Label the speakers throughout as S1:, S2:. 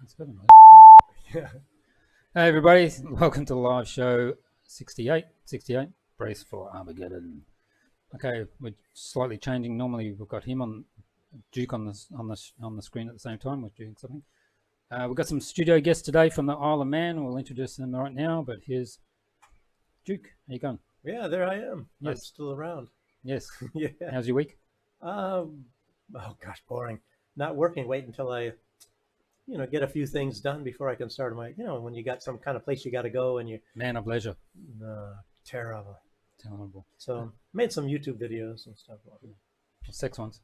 S1: That's very nice. Yeah. Hey everybody, welcome to the live show 68. Brace for Armageddon. Okay, we're slightly changing. Normally we've got him on Duke on the screen at the same time. We're doing something. We've got some studio guests today from the Isle of Man. We'll introduce them right now. But here's Duke. How you going?
S2: Yeah, there I am.
S1: Yes.
S2: I'm still around.
S1: Yes.
S2: Yeah.
S1: How's your week?
S2: Oh gosh, boring. Not working. Wait until I, get a few things done before I can start my. When you got some kind of place you got to go and you.
S1: Man of leisure.
S2: Terrible.
S1: Terrible.
S2: So made some YouTube videos and stuff.
S1: Sex ones.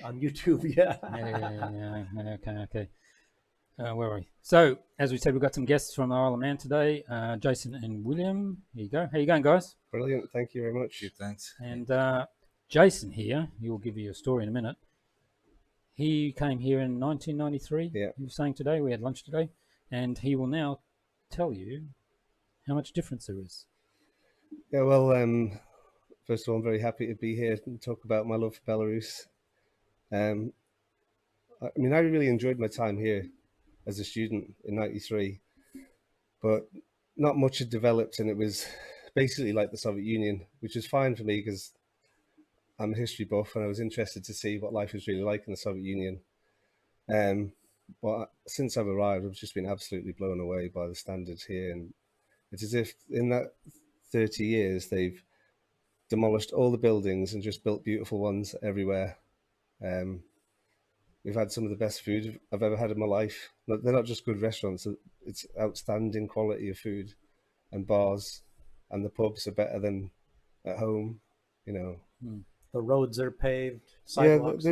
S2: On YouTube, yeah.
S1: Yeah. Okay. Where are we? So, as we said, we've got some guests from the Isle of Man today. Jason and William. Here you go. How you going, guys?
S3: Brilliant. Thank you very much.
S4: Good, thanks.
S1: And Jason here, he will give you a story in a minute. He came here in 1993.
S3: Yeah.
S1: He was saying today, we had lunch today, and he will now tell you how much difference there is.
S3: Yeah, well, first of all, I'm very happy to be here and talk about my love for Belarus. I really enjoyed my time here as a student in '93, but not much had developed, and it was basically like the Soviet Union, which was fine for me because I'm a history buff and I was interested to see what life was really like in the Soviet Union. But since I've arrived, I've just been absolutely blown away by the standards here, and it's as if in that 30 years they've demolished all the buildings and just built beautiful ones everywhere. We've had some of the best food I've ever had in my life. They're not just good restaurants, it's outstanding quality of food, and bars, and the pubs are better than at home,
S2: The roads are paved, sidewalks.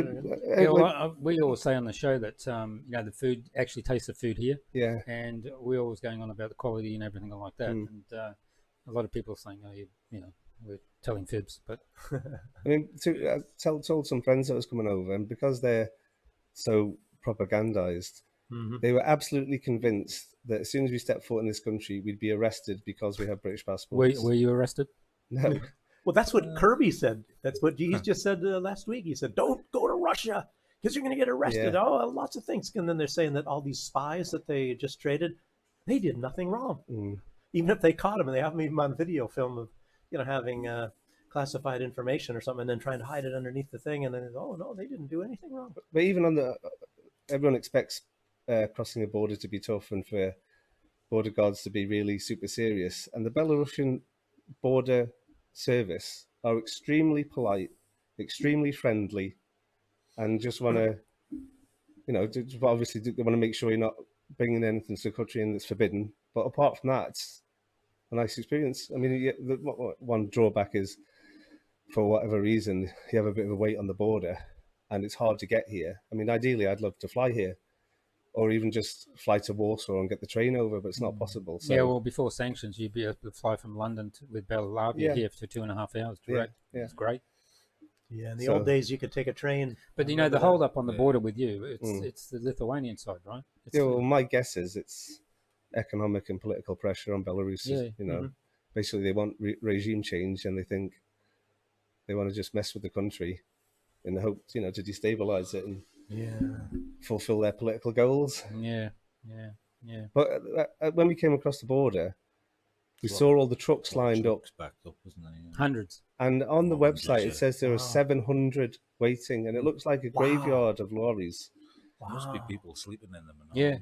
S1: We always say on the show that the food actually tastes the food here.
S3: Yeah.
S1: And we're always going on about the quality and everything like that. And a lot of people are saying, we're telling fibs, but
S3: I told some friends that was coming over, and because they're so propagandized, they were absolutely convinced that as soon as we stepped foot in this country, we'd be arrested because we have British passports.
S1: Were you arrested?
S3: No.
S2: Well, that's what Kirby said. That's what he just said last week. He said, "Don't go to Russia because you're going to get arrested."
S3: Yeah.
S2: Oh, lots of things. And then they're saying that all these spies that they just traded, they did nothing wrong. Even if they caught them, and they have them even on video film of, having classified information or something, and then trying to hide it underneath the thing, and then oh no, they didn't do anything wrong.
S3: But even on everyone expects crossing a border to be tough and for border guards to be really super serious, and the Belarusian border service are extremely polite, extremely friendly, and just want to, obviously they want to make sure you're not bringing anything to the country in that's forbidden. But apart from that, it's a nice experience. I mean, one drawback is, for whatever reason, you have a bit of a wait on the border, and it's hard to get here. I mean, ideally, I'd love to fly here, or even just fly to Warsaw and get the train over, but it's not possible. So.
S1: Yeah, well, before sanctions, you'd be able to fly from London with Belarus here for 2.5 hours direct. Yeah. It's great.
S2: Yeah, in the old days, you could take a train.
S1: But the hold up on the border with you, it's the Lithuanian side, right?
S3: Well, my guess is it's economic and political pressure on Belarus. Basically they want regime change, and they think they want to just mess with the country in the hope, to destabilize it and fulfill their political goals.
S1: Yeah.
S3: But when we came across the border, we saw all the trucks lined up.
S4: Backed up, wasn't there? Yeah.
S1: Hundreds.
S3: And on the website, it says there are 700 waiting, and it looks like a graveyard of lorries.
S4: There must be people sleeping in them.
S1: Yeah.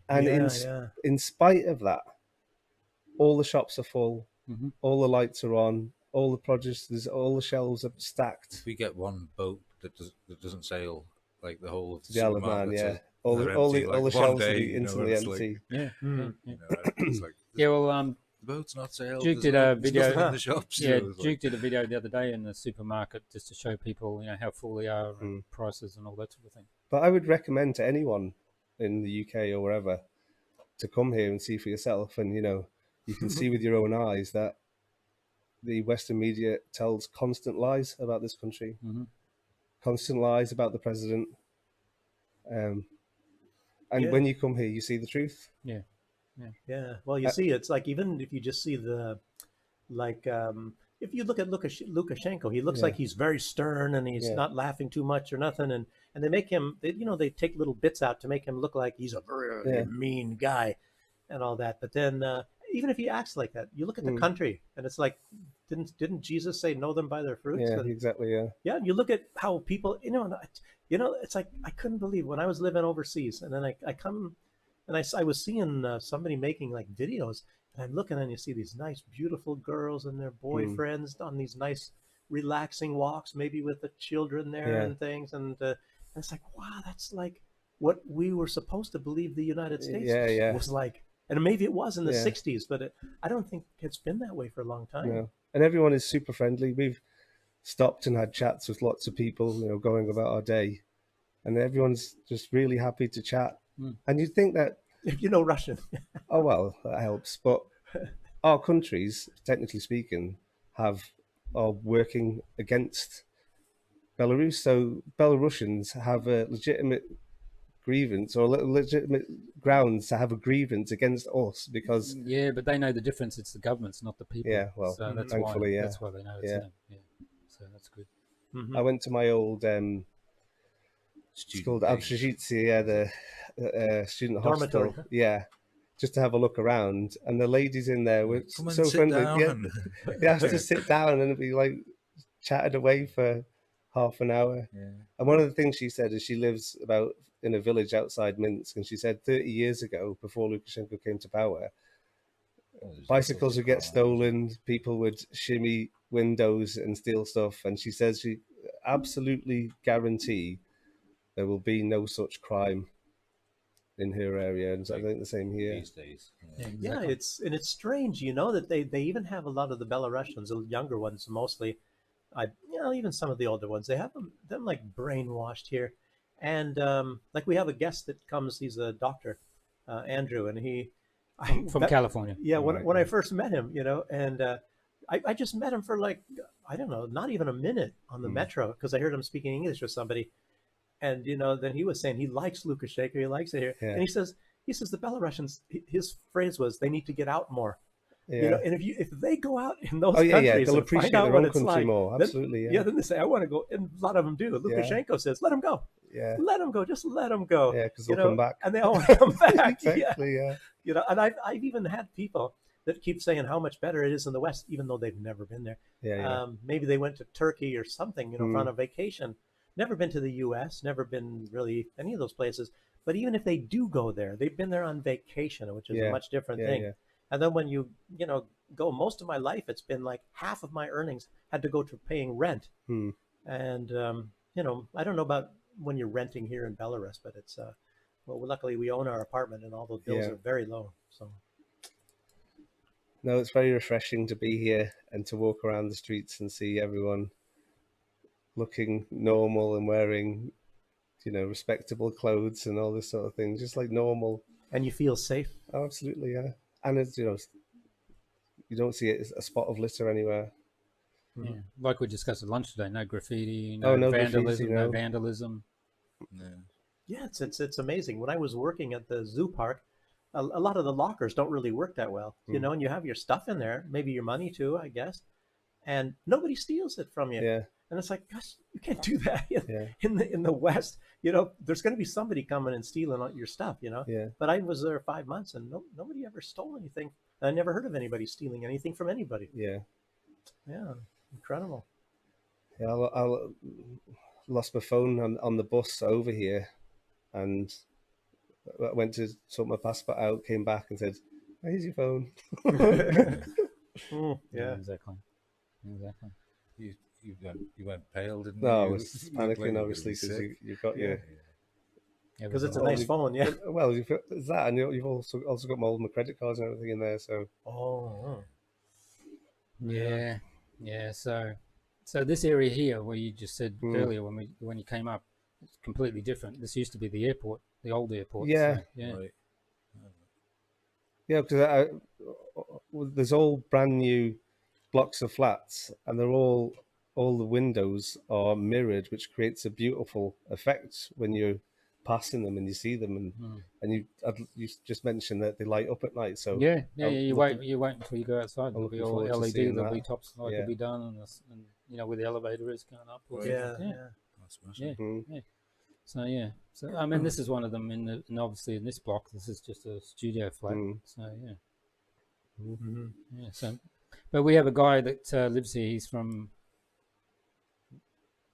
S3: And in spite of that, all the shops are full, all the lights are on, all the produce, all the shelves are stacked.
S4: If we get one boat that doesn't sail, like the whole of the
S3: Isle of Man, all the shelves will be instantly empty.
S4: It's like, boat's not sailed.
S1: Duke
S4: There's
S1: did a
S4: there's
S1: video.
S4: nothing in the shops.
S1: Yeah,
S4: It was
S1: Duke did a video the other day in the supermarket just to show people, how full they are and prices and all that sort of thing.
S3: But I would recommend to anyone in the UK or wherever to come here and see for yourself. And, you can see with your own eyes that the Western media tells constant lies about this country, constant lies about the president. And when you come here, you see the truth.
S1: Yeah.
S2: Yeah. Well, you see, it's like, even if you just see if you look at Lukashenko, he looks like he's very stern and he's not laughing too much or nothing. And they make him, they take little bits out to make him look like he's a very mean guy and all that. But then even if he acts like that, you look at the country and it's like, didn't Jesus say, know them by their fruits?
S3: Yeah,
S2: And,
S3: exactly. Yeah.
S2: yeah. You look at how people, it's like, I couldn't believe when I was living overseas and then I come and I was seeing somebody making like videos. And I'm looking and you see these nice, beautiful girls and their boyfriends on these nice, relaxing walks, maybe with the children there and things. And it's like, wow, that's like what we were supposed to believe the United States was like. And maybe it was in the 60s, but I don't think it's been that way for a long time.
S3: No. And everyone is super friendly. We've stopped and had chats with lots of people, going about our day. And everyone's just really happy to chat. And you'd think that...
S2: If you know Russian.
S3: Oh, well, that helps. But our countries, technically speaking, are working against Belarus. So Belarusians have a legitimate grievance or legitimate grounds to have a grievance against us because...
S1: Yeah, but they know the difference. It's the governments, not the people.
S3: Yeah, well,
S1: so that's
S3: thankfully,
S1: why, that's why they know it's them. Yeah. So that's good.
S3: I went to my old... it's called Общежитие, the student
S2: Dormitory.
S3: hostel. Yeah, just to have a look around. And the ladies in there were so friendly. Yeah, you have to sit down and be like chatted away for half an hour.
S4: Yeah.
S3: And one of the things she said is she lives about in a village outside Minsk, and she said 30 years ago, before Lukashenko came to power, bicycles would get stolen, people would shimmy windows and steal stuff. And she says she absolutely guarantee there will be no such crime in her area, and I think the same here.
S4: These days.
S2: Yeah, it's strange, that they even have a lot of the Belarusians, the younger ones mostly. Even some of the older ones, they have them like brainwashed here, and like we have a guest that comes. He's a doctor, Andrew, and
S1: from California.
S2: Yeah, when I first met him, and I just met him for like, I don't know, not even a minute on the metro because I heard him speaking English with somebody. And, then he was saying he likes Lukashenko, he likes it here. Yeah. And he says the Belarusians, his phrase was, they need to get out more.
S3: Yeah.
S2: And if they go out in those countries
S3: they'll
S2: and
S3: appreciate
S2: find out
S3: their
S2: what
S3: own
S2: it's
S3: country
S2: like,
S3: more. Absolutely,
S2: then they say, I want to go. And a lot of them do. Lukashenko says, let him go.
S3: Yeah.
S2: Let him go. Just let him go.
S3: Yeah, because they'll come back.
S2: And they all want to come back.
S3: Exactly, yeah.
S2: And I've even had people that keep saying how much better it is in the West, even though they've never been there.
S3: Yeah.
S2: Maybe they went to Turkey or something, on a vacation. Never been to the U.S., never been really any of those places. But even if they do go there, they've been there on vacation, which is a much different thing. Yeah. And then when you go, most of my life, it's been like half of my earnings had to go to paying rent. And, I don't know about when you're renting here in Belarus, but it's, luckily we own our apartment and all those bills are very low. So.
S3: No, it's very refreshing to be here and to walk around the streets and see everyone looking normal and wearing, respectable clothes and all this sort of thing, just like normal.
S2: And you feel safe?
S3: Oh, absolutely, yeah. And it's, you don't see it as a spot of litter anywhere.
S1: Yeah, like we discussed at lunch today, no graffiti,
S3: no
S1: vandalism,
S3: graffiti,
S1: no vandalism.
S2: Yeah, it's amazing. When I was working at the zoo park, a lot of the lockers don't really work that well, and you have your stuff in there, maybe your money too, I guess, and nobody steals it from you.
S3: Yeah.
S2: And it's like, gosh, you can't do that in the West. There's going to be somebody coming and stealing all your stuff,
S3: Yeah.
S2: But I was there 5 months and nobody ever stole anything. I never heard of anybody stealing anything from anybody.
S3: Yeah.
S2: Yeah. Incredible.
S3: Yeah, I lost my phone on the bus over here, and I went to sort my passport out, came back and said, here's your phone.
S2: Yeah,
S1: exactly.
S4: You went pale, didn't you?
S3: No, I was panicking, obviously, because you've got your
S2: Because it's a
S1: everything.
S2: nice phone, yeah.
S3: Well, it's that, and you've also got all my credit cards and everything in there. So
S2: Oh,
S1: Yeah, yeah. So this area here, where you just said earlier when you came up, it's completely different. This used to be the airport, the old airport.
S3: Yeah.
S1: So, yeah.
S4: Right.
S3: yeah, because there's all brand new blocks of flats, and they're all the windows are mirrored, which creates a beautiful effect when you're passing them and you see them, and you just mentioned that they light up at night. So
S1: Yeah. You wait until you go outside.
S3: I'm
S1: There'll be
S3: looking
S1: all
S3: forward to
S1: LED.
S3: seeing
S1: There'll be
S3: that.
S1: top light
S3: Yeah.
S1: will be done, and where the elevator is going up.
S4: Right.
S2: yeah,
S1: Yeah.
S4: That's smashing.
S1: Yeah. So yeah. So I mean, this is one of them and obviously in this block. This is just a studio flat. So yeah. Yeah. So, but we have a guy that lives here. He's from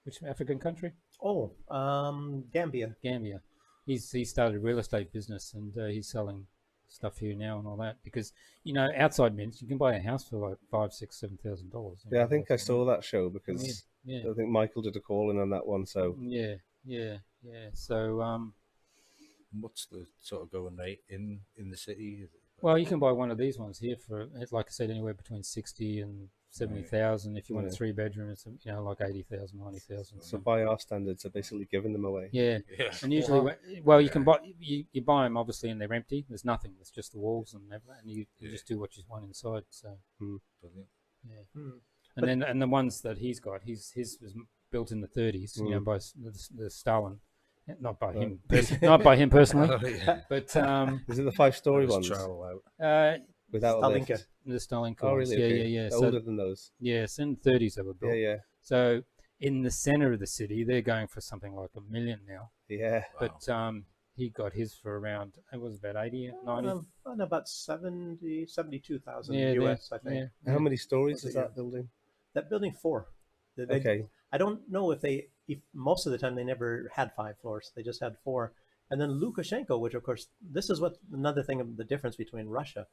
S1: which African country?
S2: Oh, Gambia.
S1: Gambia. He started a real estate business and he's selling stuff here now and all that because outside Minsk you can buy a house for like $5,000, $6,000, $7,000.
S3: Yeah, I think I saw that show because
S1: Yeah.
S3: I think Michael did a call in on that one. So
S1: Yeah. So
S4: What's the sort of going rate in the city? Is it
S1: well, you can buy one of these ones here for, like I said, anywhere between 60 and 70,000. If you want a 3-bedroom, it's like 80,000, 90,000.
S3: so by our standards, they're basically giving them away.
S1: Yeah.
S4: Yeah.
S1: And usually, well, you can buy you buy them obviously, and they're empty. There's nothing. It's just the walls and everything, and you just do what you want inside. So
S4: Brilliant.
S1: and then and the ones that he's got, his was built in the 30s, by the Stalin, not by him, not by him personally, but
S3: Is it the 5-story
S4: Just
S3: ones
S4: travel out.
S3: without a lift?
S2: Stalinka.
S1: the Stalin
S3: Oh,
S1: ones.
S3: really? Okay.
S1: Yeah.
S3: They're older than those.
S1: Yes, in the 30s they were built.
S3: Yeah.
S1: So in the center of the city, they're going for something like $1 million now.
S3: Yeah.
S1: But he got his for around, it was about 80, 90.
S2: And about 72,000
S1: Yeah,
S2: US, I think.
S1: Yeah.
S3: How many stories
S2: Was
S3: is
S2: it,
S3: that building?
S2: That building 4.
S3: Okay.
S2: I don't know if most of the time they never had 5 floors. They just had 4. And then Lukashenko, which of course, this is what another thing of the difference between Russia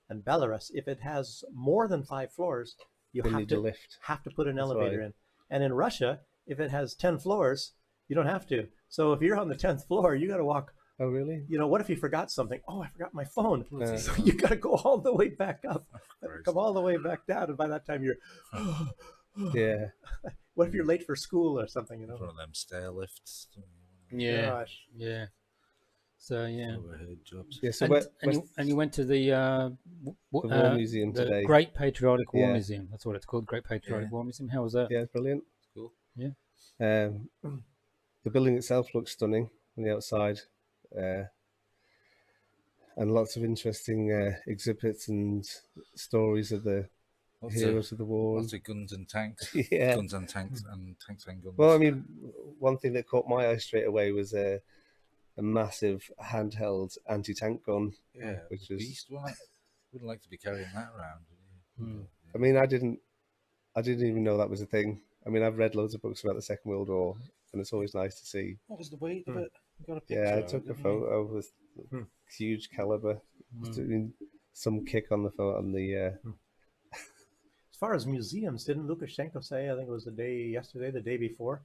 S2: and Belarus. If it has more than 5 floors, you
S3: They
S2: have
S3: need
S2: to
S3: a lift.
S2: put an elevator
S3: right.
S2: in. And in Russia, if it has 10 floors, you don't have to. So if you're on the 10th floor, you got to walk.
S3: Oh, really?
S2: What if you forgot something? Oh, I forgot my phone.
S3: Yeah.
S2: So you got to go all the way back up,
S4: Christ.
S2: come all the way back down, and by that time you're.
S3: Yeah.
S2: What if you're late for school or something?
S4: It's one of them stair lifts.
S1: Yeah.
S2: Gosh.
S1: Yeah. So yeah.
S4: Overhead jobs.
S3: Yeah. So
S1: And you went to the
S3: War Museum
S1: the
S3: today.
S1: Great Patriotic War
S3: Yeah.
S1: Museum. That's what it's called, Great Patriotic War Museum. How was that?
S3: Yeah, brilliant.
S4: Cool.
S1: Yeah.
S3: The building itself looks stunning on the outside, and lots of interesting exhibits and stories of the heroes of the war.
S4: Lots of guns and tanks.
S3: Yeah.
S4: Guns and tanks and tanks and guns.
S3: Well, I mean, one thing that caught my eye straight away was a massive handheld anti-tank gun.
S4: yeah,
S3: which
S4: the
S3: is-
S4: beast. Wouldn't like to be carrying that around. would you?
S3: I mean, I didn't even know that was a thing. I mean, I've read loads of books about the Second World War, and it's always nice to see.
S4: What was the weight of it? You got a picture.
S3: Yeah, I
S4: of
S3: took
S4: it,
S3: a
S4: didn't you?
S3: photo with huge caliber, doing some kick on the photo on the.
S2: As far as museums, didn't Lukashenko say, I think it was the day before,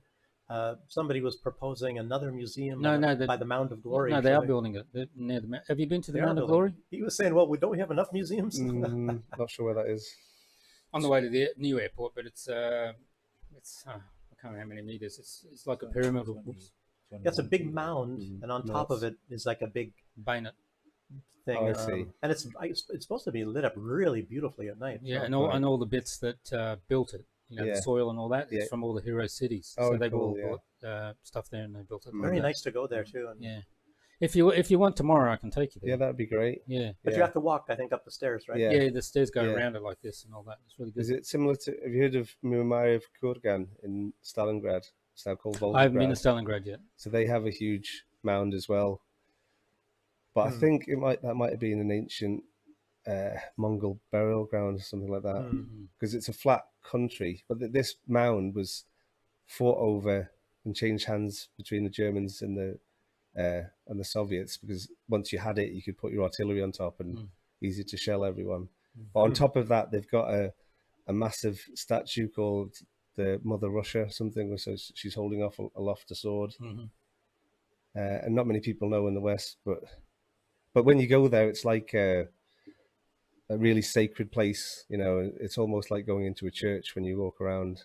S2: somebody was proposing another museum by the Mound of Glory?
S1: No, they are building it. They're near the. Have you been to the
S2: They are
S1: Mount of
S2: building.
S1: Glory?
S2: He was saying, well, don't we have enough museums?
S3: Not sure where that is.
S1: On the way to the new airport, but it's I can't remember how many meters. It's like a pyramid.
S4: 20,
S2: That's a big mound, and on top of
S3: Nuts.
S2: it is like a big
S1: Bayonet.
S2: thing.
S3: Oh, I see.
S2: And it's supposed to be lit up really beautifully at night.
S1: Yeah,
S2: so-
S1: and all the bits that built it,
S3: Yeah.
S1: the soil and all that,
S3: Yeah.
S1: it's from all the hero cities.
S3: Oh,
S1: So they've
S3: cool,
S1: all
S3: yeah.
S1: bought stuff there and they built it.
S2: Very
S1: like that.
S2: nice to go there too. And,
S1: Yeah. If you want tomorrow, I can take you there.
S3: Yeah, that'd be great.
S1: Yeah.
S2: But you
S3: Yeah.
S2: have to walk, I think, up the stairs, right?
S3: Yeah.
S1: Yeah, the stairs go
S3: Yeah.
S1: around it like this and all that. It's really good.
S3: Is it similar to? Have you heard of Mumayev Kurgan in Stalingrad? It's now called Volgograd.
S1: I haven't been to Stalingrad yet.
S3: So they have a huge mound as well. But I think that might have been an ancient Mongol burial ground or something like that, because it's a flat country. But this mound was fought over and changed hands between the Germans and the Soviets, because once you had it, you could put your artillery on top and easy to shell everyone. But on top of that, they've got a massive statue called the Mother Russia, something. So she's holding aloft a sword. and not many people know in the West. But when you go there, it's like a really sacred place. You know, it's almost like going into a church when you walk around.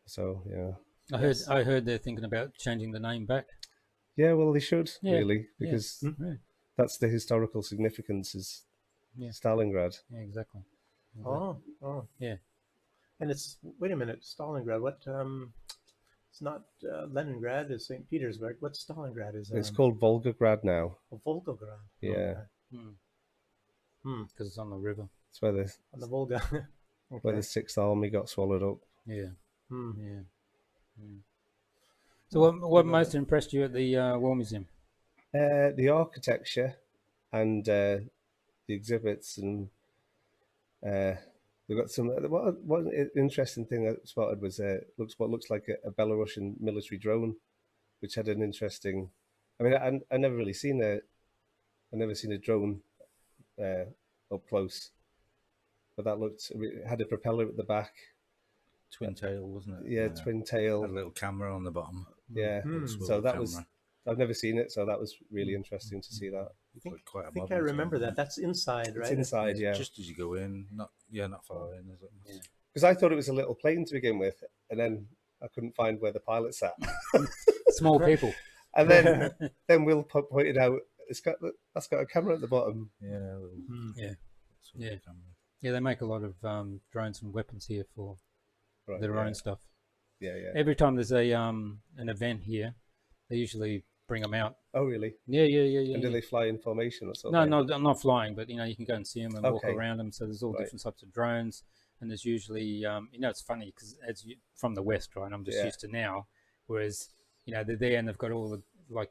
S3: So yeah.
S1: I heard they're thinking about changing the name back.
S3: Yeah, well, they should
S1: Yeah,
S3: really, because
S1: Yeah,
S3: that's the historical significance is
S1: Yeah.
S3: Stalingrad.
S1: yeah, exactly.
S2: Oh.
S1: Yeah.
S2: And it's, wait a minute, Stalingrad. What? It's not Leningrad. It's St. Petersburg. What's Stalingrad? Is
S3: It's called Volgograd now.
S2: Volgograd.
S3: Yeah,
S1: Because it's on the river.
S3: it's where the
S2: On the Volga.
S3: where the Sixth Army got swallowed up.
S1: Yeah.
S2: Hmm.
S1: Yeah. So what most impressed you at the War Museum?
S3: The architecture and the exhibits, and they've got some. One interesting thing I spotted was what looks like a Belarusian military drone, which had an interesting. I mean, I never really seen a drone up close, but that it had a propeller at the back.
S4: Twin tail, wasn't it?
S3: Yeah, twin tail.
S4: Had a little camera on the bottom.
S3: Yeah, so that was. I've never seen it, so that was really interesting to see that.
S2: I think I remember that. That's inside, right?
S3: It's inside, yeah.
S4: Just as you go in, not far in, is it?
S1: Yeah.
S3: Because I thought it was a little plane to begin with, and then I couldn't find where the pilot sat.
S1: Small people.
S3: And then Will pointed out that's got a camera at the bottom.
S4: Yeah.
S1: Yeah. Yeah.
S4: Camera.
S1: Yeah, they make a lot of drones and weapons here for their own stuff.
S3: Yeah, yeah.
S1: Every time there's a an event here, they usually bring them out.
S3: Oh, really?
S1: Yeah.
S3: And do they fly in formation or something?
S1: No, I'm not flying, but you can go and see them and walk
S3: Okay.
S1: around them. So there's all different types of drones, and there's usually it's funny because from the West, right? I'm just used to now, whereas they're there and they've got all the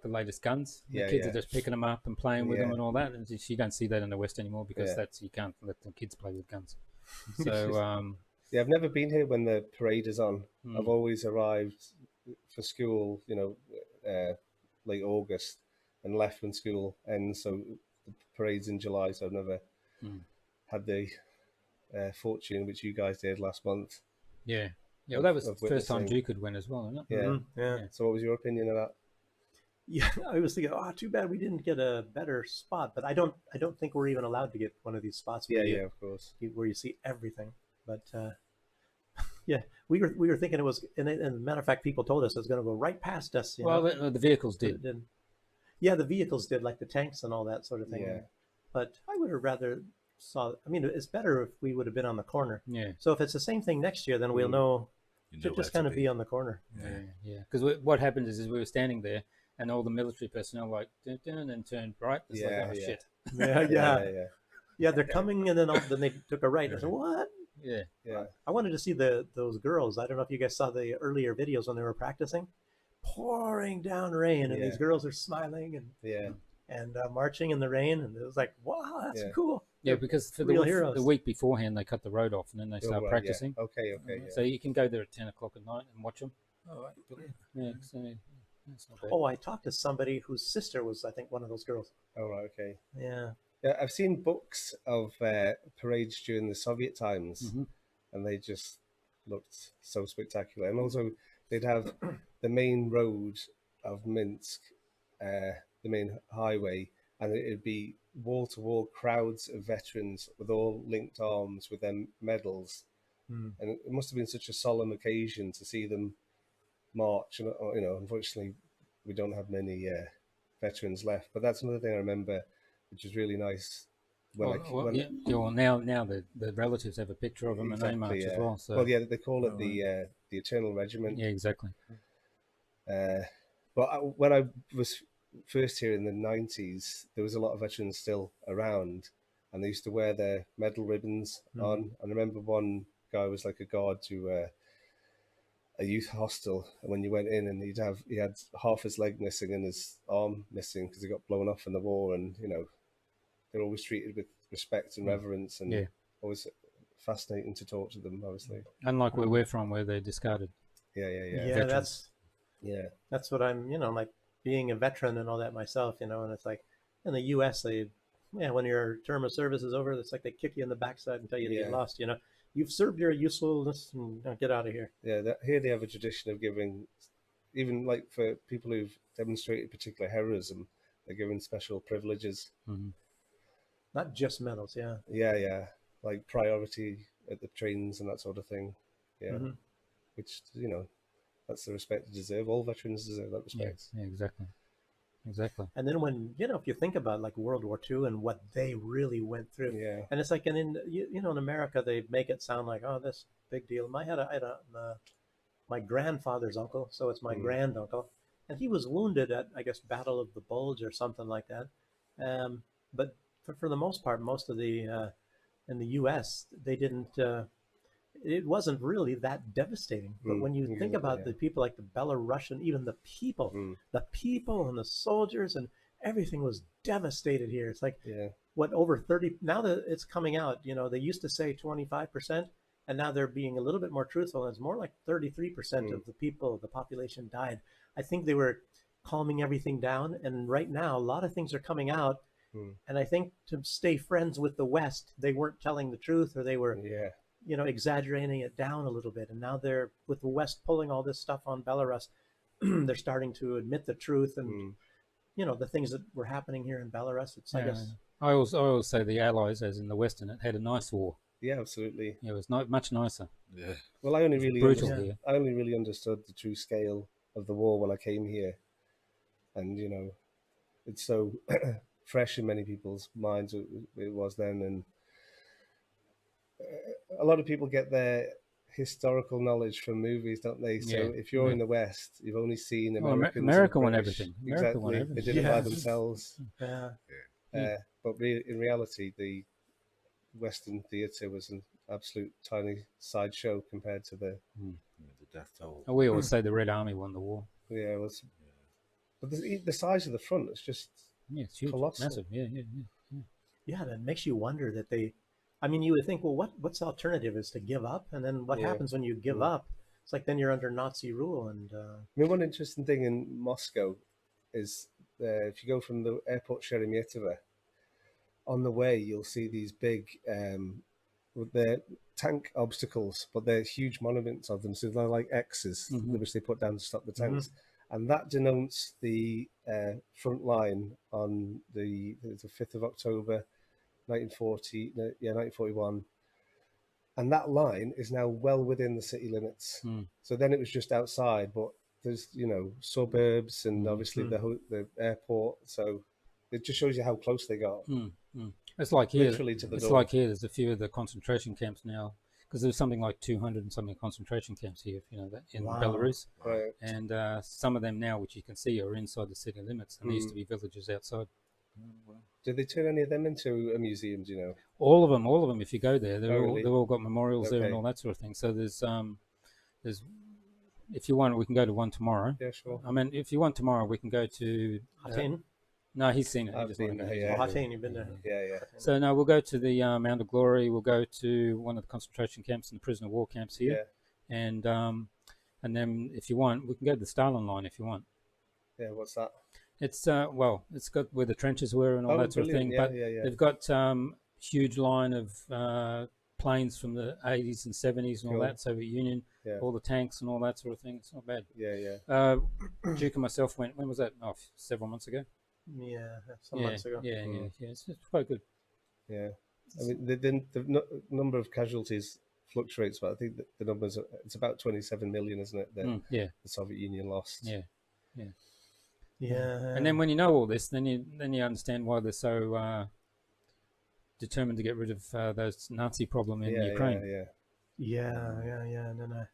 S1: latest guns. The kids are just picking them up and playing with them and all that, and you don't see that in the West anymore because you can't let the kids play with guns. So
S3: yeah, I've never been here when the parade is on. I've always arrived for school, late August, and left when school ends. So the parade's in July, so I've never had the fortune which you guys did last month.
S1: Yeah. Well, that was the first time Duke could win as well, isn't it?
S3: Yeah.
S2: Yeah.
S3: So what was your opinion of that?
S2: Yeah, I was thinking, too bad we didn't get a better spot. But I don't think we're even allowed to get one of these spots.
S3: Yeah, of course.
S2: Where you see everything. But yeah, we were thinking it was, and as a matter of fact, people told us it was going to go right past us.
S1: Well, the vehicles did.
S2: Yeah, the vehicles did, like the tanks and all that sort of thing.
S3: Yeah.
S2: But I would have rather it's better if we would have been on the corner.
S1: Yeah.
S2: So if it's the same thing next year, then we'll know to just kind of be on the corner.
S1: Yeah. Because what happened is we were standing there, and all the military personnel dun, dun, and turned right. It's shit.
S2: Yeah, they're coming, and then they took a right. I said, what?
S1: Yeah.
S2: I wanted to see those girls. I don't know if you guys saw the earlier videos when they were practicing. Pouring down rain, and these girls are smiling and marching in the rain, and it was like, wow, that's cool.
S1: Yeah, because for the week beforehand, they cut the road off, and then they start practicing.
S3: Yeah. Okay.
S1: So you can go there at 10 o'clock at night and watch them.
S4: All right, brilliant.
S1: Yeah, so that's not bad.
S2: Oh, I talked to somebody whose sister was, I think, one of those girls.
S3: Oh, right, okay.
S2: Yeah.
S3: Yeah, I've seen books of parades during the Soviet times, and they just looked so spectacular. And also, they'd have the main road of Minsk, the main highway, and it'd be wall-to-wall crowds of veterans with all linked arms with their medals. And it must have been such a solemn occasion to see them march. And unfortunately, we don't have many veterans left. But that's another thing I remember, which is really nice.
S1: Now the relatives have a picture of them and they march as well. So.
S3: Well, yeah, they call it the Eternal Regiment.
S1: Yeah, exactly.
S3: But when I was first here in the 90s, there was a lot of veterans still around, and they used to wear their medal ribbons on. And I remember one guy was like a guard to a youth hostel, and when you went in, and he had half his leg missing and his arm missing because he got blown off in the war, and they're always treated with respect and reverence, and always fascinating to talk to them, obviously.
S1: Unlike where we're from, where they're discarded.
S2: Yeah,
S1: veterans.
S2: That's what I'm, like being a veteran and all that myself, and it's like in the U.S. when your term of service is over, it's like they kick you in the backside and tell you to get lost. You've served your usefulness and get out of here.
S3: Yeah, here they have a tradition of giving even like for people who've demonstrated particular heroism, they're given special privileges.
S1: Mhm.
S2: Not just medals, yeah.
S3: Yeah, like priority at the trains and that sort of thing. Yeah,
S2: Hmm.
S3: which that's the respect they deserve. All veterans deserve that
S1: Yeah,
S3: respect.
S1: yeah, exactly.
S2: And then when, if you think about like World War II and what they really went through,
S3: Yeah.
S2: and it's like, and in America, they make it sound like, oh, this big deal. My grandfather's uncle, so it's my granduncle, and he was wounded at, I guess, Battle of the Bulge or something like that. But for the most part, most of the in the U.S., they didn't. It wasn't really that devastating. But when you think about the people like the Belarusian, even the people and the soldiers and everything was devastated here. It's like, what, over 30, now that it's coming out, they used to say 25%, and now they're being a little bit more truthful. And it's more like 33% of the population died. I think they were calming everything down. And right now, a lot of things are coming out. And I think to stay friends with the West, they weren't telling the truth, or they were, exaggerating it down a little bit. And now they're, with the West pulling all this stuff on Belarus, they're starting to admit the truth and, the things that were happening here in Belarus. It's, I guess.
S1: I always say the Allies, as in the Western, it had a nice war.
S3: Yeah, absolutely.
S1: It was much nicer.
S4: Yeah.
S3: Well, I only really
S1: understood
S3: the true scale of the war when I came here, and it's so fresh in many people's minds. It was then, and a lot of people get their historical knowledge from movies, don't they? So if you're in the West, you've only seen Americans.
S1: America
S3: and
S1: won
S3: British.
S1: everything.
S3: Exactly, they did it by themselves.
S2: Yeah.
S3: But in reality, the Western theatre was an absolute tiny sideshow compared to the
S4: death toll.
S1: We always say the Red Army won the war.
S3: Yeah, it was. But the size of the front is just
S1: it's huge,
S3: colossal.
S1: massive.
S2: Yeah, that makes you wonder that they. I mean, you would think, well, what's the alternative is to give up, and then what happens when you give up? It's like then you're under Nazi rule. And
S3: I mean, one interesting thing in Moscow is if you go from the airport Sheremetyevo, on the way you'll see these big they're tank obstacles, but they're huge monuments of them, so they're like X's which they put down to stop the tanks, and that denotes the front line on the 5th of October 1941, and that line is now well within the city limits. So then it was just outside, but there's suburbs and obviously the airport, so it just shows you how close they got.
S1: It's like here.
S3: Literally to the
S1: it's
S3: door.
S1: like here. There's a few of the concentration camps now, because there's something like 200 and something concentration camps here. That in Belarus,
S3: Right.
S1: and some of them now, which you can see, are inside the city limits, and there used to be villages outside.
S3: Did they turn any of them into a museum? Do you know?
S1: All of them. If you go there,
S3: really?
S1: they've all got memorials there and all that sort of thing. So there's if you want, we can go to one tomorrow.
S3: Yeah, sure.
S1: I mean, if you want tomorrow, we can go to.
S2: Hatay?
S1: No, he's seen it.
S3: I've been there, yeah.
S2: Hatay, you've been there.
S3: Yeah.
S1: So no, we'll go to the Mount of Glory. We'll go to one of the concentration camps and the prisoner of war camps here, and then if you want, we can go to the Stalin line if you want.
S3: Yeah, what's that?
S1: It's it's got where the trenches were and all that sort of thing.
S3: Yeah,
S1: but
S3: yeah.
S1: they've got huge line of planes from the 80s and 70s and all that, Soviet Union, all the tanks and all that sort of thing. It's not bad.
S3: Yeah.
S1: Duke and myself went. When was that? Oh, several months ago.
S2: Yeah, some months ago.
S1: Yeah. It's quite good.
S3: Yeah. I mean, the number of casualties fluctuates, but I think that the numbers it's about 27 million, isn't it? The Soviet Union lost.
S1: Yeah.
S2: Yeah.
S1: And then when you know all this, then you understand why they're so determined to get rid of those Nazi problem in Ukraine.
S2: Yeah. And then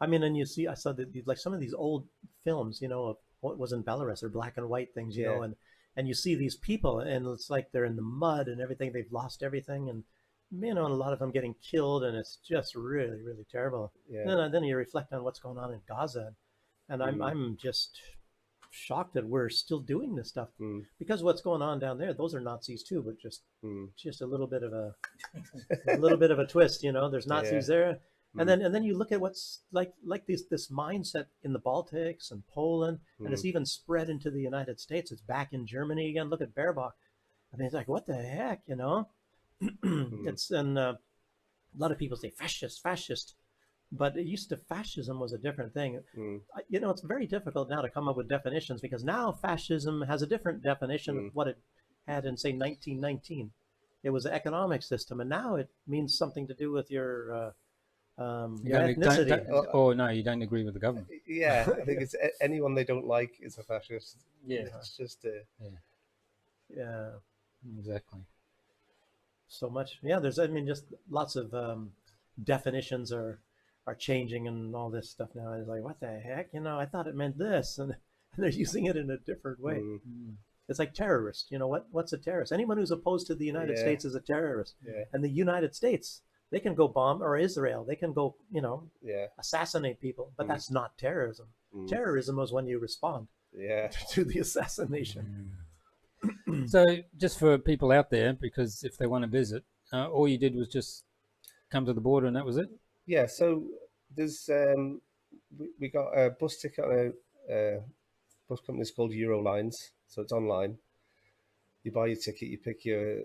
S2: I mean, and you see, I saw that like some of these old films, of what was in Belarus, or black and white things, you know, and you see these people, and it's like they're in the mud and everything. They've lost everything, and and a lot of them getting killed, and it's just really, really terrible.
S3: Yeah.
S2: And then you reflect on what's going on in Gaza, and I'm just shocked that we're still doing this stuff because what's going on down there, those are Nazis too, but just a little bit of a twist, There's Nazis there, and then you look at what's like this mindset in the Baltics and Poland, and it's even spread into the United States. It's back in Germany again. Look at Baerbock. I mean, it's like, what the heck, It's a lot of people say fascist, But it used to, fascism was a different thing. You know, it's very difficult now to come up with definitions because now fascism has a different definition of what it had in, say, 1919. It was an economic system, and now it means something to do with your ethnicity.
S1: Or no, you don't agree with the government.
S3: Yeah, I think it's anyone they don't like is a fascist.
S1: Yeah.
S3: It's just
S2: Yeah,
S1: Exactly.
S2: so much. Yeah, there's, I mean, just lots of definitions are changing and all this stuff now. It's like, what the heck? You know, I thought it meant this, and they're using it in a different way. It's like terrorist. You know, what's a terrorist? Anyone who's opposed to the United States is a terrorist.
S3: Yeah.
S2: And the United States, they can go bomb, or Israel, they can go, you know, assassinate people, but that's not terrorism. Terrorism is when you respond to the assassination.
S1: So just for people out there, because if they want to visit, all you did was just come to the border and that was it?
S3: Yeah, so there's we got a bus ticket on a bus company called Eurolines, so it's online. You buy your ticket, you pick your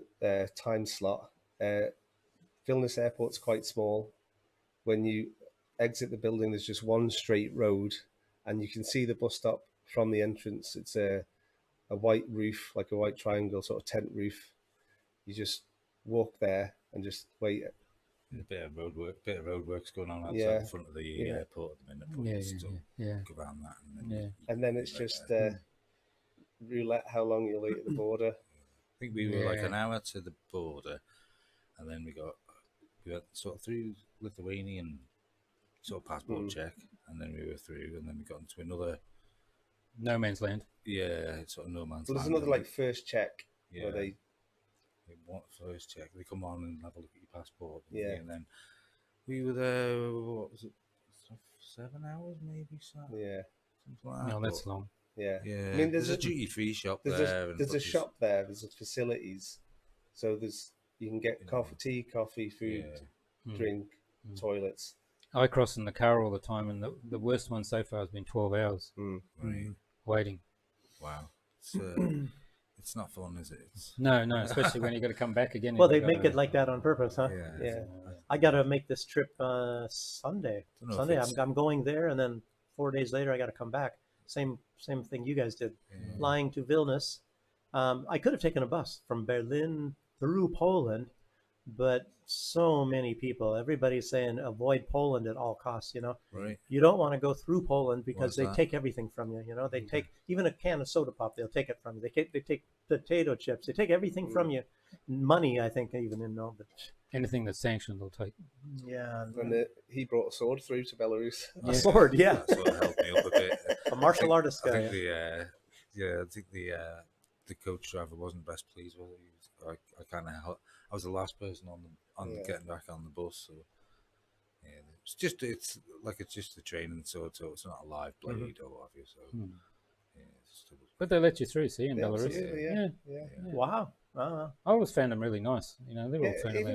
S3: time slot. Vilnius Airport's quite small. When you exit the building, there's just one straight road, and you can see the bus stop from the entrance. It's a white roof, like a white triangle, sort of tent roof. You just walk there and just wait.
S4: A bit of roadworks going on outside the front of the airport at the minute. Go around that.
S3: And then it's just roulette how long you'll wait at the border.
S4: I think we were like an hour to the border, and then we went sort of through Lithuanian sort of passport check, and then we were through, and then we got into another
S1: no man's land.
S4: Yeah, sort of no man's land.
S3: There's another like first check where they want first check. They come on and have a look at your passport. And then we were there. What was it? 7 hours, maybe. So something like that.
S1: No, that's long.
S3: Yeah.
S4: I mean, there's a duty-free shop there.
S3: There's a shop there. There's facilities. So you can get coffee, food, drink, toilets.
S1: I cross in the car all the time, and the worst one so far has been 12 hours waiting.
S4: Wow. It's not fun, is it?
S1: No, especially when you got to come back again.
S2: Well, they make it like that on purpose, huh?
S3: Yeah.
S2: I got to make this trip Sunday. I'm going there, and then 4 days later I got to come back. Same thing you guys did, flying to Vilnius. I could have taken a bus from Berlin through Poland, but so many people, everybody's saying avoid Poland at all costs, you know.
S4: Right.
S2: You don't want to go through Poland because they take everything from you, you know. They take even a can of soda pop, they'll take it from you. They take potato chips, they take everything from you. Money, I think, even in no, but
S1: anything that's sanctioned, they'll take.
S2: Yeah.
S3: And he brought a sword through to Belarus.
S2: A sword, yeah.
S4: That sort of helped me up a bit.
S2: A martial artist guy.
S4: I think the coach driver wasn't best pleased with it. I was the last person on getting back on the bus, so it's just the training sword, so it's not a live blade or what have you. So
S1: but they let you through, see, in Belarus.
S3: Yeah.
S2: Wow.
S1: I always found them really nice. You know, they were all friendly.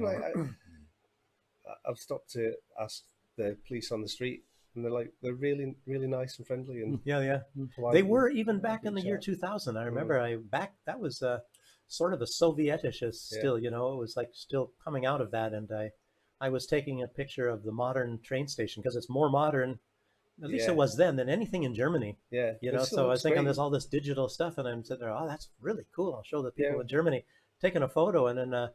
S3: I've stopped to ask the police on the street, and they're really, really nice and friendly and polite.
S2: They were even back in the year 2000. I remember that was sort of a Sovietish still, you know, it was like still coming out of that. And I was taking a picture of the modern train station because it's more modern, at least it was then, than anything in Germany.
S3: Yeah.
S2: You know, so I was thinking there's all this digital stuff, and I'm sitting there, oh, that's really cool. I'll show the people in Germany, taking a photo, and then I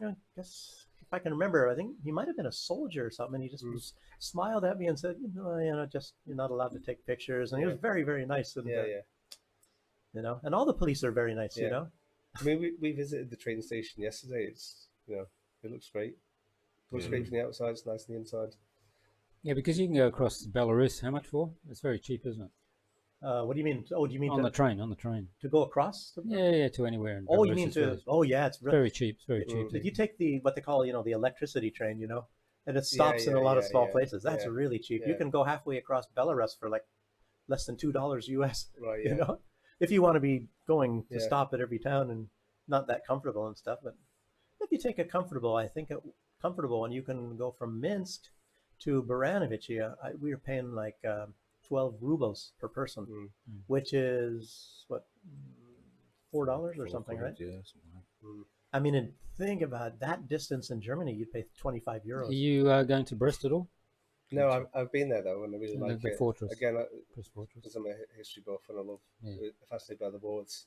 S2: don't guess if I can remember, I think he might have been a soldier or something, and he just smiled at me and said, just you're not allowed to take pictures. And he was very, very nice. And, you know, and all the police are very nice, you know.
S3: I mean, we visited the train station yesterday. It's, you know, it looks great. It looks great from the outside. It's nice on the inside.
S1: Yeah, because you can go across Belarus. How much for? It's very cheap, isn't it?
S2: What do you mean? Oh, do you mean
S1: on the train? On the train
S2: to go across?
S1: Yeah, to anywhere. In
S2: oh,
S1: Belarus,
S2: you mean to? Oh, yeah, it's
S1: very cheap. It's very cheap.
S2: Did you take what they call, you know, the electricity train? You know, and it stops in a lot of small places. That's really cheap. You can go halfway across Belarus for like less than $2 US.
S3: Right.
S2: You know, if you want to be going to stop at every town and not that comfortable and stuff, but if you take a comfortable one, you can go from Minsk to Baranovich. We were paying like 12 rubles per person, which is what, $4 or something, right?
S4: Yeah, something like that.
S2: I mean, and think about that distance in Germany, you'd pay 25
S1: Are
S2: euros.
S1: you going to Brest at all?
S3: No, I've been there though, and I really
S1: And
S3: like
S1: the
S3: it.
S1: fortress.
S3: Again,
S1: Brest Fortress.
S3: because I'm a history buff and I love
S1: Yeah.
S3: fascinated by the war. It's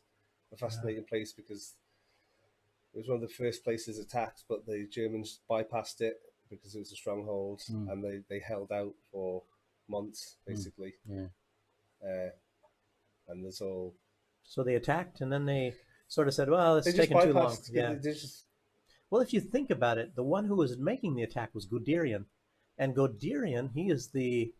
S3: a fascinating place because it was one of the first places attacked, but the Germans bypassed it because it was a stronghold, and they held out for months basically.
S1: Yeah.
S3: And there's all
S2: So they attacked, and then they sort of said, well, it's
S3: they just
S2: taken too long.
S3: bypassed.
S2: Yeah.
S3: They just
S2: Well, if you think about it, the one who was making the attack was Guderian. And Guderian, he is the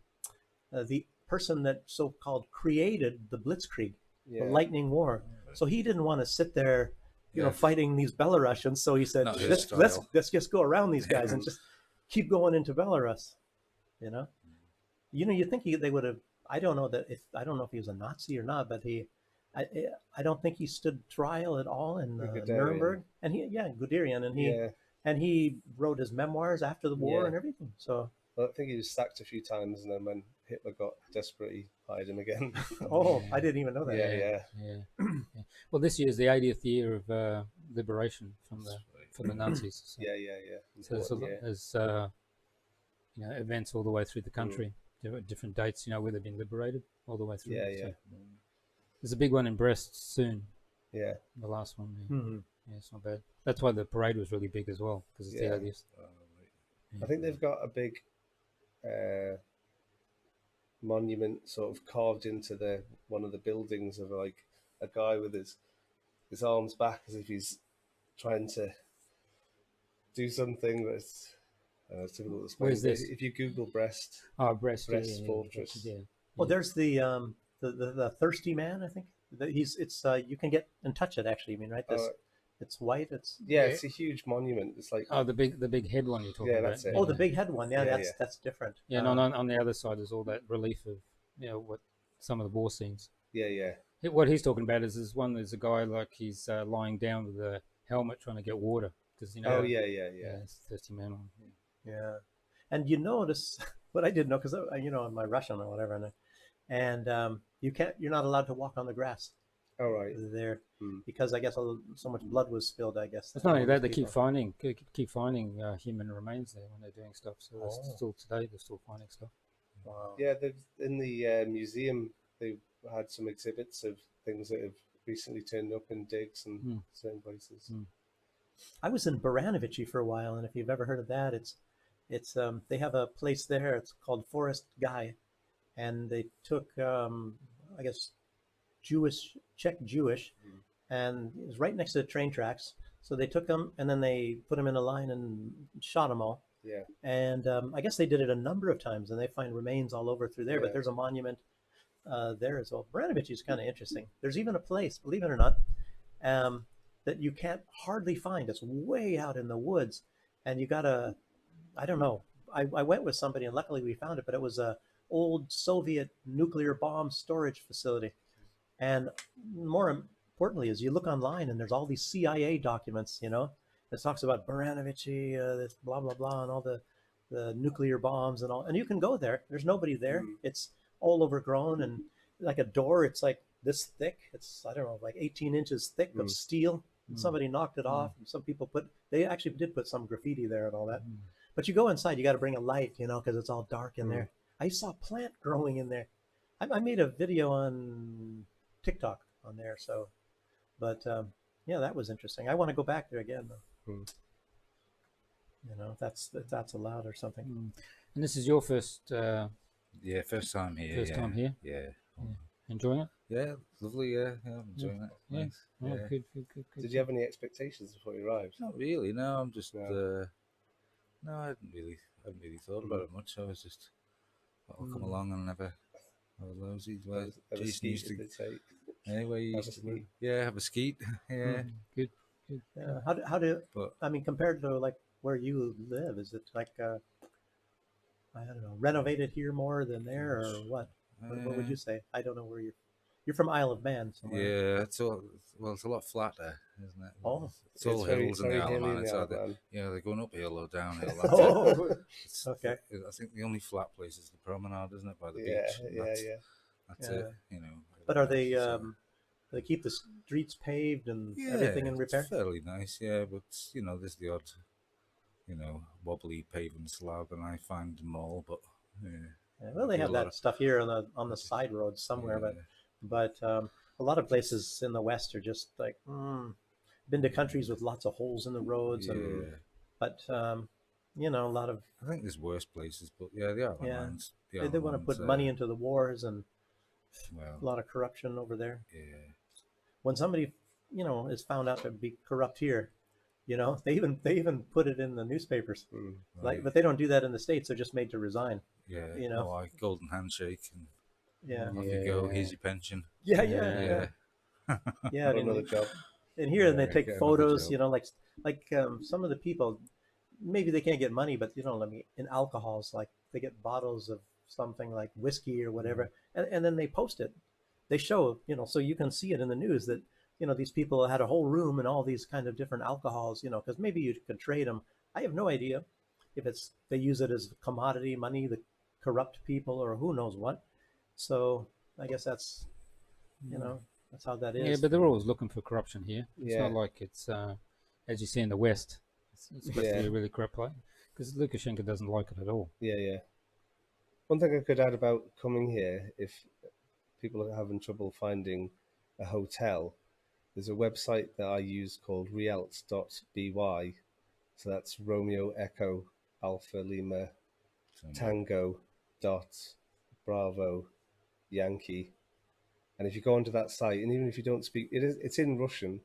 S2: person that so-called created the Blitzkrieg, the Lightning War. So he didn't want to sit there, you know, fighting these Belarusians. So he said,
S4: Not his
S2: let's just go around these guys and just keep going into Belarus. You know, you think they would have. I don't know if he was a Nazi or not, but I don't think he stood trial at all in Nuremberg. And Guderian, and he wrote his memoirs after the war and everything. So
S3: I think he was sacked a few times, and then when Hitler got desperate, he hired him again.
S2: Oh, I didn't even know that.
S3: Yeah.
S1: Well, this year is the 80th year of liberation from the Nazis. So, So there's you know, events all the way through the country, different dates, you know, where they've been liberated all the way through. So there's a big one in Brest soon.
S3: Yeah.
S1: The last one. Yeah, it's not bad. That's why the parade was really big as well, because it's the 80th.
S3: I think they've got a big monument sort of carved into one of the buildings of like a guy with his arms back as if he's trying to do something that's it's difficult to explain.
S1: Where's this?
S3: If you Google Brest,
S1: Brest
S3: Fortress.
S2: Well, there's the thirsty man. I think it's you can get and touch it actually. I mean, right? It's white. It's
S3: it's a huge monument. It's like
S1: the big head one you're talking about.
S3: That's it.
S2: Oh, the big head one. That's different.
S1: Yeah, and on the other side is all that relief of, you know, what some of the war scenes. What he's talking about is there's a guy like he's lying down with a helmet trying to get water because, you know.
S3: It's
S1: thirsty man one.
S2: Yeah, and you notice what I didn't know because you know, my Russian or whatever, and you're not allowed to walk on the grass.
S3: All right.
S2: There, because I guess so much blood was spilled. I guess
S1: it's not only that, they keep finding human remains there when they're doing stuff. So still today they're still finding stuff.
S2: Wow.
S3: Yeah, in the museum they had some exhibits of things that have recently turned up in digs and certain places.
S2: I was in Baranovichi for a while, and if you've ever heard of that, it's they have a place there. It's called Forest Guy, and they took I guess Czech Jewish, and it was right next to the train tracks. So they took them and then they put them in a line and shot them all.
S3: Yeah. And
S2: I guess they did it a number of times, and they find remains all over through there. But there's a monument there as well. Baranovichi is kind of interesting. There's even a place, believe it or not, that you can't hardly find. It's way out in the woods, and you gotta, I don't know. I went with somebody, and luckily we found it. But it was a old Soviet nuclear bomb storage facility. And more importantly is you look online and there's all these CIA documents, you know, that talks about Baranovichi, this blah, blah, blah, and all the nuclear bombs and all. And you can go there. There's nobody there. It's all overgrown and like a door. It's like this thick. It's, I don't know, like 18 inches thick of steel. And somebody knocked it off. And some people they actually did put some graffiti there and all that. But you go inside, you got to bring a light, you know, because it's all dark in there. I saw a plant growing in there. I made a video on TikTok on there, so, but yeah, that was interesting. I want to go back there again, though. You know, if that's allowed or something.
S1: And this is your first
S4: first time here.
S1: First time here?
S4: Yeah.
S1: Enjoying it?
S4: Yeah, lovely. Yeah, I'm enjoying it.
S1: Yeah.
S4: Nice.
S1: Oh, good.
S3: Did you have any expectations before you arrived?
S4: Not really. No, I'm just. No, I hadn't really thought about it much. I was just, I'll come along and never. Jason used to take. Anyway, you used to have a skeet. Yeah,
S1: good.
S2: Yeah. How do? But, I mean, compared to like where you live, is it like I don't know, renovated here more than there, or what? What would you say? I don't know where you're from Isle of Man somewhere.
S4: Yeah, it's a lot flatter, isn't it?
S2: Oh,
S4: it's all hills in the Isle of Man. It's they're going uphill or downhill.
S2: Okay.
S4: I think the only flat place is the promenade, isn't it, by the beach?
S3: Yeah.
S4: That's it. You know.
S2: But are they They keep the streets paved and
S4: Yeah,
S2: everything in repair.
S4: It's fairly nice, yeah, but there's the odd, wobbly paving slab, and I find them all, but yeah.
S2: Yeah, well, they
S4: do a
S2: have
S4: lot
S2: that
S4: of-
S2: stuff here on the side roads somewhere,
S4: Yeah.
S2: but a lot of places in the West are just like been to countries with lots of holes in the roads, and but a lot of
S4: I think there's worse places, but yeah, the island
S2: Yeah.
S4: lands. The
S2: they
S4: island
S2: want to
S4: lands,
S2: put money into the wars and
S4: well,
S2: a lot of corruption over there.
S4: yeah.
S2: When somebody is found out to be corrupt here, they even put it in the newspapers.
S4: Right.
S2: But they don't do that in the States. They're just made to resign.
S4: Yeah, like golden handshake, and
S2: Yeah.
S4: off you go. Here's your pension.
S2: Yeah.
S4: Yeah.
S2: Yeah.
S3: Another job.
S2: And here they take
S4: get another
S2: photos,
S4: job.
S2: like some of the people, maybe they can't get money, but in alcohols, like they get bottles of something like whiskey or whatever, and then they post it. They show, so you can see it in the news that, these people had a whole room and all these kind of different alcohols, because maybe you could trade them. I have no idea if they use it as commodity money, the corrupt people, or who knows what. So I guess that's, that's how that is.
S1: Yeah, but they're always looking for corruption here. It's
S3: Yeah.
S1: not like it's as you see in the West. It's supposed to be a really corrupt place because Lukashenko doesn't like it at all.
S3: Yeah. One thing I could add about coming here, if people are having trouble finding a hotel, there's a website that I use called realts.by. So that's Romeo Echo Alpha Lima Tango dot Bravo Yankee. And if you go onto that site, and even if you don't speak, it's in Russian,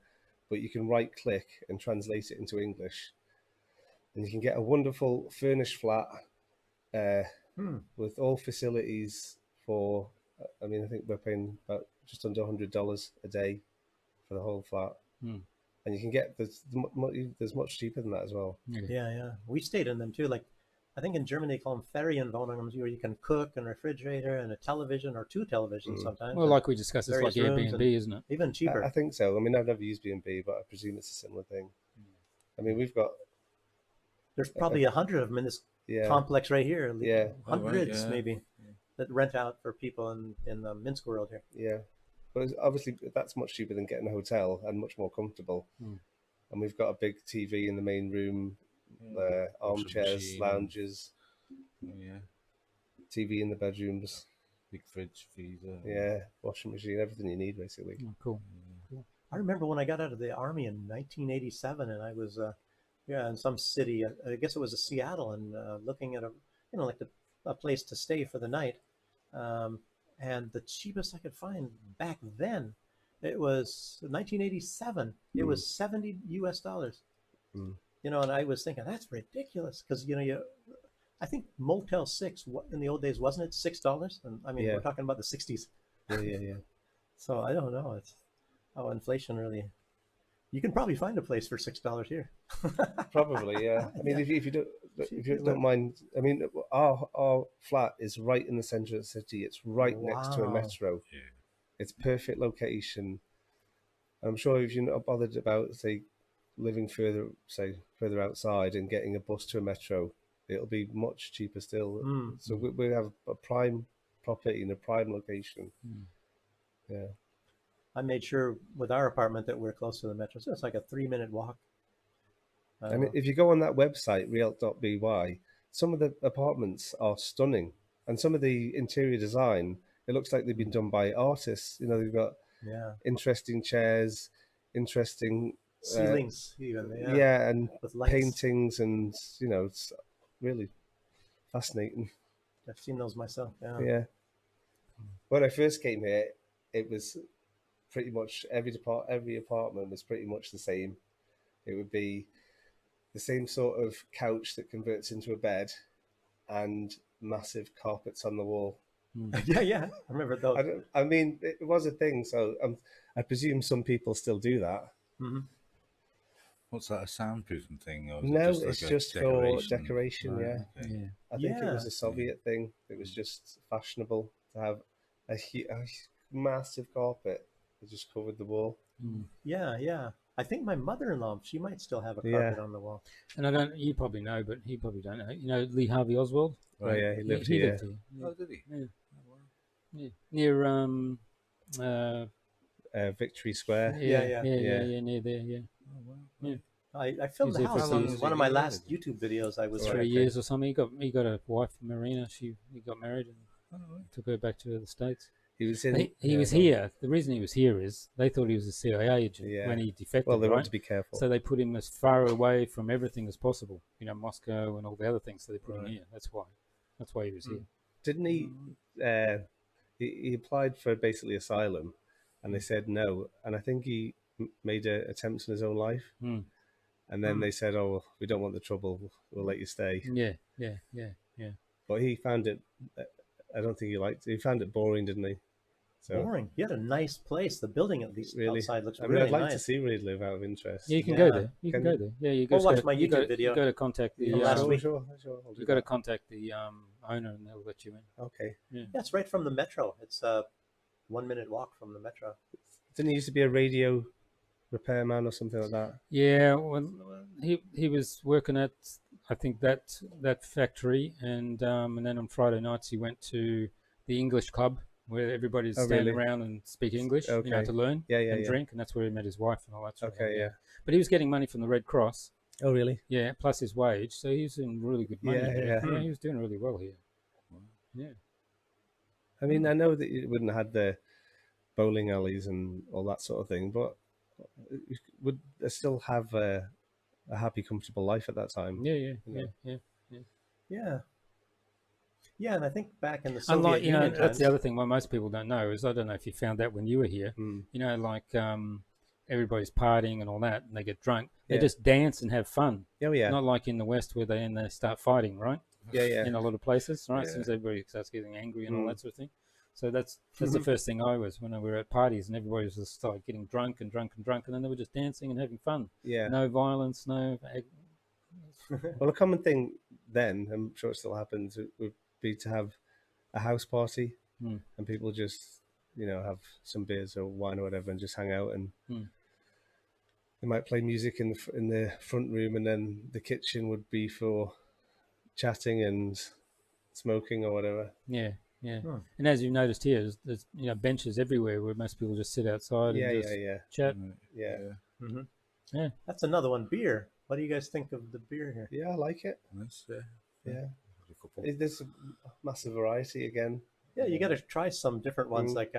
S3: but you can right click and translate it into English. And you can get a wonderful furnished flat with all facilities for, I think we're paying about just under $100 a day for the whole flat. And you can get, there's much cheaper than that as well.
S2: Yeah. We stayed in them too. Like, I think in Germany they call them Ferienwohnungen, where you can cook and refrigerator and a television or two televisions sometimes.
S1: Well, like we discussed, it's like
S2: various rooms,
S1: Airbnb, isn't it?
S2: Even cheaper.
S3: I think so. I've never used B&B, but I presume it's a similar thing. We've got...
S2: There's probably 100 of them in this complex right here.
S3: Yeah.
S2: Hundreds maybe that rent out for people in the Minsk world here.
S3: Yeah. But obviously that's much cheaper than getting a hotel and much more comfortable. And we've got a big TV in the main room, armchairs, lounges, TV in the bedrooms,
S4: big fridge, freezer,
S3: washing machine, everything you need basically.
S1: Oh, cool.
S2: I remember when I got out of the army in 1987, and I was in some city. I guess it was Seattle, and looking at a place to stay for the night. And the cheapest I could find back then, it was 1987. It was $70 US. And I was thinking that's ridiculous because I think Motel 6 in the old days, wasn't it $6? And we're talking about the 60s.
S3: Yeah.
S2: So I don't know. It's how inflation really. You can probably find a place for $6 here.
S3: Probably, yeah. If you don't mind, our flat is right in the center of the city. It's right next to a metro.
S4: Yeah.
S3: It's perfect location. I'm sure if you're not bothered about, say, living further outside and getting a bus to a metro, it'll be much cheaper still. So we have a prime property in a prime location. Yeah.
S2: I made sure with our apartment that we're close to the metro. So it's like a 3-minute walk.
S3: And if you go on that website, real.by, some of the apartments are stunning. And some of the interior design, it looks like they've been done by artists. They've got interesting chairs, interesting
S2: ceilings even.
S3: And
S2: with lights.
S3: Paintings, and it's really fascinating.
S2: I've seen those myself.
S3: Yeah. When I first came here, it was pretty much every apartment was pretty much the same. It would be the same sort of couch that converts into a bed and massive carpets on the wall.
S2: Yeah. I remember those.
S3: It was a thing, so I presume some people still do that.
S4: What's that, a soundproofing thing? Or
S3: No,
S4: it's
S3: just for decoration,
S4: Right,
S3: yeah.
S4: okay.
S3: I think it was a Soviet thing. It was just fashionable to have a massive carpet that just covered the wall.
S2: Yeah. I think my mother-in-law, she might still have a carpet on the wall.
S1: And you probably know, but he probably don't know. Lee Harvey Oswald?
S3: Oh yeah, he lived
S1: He
S3: here.
S1: lived here.
S4: Oh, did he?
S1: Yeah. Near
S3: Victory Square.
S2: Yeah.
S1: Near there, yeah.
S4: Oh, wow.
S1: Yeah.
S2: I filmed
S1: He's
S2: the
S1: there for
S2: house
S1: how long
S2: in
S1: was
S2: one
S4: he
S2: of my
S4: here?
S2: last YouTube videos. I was
S1: 3 years or something. He got a wife, Marina. He got married and
S4: Oh, right.
S1: took her back to the States.
S3: He was in.
S1: He was here. The reason he was here is they thought he was a CIA agent
S3: Yeah.
S1: when he defected,
S3: Well, they
S1: right?
S3: want to be careful.
S1: So they put him as far away from everything as possible. You know, Moscow and all the other things. So they put him
S3: Right.
S1: here. That's why. That's why he was here.
S3: Didn't he? He applied for basically asylum, and they said no. And I think he made attempts on his own life.
S1: Mm.
S3: And then they said, "Oh, we don't want the trouble. We'll let you stay."
S1: Yeah.
S3: But he found it. I don't think he liked it. He found it boring, didn't he? So
S2: boring. You had a nice place. The building at least
S3: really,
S2: outside looks
S3: I mean,
S2: really
S3: I'd like
S2: nice.
S3: to see where he'd live out of interest.
S1: Yeah, you can
S2: Yeah.
S1: go there. You can
S3: Can-
S1: go there. Yeah, you
S2: Go
S1: go.
S2: watch my YouTube video.
S1: You got to contact the.
S2: From last week.
S3: Sure, I'll do
S1: You got to
S3: that.
S1: contact the owner, and they'll let you in.
S3: Okay.
S2: Yeah, it's right from the metro. It's a 1 minute walk from the metro.
S3: Didn't he used to be a radio repairman or something like that?
S1: Yeah, well, he was working at I think that factory, and then on Friday nights he went to the English club where everybody's
S3: Oh,
S1: standing
S3: really?
S1: around and speak English, you know,
S3: Okay.
S1: to learn
S3: Yeah,
S1: and drink, and that's where he met his wife and all that sort of
S3: Okay,
S1: thing.
S3: yeah.
S1: But he was getting money from the Red Cross,
S3: Oh, really?
S1: yeah, plus his wage, so he was in really good money.
S3: Yeah, yeah.
S1: He was doing really well here. Yeah.
S3: I mean, I know that you wouldn't have had the bowling alleys and all that sort of thing, but would they still have a happy, comfortable life at that time?
S1: Yeah.
S2: Yeah, and I think back in the Soviet
S1: Unlike, you know,
S2: Union
S1: that's the
S2: times-
S1: other thing. What most people don't know is I don't know if you found that when you were here.
S3: Mm.
S1: You know, like everybody's partying and all that, and they get drunk. They
S3: Yeah.
S1: just dance and have fun.
S3: Oh, yeah.
S1: Not like in the West where they start fighting, right?
S3: Yeah.
S1: In a lot of places, right?
S3: Yeah.
S1: Since everybody starts getting angry and all
S3: Mm.
S1: that sort of thing. So that's the first thing I was when we were at parties and everybody was just like getting drunk, and then they were just dancing and having fun.
S3: Yeah.
S1: No violence, no.
S3: Well, a common thing then, I'm sure it still happens, would be to have a house party
S1: Mm.
S3: and people just, you know, have some beers or wine or whatever and just hang out, and they might play music in the front room, and then the kitchen would be for chatting and smoking or whatever.
S1: Yeah.
S2: Hmm.
S1: And as you've noticed here, there's you know benches everywhere where most people just sit outside
S3: Yeah,
S1: and just
S3: yeah.
S1: chat.
S3: Yeah.
S2: Mhm.
S1: Yeah.
S2: That's another one. Beer. What do you guys think of the beer here?
S3: Yeah, I like it.
S4: Nice.
S3: Yeah.
S4: A couple.
S3: There's a massive variety again.
S2: Yeah, you got to try some different ones. Like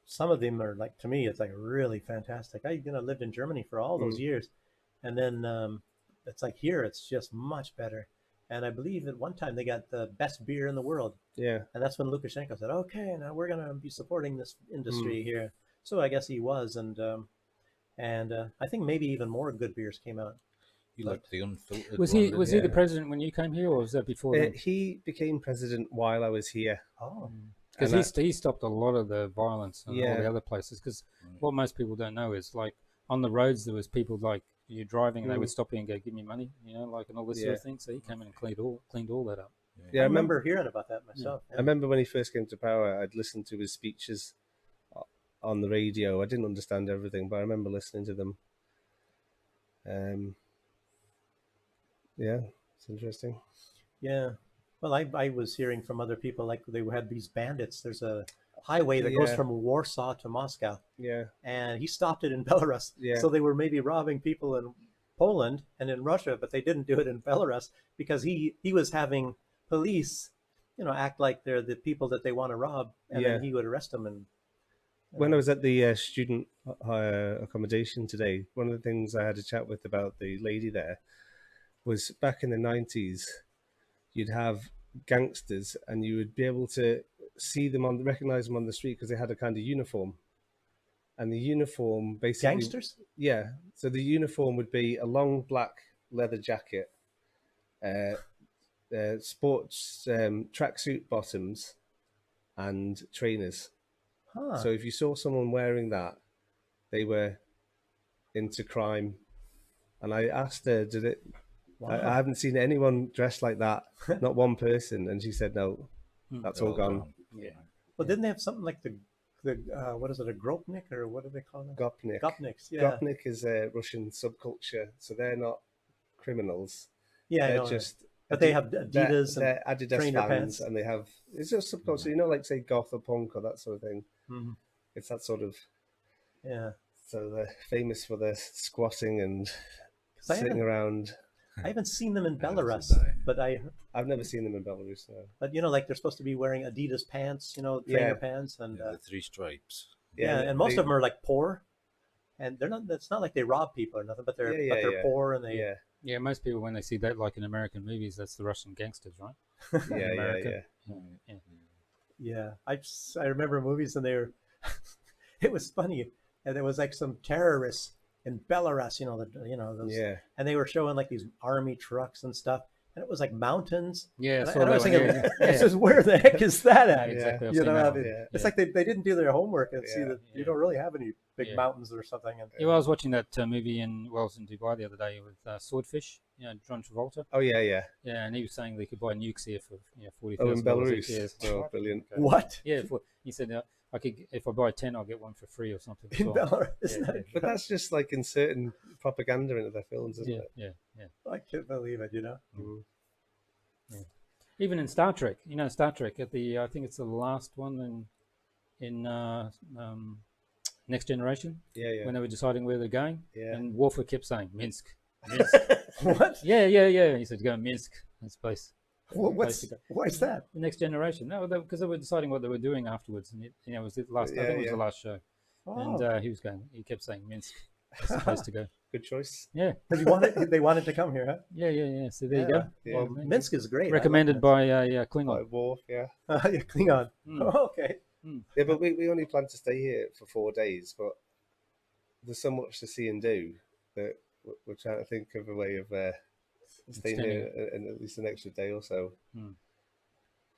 S2: some of them are like, to me, it's like really fantastic. I lived in Germany for all those years, and then it's like here, it's just much better. And I believe at one time they got the best beer in the world.
S3: Yeah.
S2: And that's when Lukashenko said, "Okay, now we're going to be supporting this industry here." So I guess he was, and I think maybe even more good beers came out.
S4: You like the unfiltered.
S1: Was
S4: one,
S1: he
S4: didn't
S1: was
S4: you?
S1: he the president when you came here, or was that before then?
S3: He became president while I was here.
S2: Oh,
S1: Because he stopped a lot of the violence in all
S3: Yeah.
S1: the other places. Because what most people don't know is like on the roads there was people like you driving and they would stop you and go, "Give me money," you know, like and all this sort of thing. So he came in and cleaned all that up.
S3: Yeah,
S2: I remember hearing about that myself.
S3: I remember when he first came to power, I'd listened to his speeches on the radio. I didn't understand everything, but I remember listening to them. Yeah, it's interesting.
S2: Yeah. Well, I was hearing from other people like they had these bandits. There's a highway that goes from Warsaw to Moscow,
S3: Yeah,
S2: and he stopped it in Belarus.
S3: Yeah.
S2: So they were maybe robbing people in Poland and in Russia, but they didn't do it in Belarus because he was having police, act like they're the people that they want to rob, and then he would arrest them. And
S3: when I was at the student accommodation today, one of the things I had a chat with about the lady there was back in the 90s, you'd have gangsters and you would be able to see them recognize them on the street because they had a kind of uniform. And the uniform basically...
S2: Gangsters?
S3: Yeah. So the uniform would be a long black leather jacket, sports tracksuit bottoms, and trainers.
S2: Huh.
S3: So if you saw someone wearing that, they were into crime. And I asked her, did it...
S2: Wow.
S3: I haven't seen anyone dressed like that, not one person. And she said, no, that's all gone.
S1: Yeah.
S2: Well, didn't they have something like the what is it, a gropnik, or what do they call it?
S3: Gopnik.
S2: Gopniks, yeah.
S3: Gopnik is a Russian subculture, so they're not criminals.
S2: Yeah, I
S3: They're
S2: know.
S3: just...
S2: But they have Adidas
S3: they're
S2: and
S3: Adidas
S2: trainer
S3: fans,
S2: pants.
S3: and they have... It's just subculture, like, say, goth or punk or that sort of thing.
S2: Mhm.
S3: It's that sort of
S2: Yeah.
S3: So they're famous for their squatting and
S2: 'Cause I
S3: sitting
S2: haven't,
S3: around.
S2: I haven't seen them in
S4: Yeah,
S2: Belarus,
S4: so die.
S2: but
S3: I've never seen them in Belarus. No.
S2: but like they're supposed to be wearing Adidas pants, trainer pants, and
S4: Yeah, the three stripes.
S2: yeah, and most of them are like poor, and they're not. It's not like they rob people or nothing, but they're poor and they.
S1: Yeah, most people when they see that, like in American movies, that's the Russian gangsters, right? In
S3: Yeah,
S1: America.
S3: yeah.
S2: Yeah, I remember movies and they were. It was funny, and there was like some terrorists in Belarus, those,
S3: Yeah.
S2: and they were showing like these army trucks and stuff, and it was like mountains.
S1: Yeah,
S2: and
S1: so
S2: I was
S1: that
S2: thinking,
S1: one,
S2: this is where the heck is that at?
S1: exactly. I've
S2: You
S1: seen
S2: know,
S1: that
S2: I
S1: one.
S2: mean,
S3: Yeah.
S2: it's like they didn't do their homework and see
S3: Yeah.
S2: that you don't really have any big
S1: Yeah.
S2: mountains or something. And
S1: Yeah, well, I was watching that movie I was in Dubai the other day with Swordfish, John Travolta.
S3: Oh yeah, yeah.
S1: Yeah, and he was saying they could buy nukes here for $40,000.
S3: Oh, in Belarus.
S1: Yeah,
S3: Oh, brilliant.
S2: what
S1: yeah, he said I could if I buy 10, I'll get one for free or something.
S2: in
S1: So,
S2: Belarus?
S1: yeah,
S2: Isn't that
S1: yeah.
S3: But that's just like inserting propaganda into their films, isn't
S1: yeah,
S3: it?
S1: yeah.
S2: I can't believe it.
S3: Mm.
S1: Even in Star Trek, Star Trek at the I think it's the last one in Next Generation
S3: Yeah, yeah.
S1: when they were deciding where they're going,
S3: Yeah.
S1: and Worf kept saying Minsk, Minsk.
S2: What?
S1: yeah. He said go Minsk, this place.
S2: What's
S1: Place to go.
S2: why is that?
S1: The Next Generation. No, because they were deciding what they were doing afterwards, and it was the last. I think it was the last show,
S2: Oh.
S1: and he kept saying Minsk, that's the place to go.
S3: Good choice.
S1: Yeah,
S2: They wanted to come here, huh?
S1: yeah. So there you go.
S3: Yeah.
S1: Well,
S2: Minsk is great.
S1: recommended by Klingon.
S3: Like Worf, yeah.
S2: Yeah, Klingon.
S1: Mm.
S2: Oh, okay.
S3: Yeah, but we only plan to stay here for 4 days, but there's so much to see and do that we're trying to think of a way of staying here in at least an extra day or so.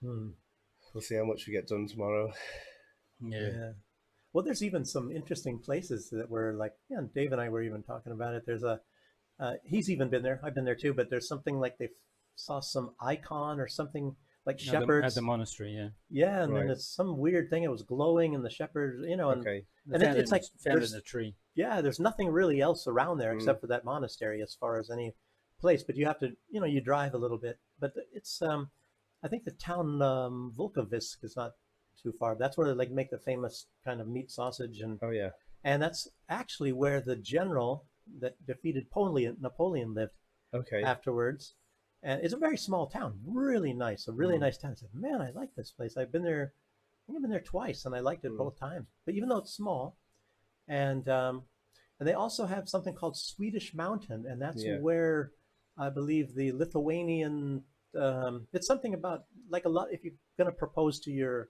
S2: Hmm.
S3: We'll see how much we get done tomorrow.
S1: Yeah.
S2: Well, there's even some interesting places that were like, and Dave and I were even talking about it. There's he's even been there. I've been there too, but there's something like they saw some icon or something like shepherds.
S1: At the monastery, yeah.
S2: Yeah, and then
S3: Right.
S2: it's some weird thing. It was glowing, and the shepherds, and
S3: Okay.
S2: And it's like
S1: found
S2: there's-
S1: in a tree.
S2: yeah, there's nothing really else around there except for that monastery as far as any place. But you have to, you drive a little bit. But it's, I think the town Volkovisk is not too far. That's where they like make the famous kind of meat sausage, and
S3: Oh yeah.
S2: that's actually where the general that defeated Napoleon lived
S3: Okay.
S2: afterwards. And it's a very small town, really nice, a really nice town. I said, man, I like this place. I've been there twice, and I liked it both times. But even though it's small, and they also have something called Swedish Mountain, and that's where I believe the Lithuanian. It's something about like a lot. If you're going to propose to your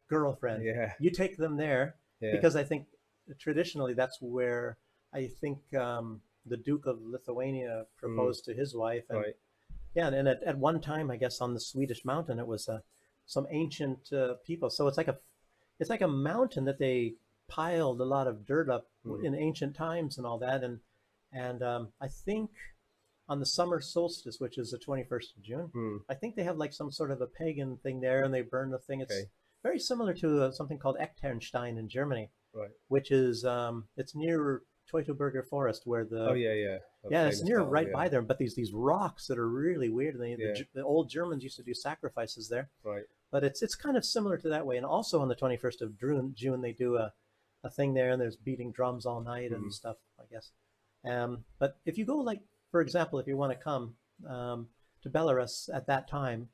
S2: girlfriend, you take them there because I think traditionally that's where I think the Duke of Lithuania proposed to his wife. And,
S3: Right.
S2: yeah, and at one time, I guess on the Swedish mountain, it was some ancient people. So it's like a mountain that they piled a lot of dirt up in ancient times and all that. And I think on the summer solstice, which is the 21st of June, I think they have like some sort of a pagan thing there, and they burn the thing. It's very similar to something called Echternstein in Germany,
S3: Right.
S2: which is it's near Teutoburger Forest, where the
S3: Oh yeah.
S2: it's near right by there. But these rocks that are really weird, and the old Germans used to do sacrifices there.
S3: Right.
S2: But it's kind of similar to that way. And also on the 21st of June, they do a thing there, and there's beating drums all night and stuff, I guess. But if you go, like, for example, if you want to come to Belarus at that time,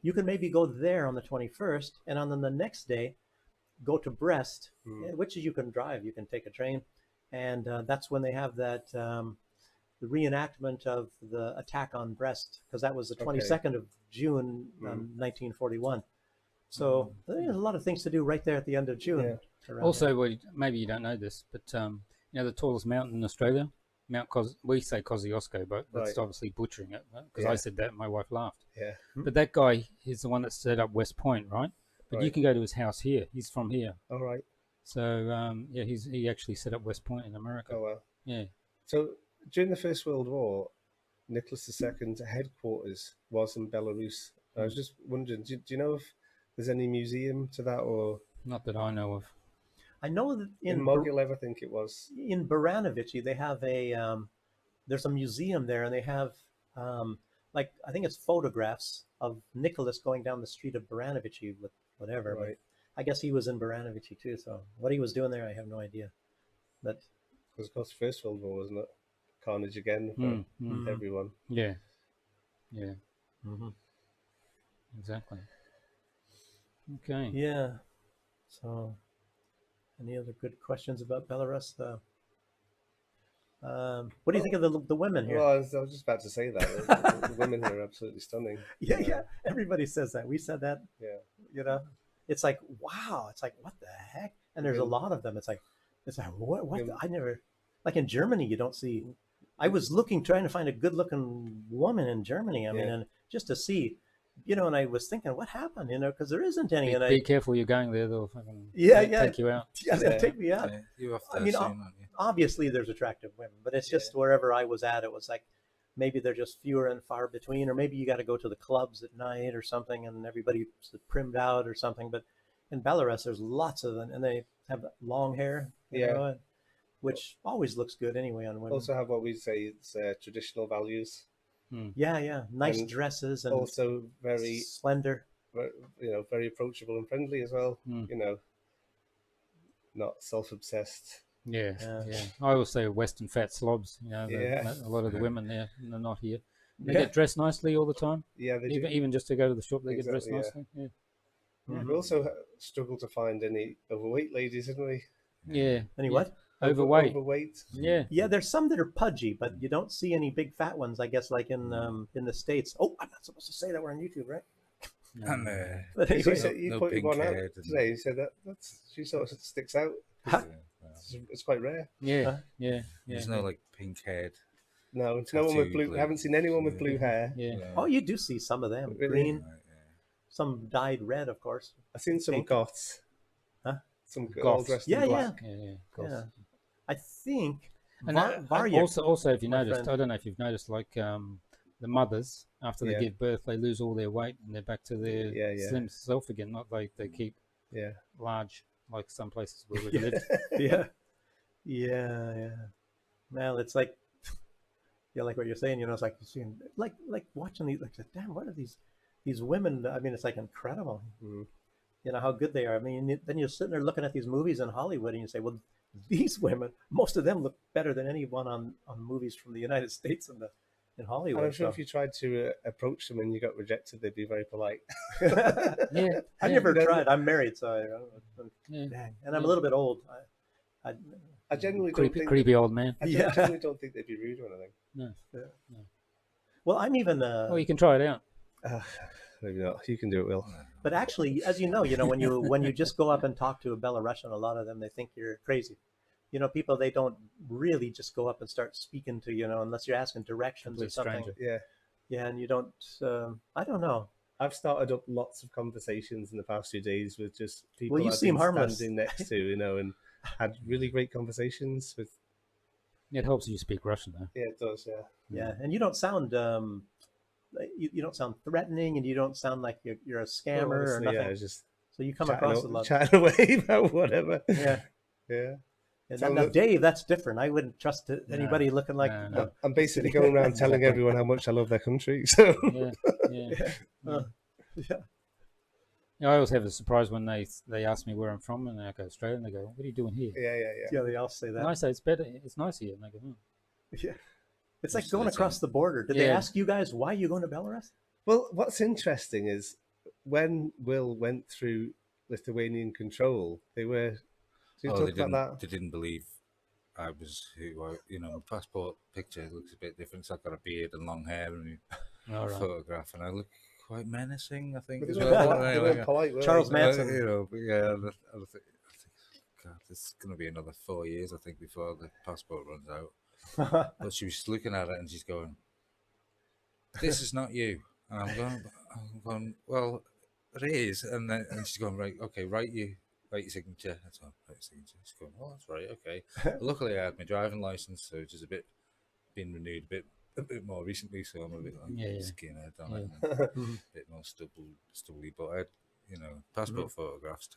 S2: you can maybe go there on the 21st, and on the next day, go to Brest, which you can drive. You can take a train, and that's when they have that the reenactment of the attack on Brest, because that was the 22nd of June, 1941. So there's a lot of things to do right there at the end of June.
S1: Also, well, maybe you don't know this, but the tallest mountain in Australia, we say Kosciuszko, but that's obviously butchering it, because I said that and my wife laughed.
S3: Yeah.
S1: But that guy is the one that set up West Point, right? But you can go to his house here. He's from here.
S3: All right.
S1: So he actually set up West Point in America.
S3: Oh well.
S1: Yeah.
S3: So during the First World War, Nicholas II's headquarters was in Belarus. I was just wondering, do you know if there's any museum to that, or
S1: Not that I know of.
S2: I know that
S3: in Mogilev, I think it was.
S2: in Baranovichi, they have there's a museum there, and they have like, I think it's photographs of Nicholas going down the street of Baranovichi with whatever.
S3: Right.
S2: But I guess he was in Baranovichi too. So what he was doing there, I have no idea. But
S3: Because of course, First World War, wasn't it? Carnage again for everyone.
S1: Yeah. Yeah.
S2: mm-hmm.
S1: Exactly. Okay.
S2: Yeah. So, any other good questions about Belarus? What do you think of the women here?
S3: Well, I was just about to say that the women here are absolutely stunning.
S2: Yeah. Everybody says that. We said that.
S3: Yeah.
S2: You know, it's like wow. It's like what the heck? And there's a lot of them. It's like what? I never like in Germany. You don't see. I was trying to find a good-looking woman in Germany. I mean, and just to see, and I was thinking, what happened? Because there isn't any.
S1: Be careful, you're going there. They'll fucking take you out.
S2: Yeah, they'll take me out.
S4: Yeah, you're off there
S2: I mean,
S4: soon, aren't you?
S2: obviously there's attractive women, but it's just wherever I was at, it was like maybe they're just fewer and far between, or maybe you got to go to the clubs at night or something, and everybody's primed out or something. But in Belarus, there's lots of them, and they have long hair, you know, which always looks good anyway on women.
S3: Also have what we say it's traditional values.
S2: Yeah, nice dresses, and
S3: also very
S2: slender.
S3: Very approachable and friendly as well. Not self-obsessed.
S1: Yeah. I always say Western fat slobs. A lot of the women there, they're not here. They get dressed nicely all the time.
S3: Yeah, they do.
S1: Even just to go to the shop, they get dressed nicely. Yeah.
S3: We also struggle to find any overweight ladies, didn't we?
S1: Yeah.
S2: Any what?
S1: Overweight. Yeah.
S2: There's some that are pudgy, but you don't see any big fat ones. I guess like in the States. Oh, I'm not supposed to say that we're on YouTube, right?
S4: And
S2: But anyway,
S3: you pointed one out today. You said she sort of sticks out. It's quite rare.
S1: Yeah.
S4: There's no like pink haired.
S3: No, it's no one with blue. I haven't seen anyone with blue hair.
S1: Yeah.
S2: Oh, you do see some of them. Green.
S4: Right,
S2: Some dyed red, of course.
S3: I've seen some goths.
S2: Huh?
S3: Some girls dressed in black.
S2: Yeah. I think.
S1: And also, if you noticed, I don't know if you've noticed, like the mothers after they give birth, they lose all their weight and they're back to their slim self again. Not like they keep large, like some places where we live.
S2: Yeah. Well, it's like, like what you're saying. It's like seeing, like watching these. Like, damn, what are these women? I mean, it's like incredible. How good they are. I mean, then you're sitting there looking at these movies in Hollywood, and you say, well, these women, most of them look better than anyone on movies from the United States and in Hollywood.
S3: And I'm sure if you tried to approach them and you got rejected, they'd be very polite.
S2: I never tried. I'm married, so and I'm a little bit old.
S3: I generally don't think
S1: creepy old man.
S3: I generally don't think they'd be rude or anything.
S1: No.
S2: Well, I'm even.
S1: Well, you can try it out.
S3: Maybe not. You can do it, Will.
S2: But actually, as you know, when you just go up and talk to a Belarusian, a lot of them, they think you're crazy. People, they don't really just go up and start speaking to you, unless you're asking directions or something.
S1: Stranger.
S2: Yeah, and you don't. I don't know.
S3: I've started up lots of conversations in the past few days with just people
S2: Well, you seem harmless.
S3: standing next to, and had really great conversations with.
S1: It helps if you speak Russian, though.
S3: Yeah, it does. Yeah.
S2: Yeah, and you don't sound. You don't sound threatening, and you don't sound like you're a scammer or nothing.
S3: Yeah, just
S2: so you come across a lot.
S3: Chatting away about whatever.
S2: Yeah. And now, Dave, that's different. I wouldn't trust anybody looking like.
S1: No.
S3: I'm basically going around telling everyone how much I love their country. So.
S1: I always have a surprise when they ask me where I'm from, and I go Australia, and they go, "What are you doing here?"
S3: Yeah.
S2: They all say that.
S1: And I say it's better, it's nice here, and they go, "Oh."
S2: Yeah. It's like going across the border. Did they ask you guys why you going to Belarus?
S3: Well, what's interesting is when Will went through Lithuanian control, they were.
S4: They didn't believe I was who I. My passport picture looks a bit different. So I've got a beard and long hair and a photograph, and I look quite menacing. I think.
S3: They were polite,
S2: Charles Manson.
S4: I think, God, it's going to be another 4 years, I think, before the passport runs out. But she was looking at it and she's going, "This is not you." And I'm going, "Well, it is." And she's going, "Right, okay, write your signature." That's all, write your signature. She's going, "Oh, that's right, okay." But luckily, I had my driving license, so it's just been renewed a bit more recently, so I'm a bit like skinhead on it, and a bit more stubbly. But I had, passport photographs.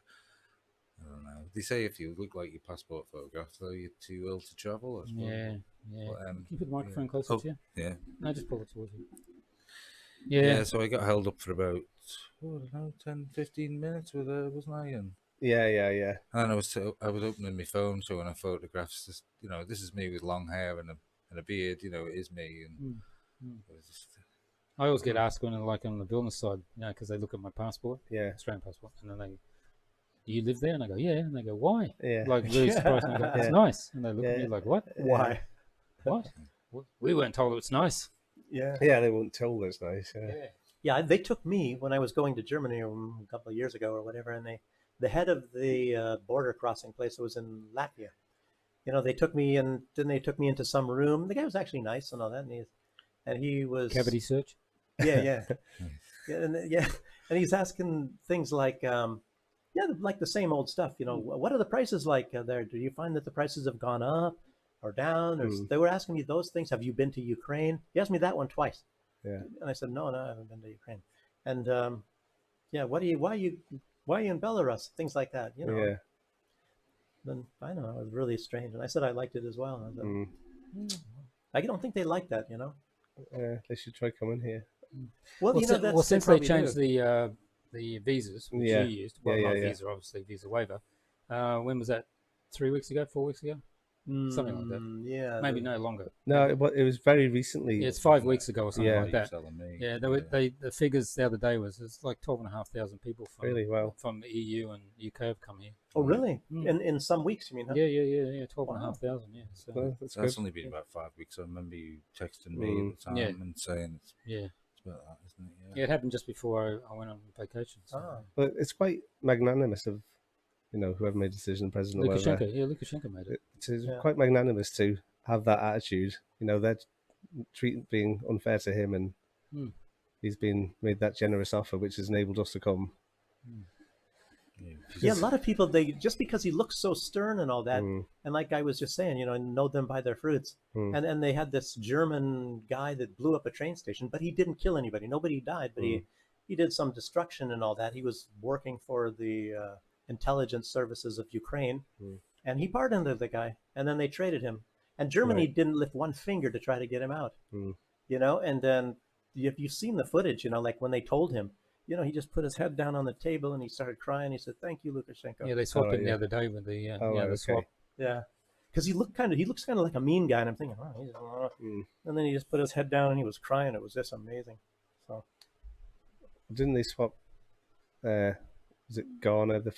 S4: I don't know. They say if you look like your passport photographs, though, you're too ill to travel. I suppose.
S1: Yeah.
S4: But,
S1: can you put the microphone closer to you?
S4: Yeah.
S1: No, just pull it towards you.
S4: Yeah. So I got held up for about 10, 15 minutes with her, wasn't I? And
S3: Yeah, yeah, yeah.
S4: And then I was opening my phone, showing her photographs. Just, this is me with long hair and a beard. It is me. And it was just,
S1: I always get asked when, like, on the business side, because they look at my passport,
S3: Yeah.
S1: Australian passport, and then they, do you live there? And I go, yeah. And they go, why?
S3: Yeah.
S1: Like, really surprised. And I go, it's
S3: Yeah.
S1: nice. And they look at
S3: Yeah.
S1: me like, what?
S2: Why?
S1: What? We weren't told it's nice.
S2: Yeah.
S3: Yeah, they won't tell us nice. Yeah.
S2: Yeah, they took me when I was going to Germany a couple of years ago or whatever, and the head of the border crossing place was in Latvia. They took me and then they took me into some room. The guy was actually nice and all that, and he was
S1: Cavity search.
S2: Yeah, and he's asking things like, like the same old stuff. What are the prices like there? Do you find that the prices have gone up or down? Or they were asking me those things. Have you been to Ukraine? He asked me that one twice.
S3: Yeah.
S2: And I said, no, I haven't been to Ukraine. And why are you in Belarus? Things like that,
S3: Yeah.
S2: Then I don't know, it was really strange. And I said I liked it as well. I said, I don't think they like that,
S3: They should try coming here.
S2: Well,
S1: Well, since they changed the visas, which
S3: Yeah.
S1: you used, well,
S3: Yeah,
S1: not
S3: yeah,
S1: visa, obviously, visa waiver. When was that? 3 weeks ago? 4 weeks ago? Something like that.
S2: Yeah.
S1: Maybe no longer.
S3: No, it was very recently.
S1: Yeah, it's 5 weeks ago or something
S3: Yeah.
S1: like that.
S4: telling me.
S1: Yeah, the figures the other day was it's like 12,500 people from
S3: Really? Wow.
S1: from the EU and UK have come here.
S2: Oh, really? In some weeks, you mean? Huh?
S1: Yeah, 12,500. Yeah, so
S3: Well, that's
S4: That's
S3: good.
S4: only been about 5 weeks. I remember you texting me at the time
S1: Yeah.
S4: and saying it's
S1: yeah,
S4: about that, isn't it?
S1: yeah. It happened just before I went on vacation. So.
S2: Ah.
S3: But it's quite magnanimous of whoever made the decision, President or whatever.
S1: Lukashenko made it.
S3: It's
S2: Yeah.
S3: quite magnanimous to have that attitude. They're being unfair to him, and he's been made that generous offer, which has enabled us to come.
S2: Yeah, a lot of people, just because he looks so stern and all that, and like I was just saying, know them by their fruits. And they had this German guy that blew up a train station, but he didn't kill anybody. Nobody died, but he did some destruction and all that. He was working for the intelligence services of Ukraine, and he pardoned the guy, and then they traded him. And Germany didn't lift one finger to try to get him out, and then if you've seen the footage, like when they told him, he just put his head down on the table and he started crying. He said, "Thank you, Lukashenko."
S1: Yeah, they swapped him the other day with the the swap.
S2: Yeah, because he looks kind of like a mean guy, and I'm thinking, oh, and then he just put his head down and he was crying. It was just amazing. So
S3: Didn't they swap? Was it Garner, the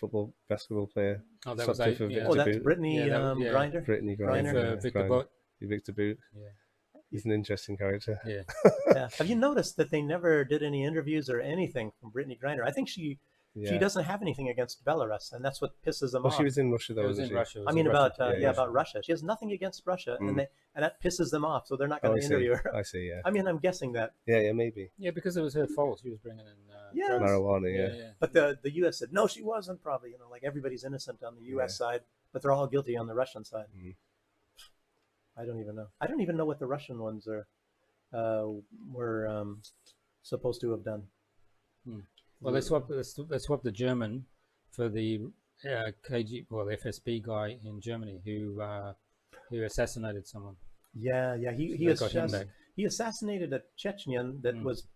S3: basketball player?
S1: Oh, that
S3: swapped
S1: was
S3: it for Victor
S2: that's
S3: Boot?
S2: Brittany Grinder.
S3: Brittany
S2: Griner.
S3: Griner.
S1: Victor Boot.
S3: Victor Boot.
S1: Yeah.
S3: He's an interesting character.
S1: Yeah.
S2: Yeah. Have you noticed that they never did any interviews or anything from Brittany Griner? I think she doesn't have anything against Belarus, and that's what pisses them
S3: Well,
S2: off.
S3: she was in Russia, though,
S1: It was
S3: wasn't
S1: in
S3: she?
S1: Russia. It was
S2: I mean,
S1: in
S2: about
S1: Russia.
S2: about Russia. She has nothing against Russia, and that pisses them off. So they're not going to
S3: I see.
S2: interview her.
S3: I see. Yeah.
S2: I mean, I'm guessing that.
S3: Yeah, maybe.
S1: Yeah, because it was her fault. She was bringing in
S2: Yeah.
S1: drugs.
S3: Marijuana. Yeah.
S1: Yeah.
S2: But the U.S. said no, she wasn't. Probably, like everybody's innocent on the U.S. side, but they're all guilty on the Russian side. I don't even know. I don't even know what the Russian ones were supposed to have done.
S1: Well, they swapped the German for the the FSB guy in Germany who assassinated someone.
S2: Yeah, he
S1: They got him back.
S2: he assassinated a Chechnyan that was,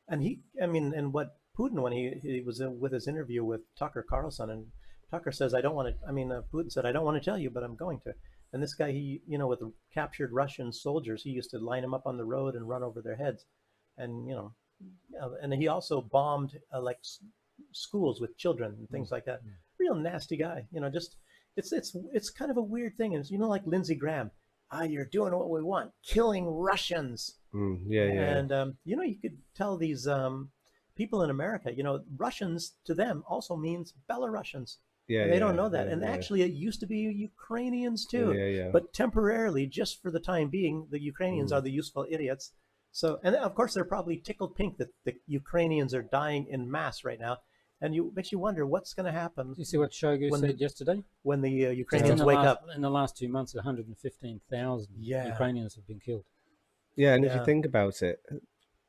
S2: and what Putin, when he was with his interview with Tucker Carlson, and Tucker says, I don't want to. Putin said, I don't want to tell you, but I'm going to. And this guy, with the captured Russian soldiers, he used to line them up on the road and run over their heads, and and he also bombed schools with children and things like that. Real nasty guy. Just it's kind of a weird thing. And it's, like Lindsey Graham. You're doing what we want, killing Russians. And you could tell these people in America, Russians to them also means Belarusians.
S3: Yeah,
S2: they don't know that. And actually, it used to be Ukrainians too.
S3: Yeah.
S2: But temporarily, just for the time being, the Ukrainians are the useful idiots. So, and of course, they're probably tickled pink that the Ukrainians are dying in mass right now. And makes you wonder what's going to happen.
S1: Did you see what Shogu said yesterday?
S2: When the Ukrainians wake up.
S1: In the last 2 months, 115,000 Ukrainians have been killed.
S3: Yeah, and if you think about it,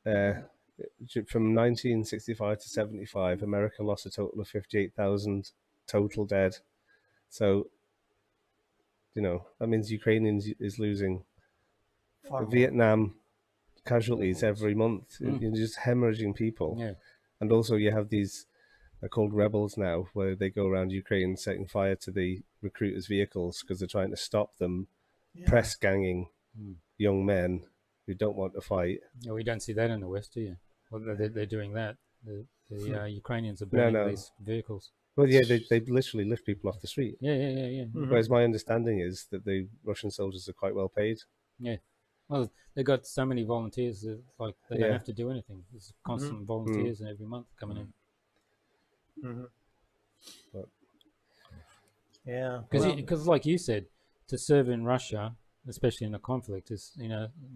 S3: from 1965 to 75, America lost a total of 58,000 total dead. So, that means Ukrainians is losing Vietnam casualties every month. You're just hemorrhaging people.
S1: Yeah.
S3: And also you have these are called rebels now, where they go around Ukraine setting fire to the recruiters' vehicles because they're trying to stop them
S2: Yeah.
S3: press ganging
S1: Hmm.
S3: young men who don't want to fight.
S1: Yeah, we don't see that in the West, do you? Well, they're doing that. The Ukrainians are
S3: No,
S1: burning
S3: no.
S1: these vehicles.
S3: Well, yeah, they literally lift people off the street.
S1: Yeah.
S2: Mhm.
S3: Whereas my understanding is that the Russian soldiers are quite well paid.
S1: Yeah. Well, they've got so many volunteers that like they don't
S3: Yeah.
S1: have to do anything. There's constant volunteers and every month coming in.
S2: Mhm.
S3: But
S2: Yeah.
S1: Because
S2: Well,
S1: like you said, to serve in Russia, especially in a conflict, is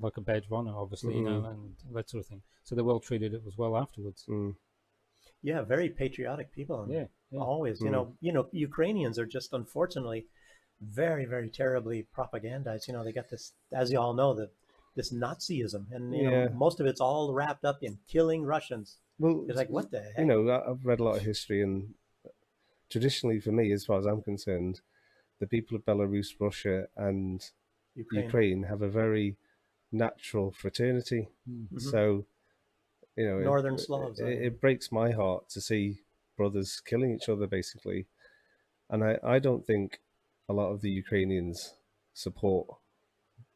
S1: like a badge of honor, obviously, and that sort of thing. So they're well treated as well afterwards.
S2: yeah, very patriotic people. And
S1: Yeah.
S2: always, Ukrainians are just unfortunately very, very terribly propagandized. They got this, as you all know, this Nazism, and
S3: Yeah.
S2: most of it's all wrapped up in killing Russians.
S3: Well,
S2: It's like, what the heck?
S3: I've read a lot of history, and traditionally, for me, as far as I'm concerned, the people of Belarus, Russia, and Ukraine have a very natural fraternity. So,
S2: Northern Slavs.
S3: It breaks my heart to see brothers killing each other, basically. And I don't think a lot of the Ukrainians support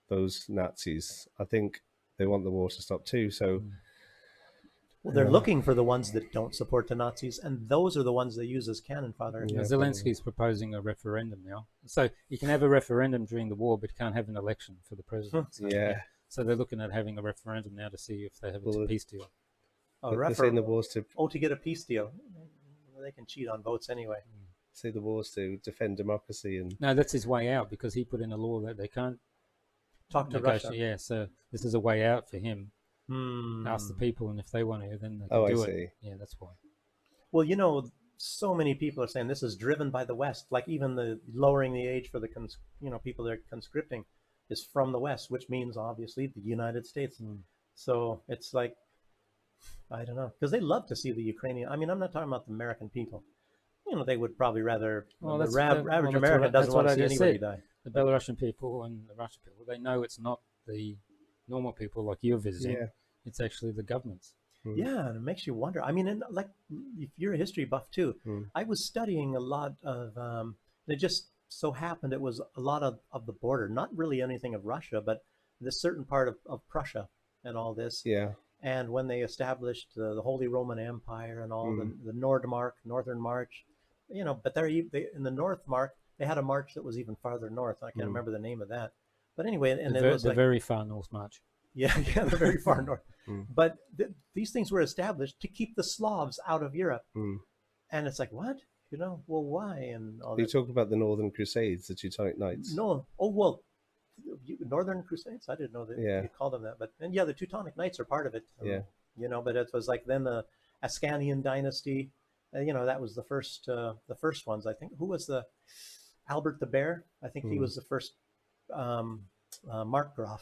S3: those Nazis. I think they want the war to stop too. So,
S2: Well, they're looking for the ones that don't support the Nazis, and those are the ones they use as cannon fodder.
S3: Yeah,
S1: Zelensky's proposing a referendum now. So you can have a referendum during the war, but you can't have an election for the president. So,
S3: yeah.
S1: So they're looking at having a referendum now to see if they have a peace deal.
S3: They're saying the war's to
S2: to get a peace deal. They can cheat on votes anyway.
S3: say the war's to defend democracy and
S1: No, that's his way out because he put in a law that they can't
S2: Talk to
S1: negotiate.
S2: Russia.
S1: Yeah, so this is a way out for him.
S2: Hmm.
S1: Ask the people, and if they want to, then they can
S3: Oh, I
S1: do
S3: see.
S1: it. Yeah, that's why.
S2: Well, so many people are saying this is driven by the West. Like even the lowering the age for the people that are conscripting is from the West, which means obviously the United States. So it's like, I don't know, because they love to see the Ukrainian. I mean, I'm not talking about the American people. They would probably rather.
S1: Well,
S2: the
S1: that's
S2: average
S1: what
S2: American doesn't
S1: what
S2: want to
S1: I
S2: see
S1: just
S2: anybody
S1: said.
S2: die.
S1: The Belarusian people and the Russian people, they know it's not the normal people like you're visiting.
S3: Yeah.
S1: It's actually the governments.
S2: Yeah, and it makes you wonder. I mean, and like if you're a history buff too, I was studying a lot of. It just so happened it was a lot of the border, not really anything of Russia, but this certain part of Prussia and all this.
S3: yeah.
S2: And when they established the Holy Roman Empire and all the Northern March, but they in the North March they had a march that was even farther north. I can't remember the name of that, but anyway, and it was
S1: The
S2: like,
S1: very far north march.
S2: yeah, the very far north. But these things were established to keep the Slavs out of Europe, and it's like what well, why and all
S3: You
S2: that.
S3: talk about the Northern Crusades, the Teutonic Knights.
S2: No, oh well, Northern Crusades. I didn't know that
S3: Yeah.
S2: you called them that, but the Teutonic Knights are part of it.
S3: Yeah.
S2: But it was like then the Ascanian dynasty. That was the first ones. I think who was the Albert the Bear? I think he was the first Markgraf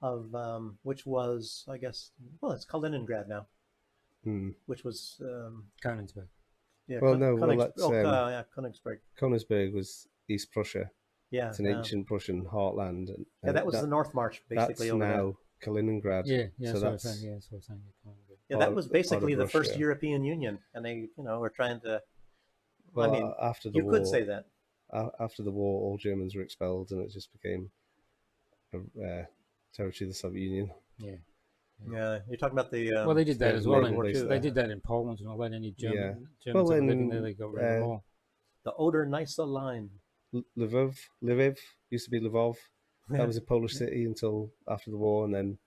S2: of which was I guess it's Kaliningrad now, which was
S1: Königsberg.
S2: yeah.
S3: Well, no, well, that's,
S2: Königsberg.
S3: Königsberg was East Prussia.
S2: Yeah,
S3: It's an ancient Prussian heartland. And
S2: that was the North March basically.
S3: That's
S2: over there.
S3: now Kaliningrad.
S1: Yeah,
S3: So
S1: that's
S3: that's
S1: what I'm saying.
S2: Yeah,
S3: part
S2: that
S3: of-
S2: was
S3: part of
S2: basically the first
S3: Russia.
S2: European Union, and they, were trying to.
S3: well,
S2: I mean,
S3: after the
S2: you
S3: war,
S2: could say that.
S3: After the war, all Germans were expelled, and it just became a territory of the Soviet Union.
S1: Yeah.
S2: Yeah, you're talking about the.
S1: Well, they did that as well.
S3: Naval base
S1: They
S3: there.
S1: did that in Poland and all that. Any Germans
S3: Well,
S1: that were
S3: in,
S1: living there, they got rid of them all.
S2: The Oder-Neisse line.
S3: Lviv used to be Lvov.
S2: Yeah.
S3: That was a Polish city until after the war, and then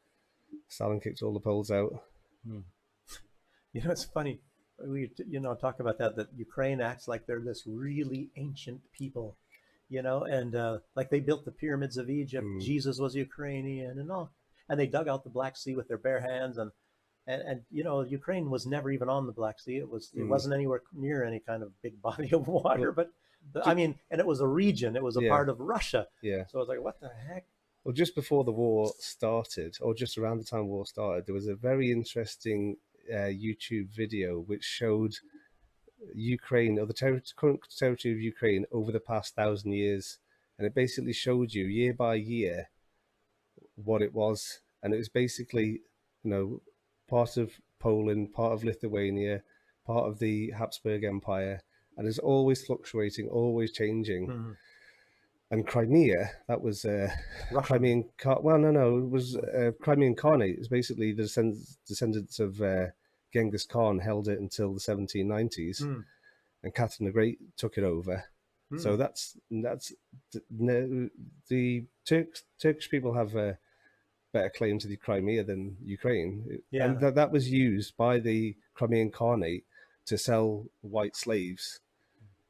S3: Stalin kicked all the Poles out.
S2: It's funny. We talk about that Ukraine acts like they're this really ancient people, and like they built the pyramids of Egypt. Jesus was Ukrainian and all, and they dug out the Black Sea with their bare hands, and Ukraine was never even on the Black Sea. It wasn't anywhere near any kind of big body of water, but and it was a region. It was a part of Russia.
S3: Yeah.
S2: So I was like, what the heck?
S3: Well, just before the war started, or just around the time the war started, there was a very interesting YouTube video which showed Ukraine, or the current territory of Ukraine, over the past 1,000 years, and it basically showed you year by year what it was, and it was basically, part of Poland, part of Lithuania, part of the Habsburg Empire, and is always fluctuating, always changing. And Crimea, that was Crimean. No, it was Crimean Khanate. It's basically the descendants of Genghis Khan held it until the 1790s, and Catherine the Great took it over. So that's the Turkish people have a better claim to the Crimea than Ukraine, and that was used by the Crimean Khanate to sell white slaves,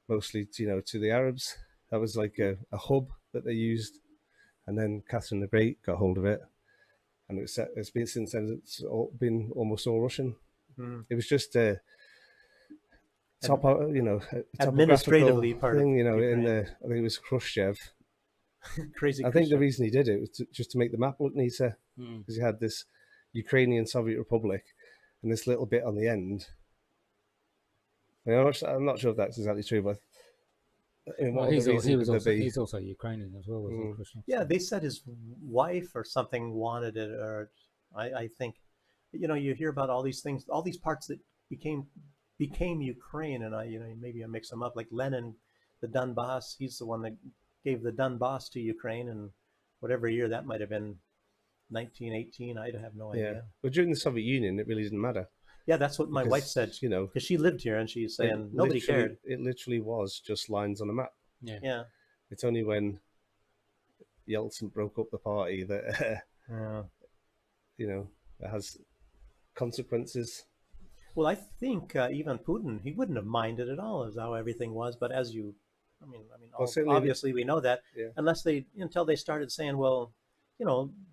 S3: mostly to the Arabs. That was like a hub that they used, and then Catherine the Great got hold of it, and it's been since then. It's been almost all Russian. It was just a
S2: administratively part
S3: thing,
S2: of
S3: in the I think it was Khrushchev.
S2: Crazy.
S3: I think the reason he did it was just to make the map look neater, because he had this Ukrainian Soviet Republic and this little bit on the end. I'm not sure if that's exactly true, but
S1: he's also Ukrainian as well.
S2: Yeah, they said his wife or something wanted it, or I think, you hear about all these things, all these parts that became Ukraine, and maybe I mix them up. Like Lenin, the Donbass, he's the one that gave the Donbass to Ukraine, and whatever year that might have been, 1918. I have no idea.
S3: Yeah, but during the Soviet Union, it really didn't matter.
S2: Yeah, that's what my wife said. Because she lived here, and she's saying nobody cared.
S3: It literally was just lines on a map.
S2: Yeah.
S3: It's only when Yeltsin broke up the party that it has consequences.
S2: Well, I think even Putin, he wouldn't have minded at all as how everything was. But obviously we know that, until they started saying, well,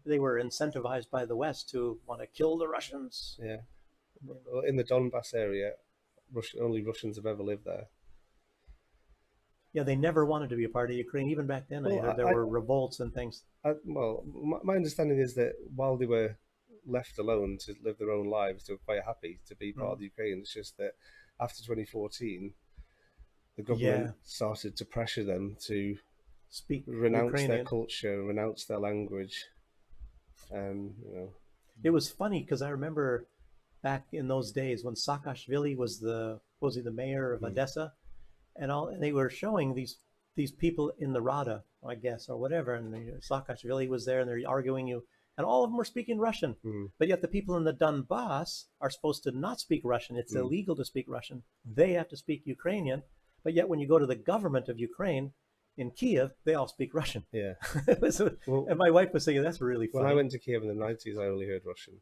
S2: they were incentivized by the West to want to kill the Russians.
S3: Yeah. Well, in the Donbass area, only Russians have ever lived there.
S2: Yeah, they never wanted to be a part of Ukraine. Even back then, there were revolts and things.
S3: My understanding is that while they were left alone to live their own lives, they were quite happy to be part of Ukraine. It's just that after 2014, the government started to pressure them to renounce Ukrainian. Their culture, renounce their language, and
S2: It was funny because I remember back in those days when Saakashvili was the mayor of Odessa, and they were showing these people in the Rada, I guess, or whatever, and Saakashvili was there, and they're arguing and all of them were speaking Russian, but yet the people in the Donbass are supposed to not speak Russian. It's illegal to speak Russian. They have to speak Ukrainian, but yet when you go to the government of Ukraine in Kiev, they all speak Russian.
S3: Yeah.
S2: And my wife was saying, that's really funny.
S3: When I went to Kiev in the 90s, I only heard Russian.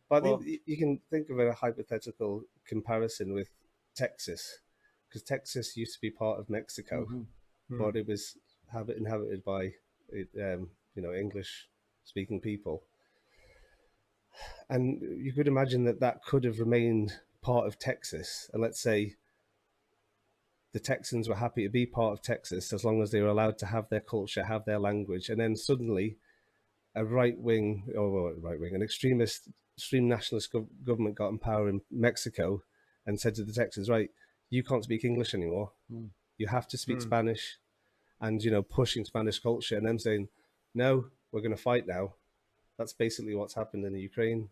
S3: But I think you can think of a hypothetical comparison with Texas, because Texas used to be part of Mexico, but it was inhabited by English-speaking people, and you could imagine that could have remained part of Texas. And let's say the Texans were happy to be part of Texas as long as they were allowed to have their culture, have their language, and then suddenly an extreme nationalist government got in power in Mexico and said to the Texans, right, you can't speak English anymore. You have to speak Spanish, and pushing Spanish culture, and them saying, no, we're going to fight now. That's basically what's happened in the Ukraine.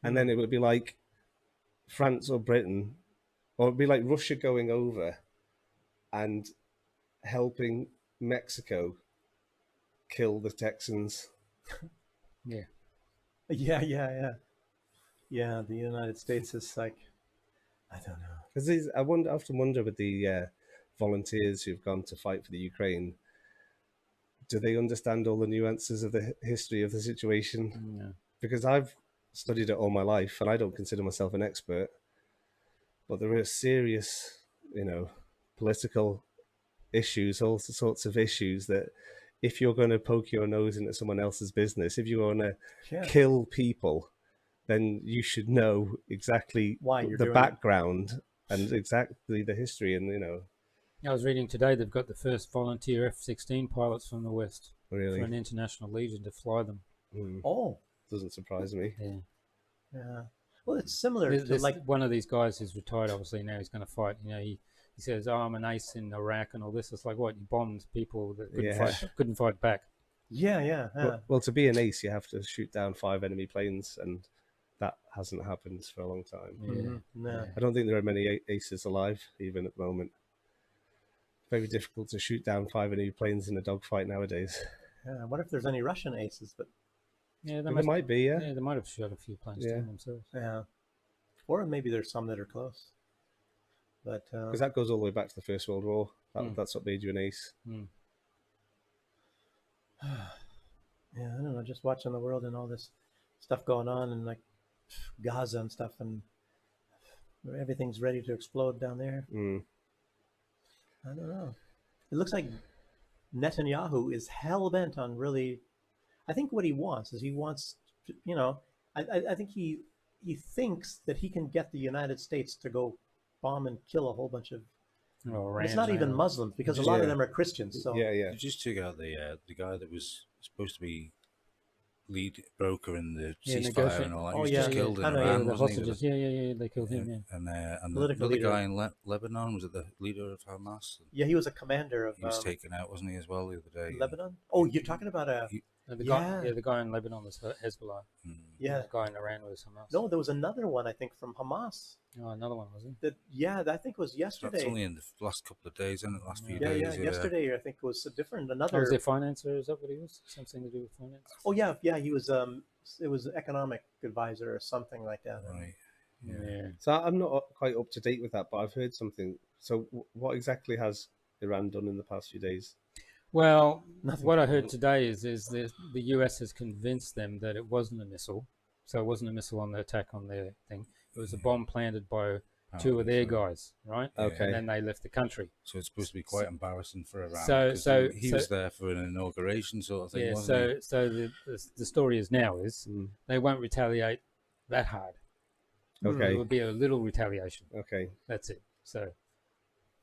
S3: And then it would be like France or Britain, or it'd be like Russia going over and helping Mexico kill the Texans.
S2: Yeah, the United States is like, I don't know.
S3: Because I often wonder with the volunteers who've gone to fight for the Ukraine, do they understand all the nuances of the history of the situation?
S1: Yeah.
S3: Because I've studied it all my life, and I don't consider myself an expert, but there are serious, political issues, all sorts of issues that if you're going to poke your nose into someone else's business, if you're going to kill people, then you should know exactly
S2: why you're
S3: the
S2: doing
S3: background and exactly the history. And
S1: I was reading today they've got the first volunteer F-16 pilots from the West for an international legion to fly them.
S2: Oh,
S3: doesn't surprise me.
S2: Yeah. Well, it's similar to like
S1: one of these guys who's retired. Obviously now he's going to fight. He says, "Oh, I'm an ace in Iraq and all this." It's like, what, you bombed people that couldn't fight back.
S2: Yeah.
S3: Well, to be an ace, you have to shoot down 5 enemy planes and that hasn't happened for a long time.
S1: Yeah.
S2: No.
S3: I don't think there are many aces alive, even at the moment. Very difficult to shoot down 5 enemy planes in a dogfight nowadays.
S2: Yeah, I wonder if there's any Russian aces, but
S1: Yeah,
S3: There might be, yeah.
S1: Yeah, they might have shot a few planes
S3: Yeah.
S1: down themselves.
S2: yeah, or maybe there's some that are close. But
S3: Because that goes all the way back to the First World War.
S1: Mm.
S3: That's what made you an ace.
S1: Mm.
S2: yeah, I don't know. Just watching the world and all this stuff going on, and like Gaza and stuff, and everything's ready to explode down there.
S3: Mm.
S2: I don't know. It looks like Netanyahu is hell bent on really. I think what he wants is I think he thinks that he can get the United States to go bomb and kill a whole bunch of.
S1: Oh,
S2: It's not even Muslims because a lot of them are Christians. So
S3: Yeah, yeah.
S4: They just took out the guy that was supposed to be lead broker in the ceasefire and all that.
S2: Oh,
S4: He was
S2: yeah,
S4: just
S2: yeah.
S4: killed in
S2: I know,
S4: Iran,
S1: the
S4: wasn't he?
S1: hostages. Yeah, they killed him. Yeah.
S4: And the
S2: Political
S4: other
S2: leader.
S4: guy in Lebanon, was it the leader of Hamas?
S2: yeah, he was a commander of
S4: He was taken out, wasn't he, as well, the other day?
S2: Lebanon. Oh, you're talking about a.
S1: The guy in Lebanon was Hezbollah.
S2: Yeah.
S1: The guy in Iran was Hamas.
S2: No, there was another one I think from Hamas.
S1: Oh, another one was it?
S2: That I think it was yesterday.
S4: That's only in the last couple of days, isn't it? Last few
S2: Yeah,
S4: days.
S2: yesterday I think it was a different.
S1: Oh,
S2: Another.
S1: was there financer? Is that what he was? Something to do with finance?
S2: Oh yeah, he was. It was an economic advisor or something like that.
S4: Right.
S1: Yeah.
S3: So I'm not quite up to date with that, but I've heard something. So what exactly has Iran done in the past few days?
S1: Well,
S2: Nothing.
S1: what I heard today is the US has convinced them that it wasn't a missile. So it wasn't a missile on the attack on their thing. It was a bomb planted by two of their guys, right?
S3: Okay.
S1: And then they left the country.
S4: So it's supposed to be quite embarrassing for Iran.
S1: So-
S4: 'cause
S1: so-
S4: he
S1: so-
S4: was there for an inauguration sort of thing,
S1: Yeah.
S4: wasn't
S1: So the story is now is
S3: Mm.
S1: they won't retaliate that hard. It
S3: Okay.
S1: will be a little retaliation.
S3: Okay.
S1: That's it. So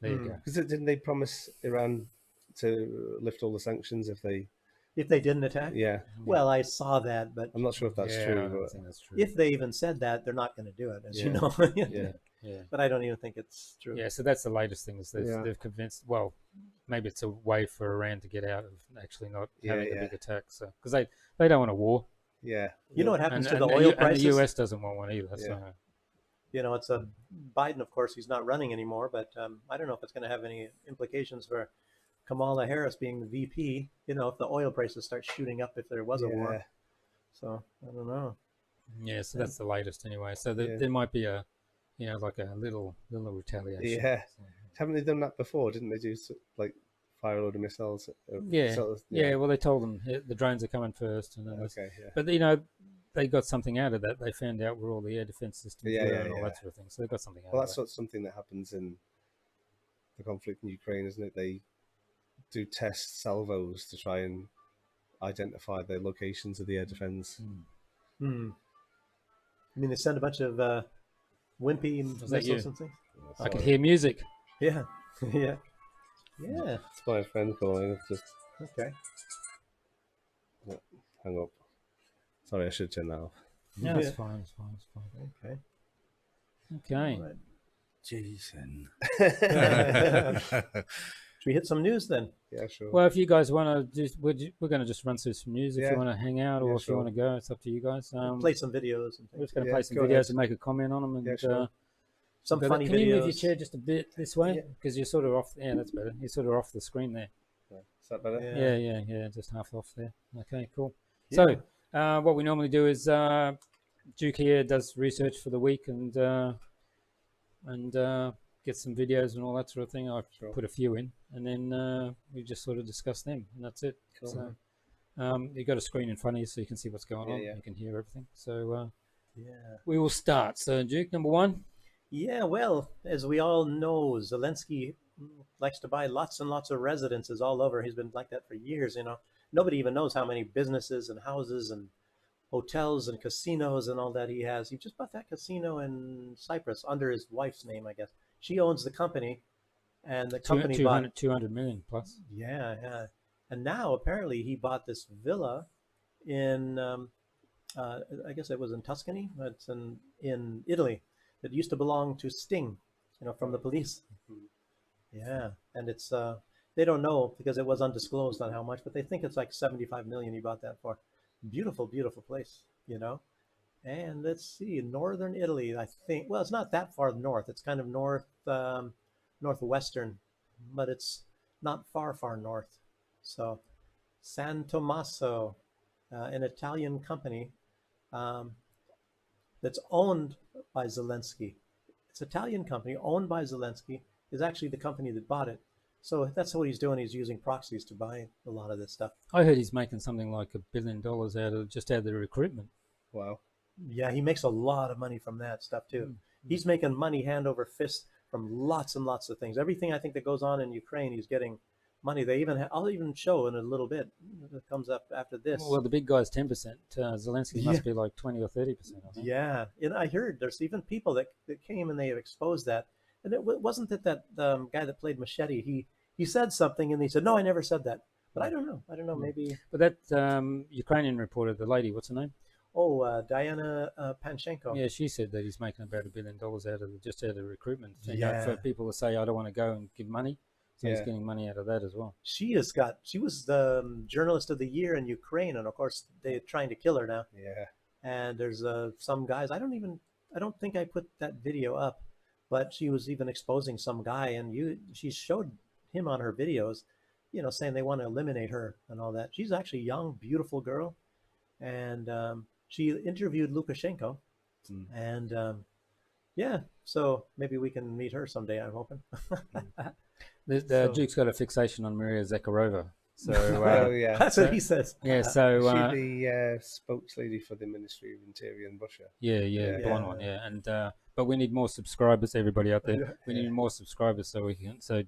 S1: there you go.
S3: Because didn't they promise Iran to lift all the sanctions if they?
S2: If they didn't attack.
S3: Yeah.
S2: Well, I saw that, but
S3: I'm not sure if that's
S1: Yeah, I
S3: true.
S1: don't
S3: But
S1: think that's true.
S2: if they even said that, they're not going to do it, as you
S3: Yeah.
S2: know.
S3: yeah.
S1: Yeah.
S2: But I don't even think it's true.
S1: Yeah, so that's the latest thing is
S3: Yeah.
S1: they've convinced. Well, maybe it's a way for Iran to get out of actually not having
S3: Yeah,
S1: a big attack. So because they don't want a war,
S3: Yeah.
S2: You know what happens
S1: and,
S2: to the
S1: and
S2: oil
S1: and
S2: prices?
S1: the US doesn't want one either.
S3: Yeah.
S1: So
S2: You know, it's a Biden. Of course, he's not running anymore. But I don't know if it's going to have any implications for Kamala Harris being the VP. You know, if the oil prices start shooting up, if there was a war.
S3: Yeah.
S2: So I don't know.
S1: yeah, so that's the latest anyway. So there,
S3: Yeah.
S1: there might be a, like a little retaliation.
S3: Yeah.
S1: So,
S3: Haven't they done that before? Didn't they do like fire a load of missiles?
S1: Yeah.
S3: sort of-
S1: yeah. Well, they told them the drones are coming first, and then
S3: Okay. Yeah.
S1: but they got something out of that. They found out where all the air defense systems
S3: Yeah,
S1: were
S3: yeah,
S1: and all
S3: yeah.
S1: that sort of thing. So they got something out
S3: Well,
S1: of
S3: that's
S1: that.
S3: something that happens in the conflict in Ukraine, isn't it? They do test salvos to try and identify the locations of the air defense.
S2: Hmm. I mean, they send a bunch of wimpy
S1: Was that
S2: missiles
S1: you?
S2: and things.
S1: I could hear music.
S2: Yeah. Yeah. Yeah.
S3: It's my friend calling. It's just
S2: Okay.
S3: hang up. Sorry, I should turn that off.
S1: No,
S2: Yeah.
S1: it's fine. It's fine. It's fine.
S2: Okay.
S1: Okay.
S2: All right.
S4: Jason.
S2: Should we hit some news then?
S3: Yeah, sure.
S1: Well, if you guys want to, we're going to just run through some news. If
S3: Yeah.
S1: you want to hang out or
S3: Yeah,
S1: if you
S3: sure.
S1: want to go, it's up to you guys.
S2: Play some videos and
S1: We're
S2: things.
S1: just going to
S3: Yeah,
S1: play some
S3: go
S1: videos
S3: ahead.
S1: and make a comment on them. And
S3: Yeah, sure.
S2: Some
S1: but
S2: funny
S1: can
S2: videos.
S1: you move your chair just a bit this way?
S2: Yeah.
S1: Because you're sort of off. Yeah, that's better. You're sort of off the screen there.
S3: Is that better?
S2: Yeah.
S1: Yeah. Just half off there. Okay, cool.
S2: Yeah.
S1: So, what we normally do is Duke here does research for the week and get some videos and all that sort of thing. I
S3: Sure.
S1: put a few in, and then we just sort of discuss them, and that's it.
S3: Cool.
S1: So, you've got a screen in front of you, so you can see what's going on.
S3: Yeah.
S1: You can hear everything. So
S2: Yeah.
S1: we will start. So, Duke, number one.
S2: Yeah, well, as we all know, Zelensky likes to buy lots and lots of residences all over. He's been like that for years, you know. Nobody even knows how many businesses and houses and hotels and casinos and all that he has. He just bought that casino in Cyprus under his wife's name, I guess. She owns the company, and the company bought...
S1: 200 million plus.
S2: Yeah. And now, apparently, he bought this villa in, I guess it was in Tuscany. It's in Italy. That used to belong to Sting, you know, from the police. Yeah, and it's they don't know because it was undisclosed on how much, but they think it's like 75 million he bought that for. Beautiful, beautiful place, you know. And let's see, northern Italy, I think. Well, it's not that far north. It's kind of northwestern, but it's not far north. So San Tommaso, an Italian company um, that's owned by Zelensky. It's an Italian company owned by Zelensky, is actually the company that bought it. So that's what he's doing. He's using proxies to buy a lot of this stuff.
S1: I heard he's making something like $1 billion out of the recruitment.
S3: Wow.
S2: Yeah, he makes a lot of money from that stuff too. He's making money hand over fist from lots and lots of things. Everything I think that goes on in Ukraine, he's getting money. They even I'll even show in a little bit. It comes up after this.
S1: Well, the big guy's 10%. Zelensky must be like 20 or 30%. I think.
S2: Yeah, and I heard there's even people that came and they have exposed that. And it wasn't that guy that played Machete. He said something and he said, no, I never said that. But I don't know. Maybe.
S1: But that Ukrainian reporter, the lady, what's her name?
S2: Oh, Diana Panchenko.
S1: Yeah, she said that he's making about $1 billion out of recruitment.
S2: Yeah.
S1: For people to say, I don't want to go and give money. So he's getting money out of that as well.
S2: She was the journalist of the year in Ukraine, and of course they're trying to kill her now.
S3: Yeah.
S2: And there's some guys. I don't think I put that video up, but she was even exposing some guy, and she showed him on her videos, saying they want to eliminate her and all that. She's actually a young, beautiful girl, and she interviewed Lukashenko, and so maybe we can meet her someday. I'm hoping.
S1: The Duke's got a fixation on Maria Zakharova. So
S3: oh yeah,
S2: that's what he says.
S1: Yeah, so
S3: is she the spokeslady for the Ministry of Interior in Russia?
S1: Yeah, blonde one, yeah. And but we need more subscribers, everybody out there. We need more subscribers so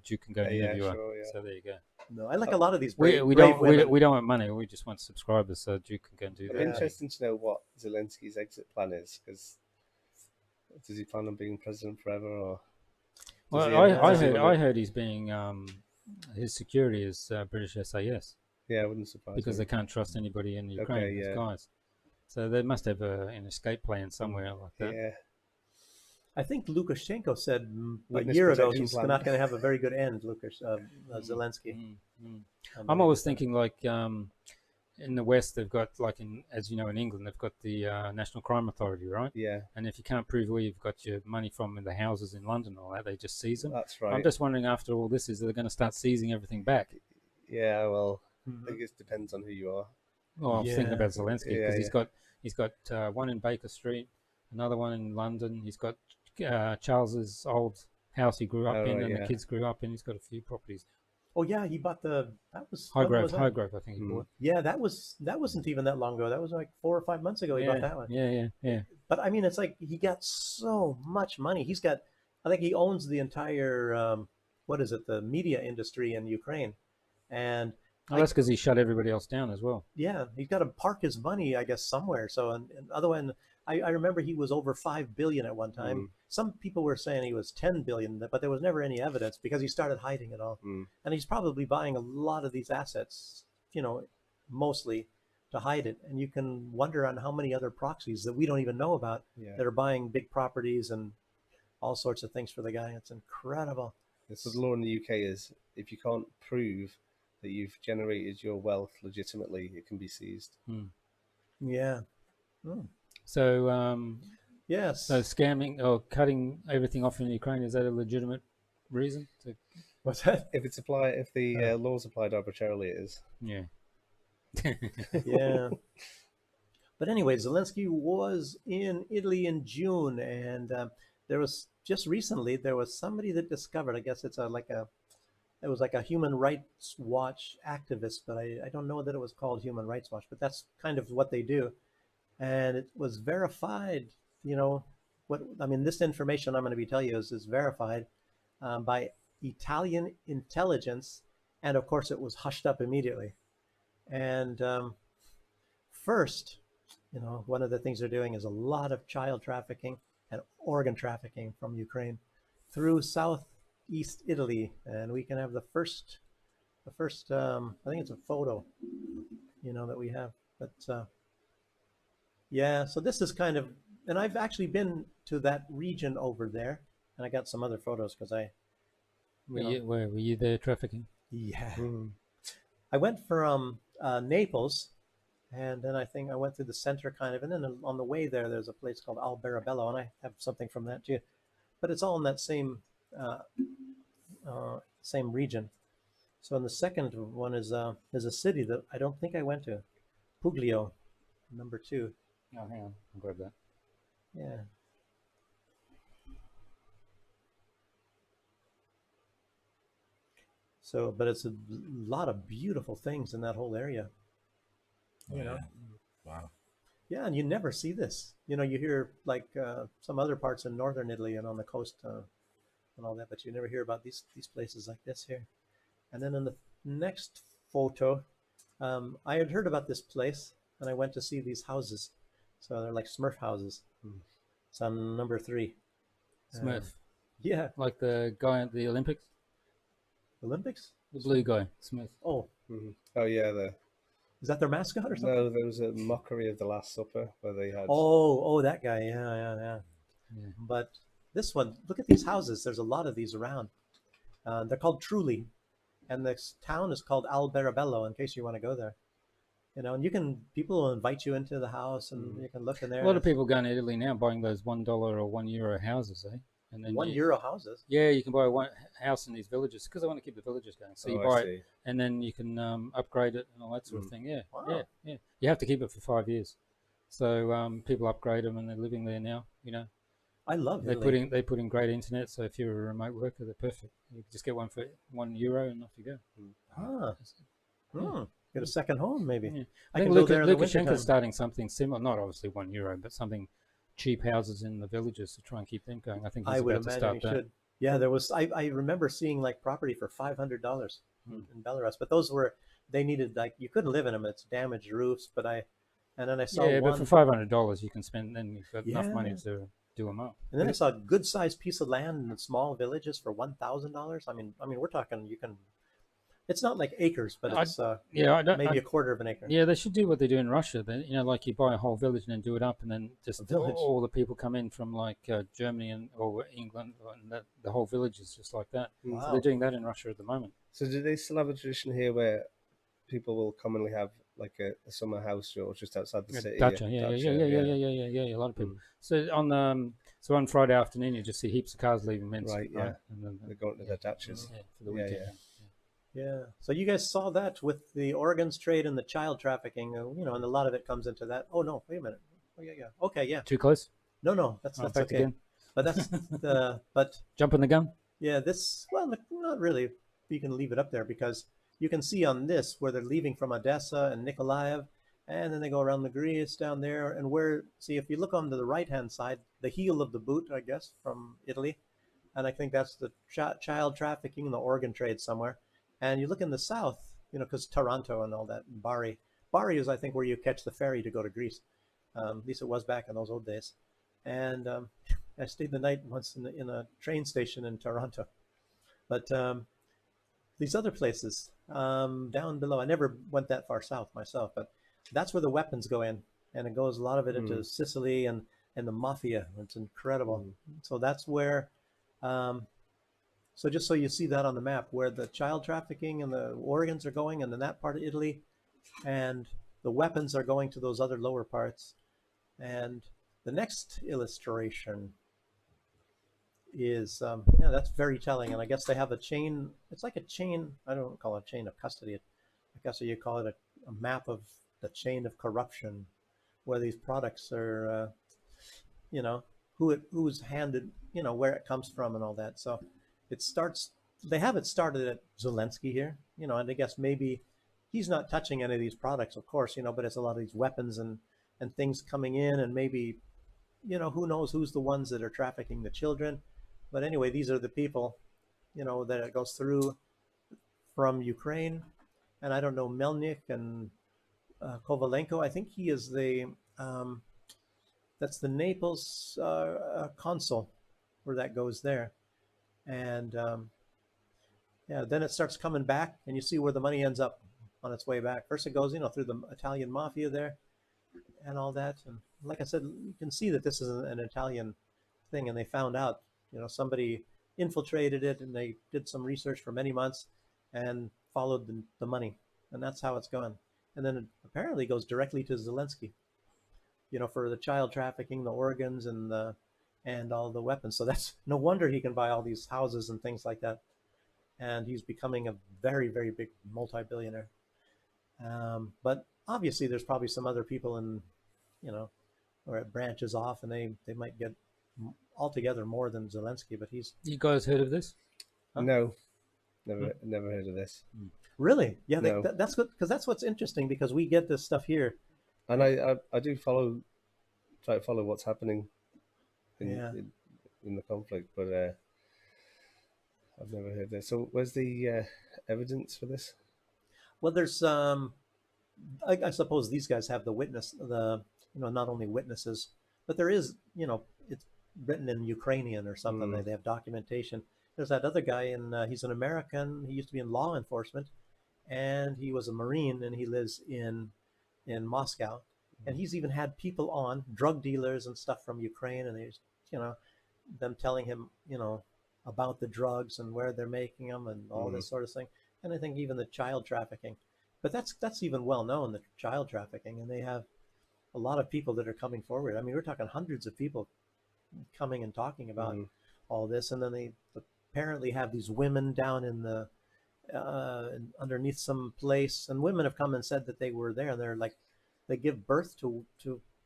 S1: Duke can go and interview her.
S3: Sure, yeah.
S1: So there you go.
S2: No, I like a lot of these.
S1: We don't want money. We just want subscribers so Duke can go and do that.
S3: It'd be interesting to know what Zelensky's exit plan is, because does he plan on being president forever, or?
S1: Well, I heard he's being his security is British SAS.
S3: Yeah, I wouldn't surprise
S1: because
S3: me.
S1: they can't trust anybody in Ukraine.
S3: Okay, yeah.
S1: Guys, so they must have an escape plan somewhere like that.
S3: Yeah.
S2: I think Lukashenko said a
S3: Witness
S2: year ago
S3: protection
S2: he's
S3: plan.
S2: not going to have a very good end. Zelensky.
S1: I'm always thinking like in the West they've got as you know in England they've got the National Crime Authority, right?
S3: Yeah.
S1: And if you can't prove where you've got your money from in the houses in London or that, they just seize them.
S3: That's right.
S1: I'm just wondering after all this is they're going to start seizing everything back.
S3: Yeah, well, I think it depends on who you are.
S1: Well, I was thinking about Zelensky because
S3: Yeah,
S1: he's got one in Baker Street, another one in London. He's got Charles's old house he grew up in, and the kids grew up in. He's got a few properties.
S2: Oh yeah, he bought that was
S1: Highgrove, I think he bought.
S2: Yeah, that wasn't even that long ago. That was like 4 or 5 months ago. He bought that one.
S1: Yeah.
S2: But I mean, it's like he got so much money. I think he owns the entire the media industry in Ukraine, and
S1: that's because he shut everybody else down as well.
S2: Yeah, he's got to park his money, I guess, somewhere. So, and otherwise, I remember he was over 5 billion at one time. Some people were saying he was 10 billion, but there was never any evidence because he started hiding it all. And he's probably buying a lot of these assets, mostly to hide it. And you can wonder on how many other proxies that we don't even know about that are buying big properties and all sorts of things for the guy. It's incredible.
S3: So the law in the UK is if you can't prove that you've generated your wealth legitimately, it can be seized.
S2: Yeah.
S1: So,
S2: yes.
S1: So scamming or cutting everything off in Ukraine, is that a legitimate reason?
S2: What's that?
S3: If the laws applied arbitrarily, it is.
S1: Yeah.
S2: Yeah. But anyway, Zelensky was in Italy in June, and there was somebody that discovered, I guess it was like a Human Rights Watch activist, but I don't know that it was called Human Rights Watch, but that's kind of what they do. And it was verified, this information I'm going to be telling you is verified by Italian intelligence. And of course, it was hushed up immediately. And first, one of the things they're doing is a lot of child trafficking and organ trafficking from Ukraine through Southeast Italy. And we can have the first, I think it's a photo, that we have. But yeah, so this is kind of, and I've actually been to that region over there, and I got some other photos because
S1: were you there trafficking?
S2: Yeah. I went from Naples And then I think I went through the center kind of, and then on the way there, there's a place called Albarabello, and I have something from that too. But it's all in that uh, same region. So in the second one is a city that I don't think I went to, Puglio, number 2.
S1: Oh, hang on, I'll grab that.
S2: Yeah. So, but it's a lot of beautiful things in that whole area. You know.
S4: Wow.
S2: Yeah, and you never see this. You know, you hear like some other parts in northern Italy and on the coast and all that, but you never hear about these places like this here. And then in the next photo, I had heard about this place, and I went to see these houses. So they're like Smurf houses. It's on number 3.
S1: Smurf.
S2: Yeah,
S1: Like the guy at the Olympics?
S2: Olympics.
S1: The blue guy, Smurf.
S2: Oh,
S3: Oh yeah,
S2: is that their mascot or something?
S3: no, there was a mockery of the Last Supper where they had.
S2: Oh, that guy. Yeah. But this one, look at these houses. There's a lot of these around. They're called Trulli, and this town is called Albarabello. In case you want to go there, you know, and people will invite you into the house, and you can look in there.
S1: A lot of people going to Italy now buying those $1 or €1 houses, eh? And then
S2: €1 houses.
S1: Yeah, you can buy one house in these villages because they want to keep the villages going. So you buy it, and then you can upgrade it and all that sort of thing. Yeah,
S2: Wow.
S1: yeah. You have to keep it for 5 years. So people upgrade them and they're living there now. You know,
S2: I love
S1: they
S2: Italy.
S1: put in great internet. So if you're a remote worker, they're perfect. You just get one for €1 and off you go.
S2: Get a second home, maybe.
S1: Yeah.
S2: I
S1: I
S2: can
S1: think
S2: go there in the
S1: Lukashenko's
S2: wintertime.
S1: starting something similar. Not obviously €1, but something cheap houses in the villages to try and keep them going. I think he's
S2: I would
S1: about to
S2: imagine
S1: start
S2: he
S1: that.
S2: should. Yeah, there was. I remember seeing like property for $500 in Belarus, but those were they needed like you couldn't live in them. It's damaged roofs. And then I saw
S1: Yeah,
S2: one.
S1: but for $500 you can spend. Then you've got enough money
S2: Yeah.
S1: to do them up.
S2: And then I saw a good sized piece of land in small villages for $1,000. I mean, we're talking. You can. It's not like acres, but it's
S1: Yeah, I don't.
S2: maybe a quarter of an acre.
S1: Yeah, they should do what they do in Russia. They, like you buy a whole village and then do it up, and then just
S2: A village.
S1: all the people come in from like Germany or England, and the whole village is just like that. So
S2: Wow.
S1: they're doing that in Russia at the moment.
S3: So do they still have a tradition here where people will commonly have like a summer house or just outside the city?
S1: Dacha, yeah. A lot of people. So on Friday afternoon, you just see heaps of cars leaving Minsk.
S3: Right, yeah.
S1: And then,
S3: They're going to their dachas.
S1: for the weekend.
S2: Yeah. So you guys saw that with the organs trade and the child trafficking, and a lot of it comes into that. Oh no, wait a minute. Oh yeah. Okay, yeah.
S1: Too close?
S2: No, that's
S1: Back
S2: okay.
S1: again.
S2: But that's but
S1: Jumping the gun?
S2: yeah, not really. You can leave it up there because you can see on this where they're leaving from Odessa and Nikolaev, and then they go around the Greece down there, and if you look on to the right-hand side, the heel of the boot, I guess, from Italy, and I think that's the child trafficking and the organ trade somewhere. And you look in the south, because Taranto and all that, Bari. Bari is, I think, where you catch the ferry to go to Greece. At least it was back in those old days. And I stayed the night once in a train station in Taranto. But these other places down below, I never went that far south myself, but that's where the weapons go in. And it goes a lot of it into Sicily and the mafia. It's incredible. So that's where... So just so you see that on the map, where the child trafficking and the organs are going, and then that part of Italy, and the weapons are going to those other lower parts. And the next illustration is, that's very telling. And I guess they have a chain. It's like a chain. I don't call it a chain of custody. I guess you call it a map of the chain of corruption, where these products are, who's handed, where it comes from and all that. So they have it started at Zelensky here, and I guess maybe he's not touching any of these products, of course, but it's a lot of these weapons and things coming in, and maybe, who knows who's the ones that are trafficking the children. But anyway, these are the people, that it goes through from Ukraine. And I don't know, Melnik and Kovalenko, I think he is that's the Naples consul where that goes there. And then it starts coming back, and you see where the money ends up on its way back. First it goes, through the Italian mafia there and all that. And like I said, you can see that this is an Italian thing, and they found out, somebody infiltrated it, and they did some research for many months and followed the money. And that's how it's going. and then it apparently goes directly to Zelensky, for the child trafficking, the organs, and all the weapons. So that's no wonder he can buy all these houses and things like that. And he's becoming a very, very big multi-billionaire. But obviously, there's probably some other people where it branches off, and they might get altogether more than Zelensky. But he's
S1: You guys heard of this?
S2: Huh?
S3: No, never heard of this.
S2: really, yeah.
S3: No.
S2: That's that's what's interesting, because we get this stuff here.
S3: And I do try to follow what's happening in the conflict, but I've never heard this. So where's the evidence for this?
S2: Well, there's I suppose these guys have not only witnesses, but there is, it's written in Ukrainian or something. They have documentation. There's that other guy, he's an American. He used to be in law enforcement, and he was a Marine, and he lives in Moscow. And he's even had people on, drug dealers and stuff from Ukraine, and there's, them telling him, about the drugs and where they're making them and all this sort of thing. And I think even the child trafficking, but that's even well known, the child trafficking, and they have a lot of people that are coming forward. I mean, we're talking hundreds of people coming and talking about all this, and then they apparently have these women down in the underneath some place, and women have come and said that they were there, and they're like, they give birth to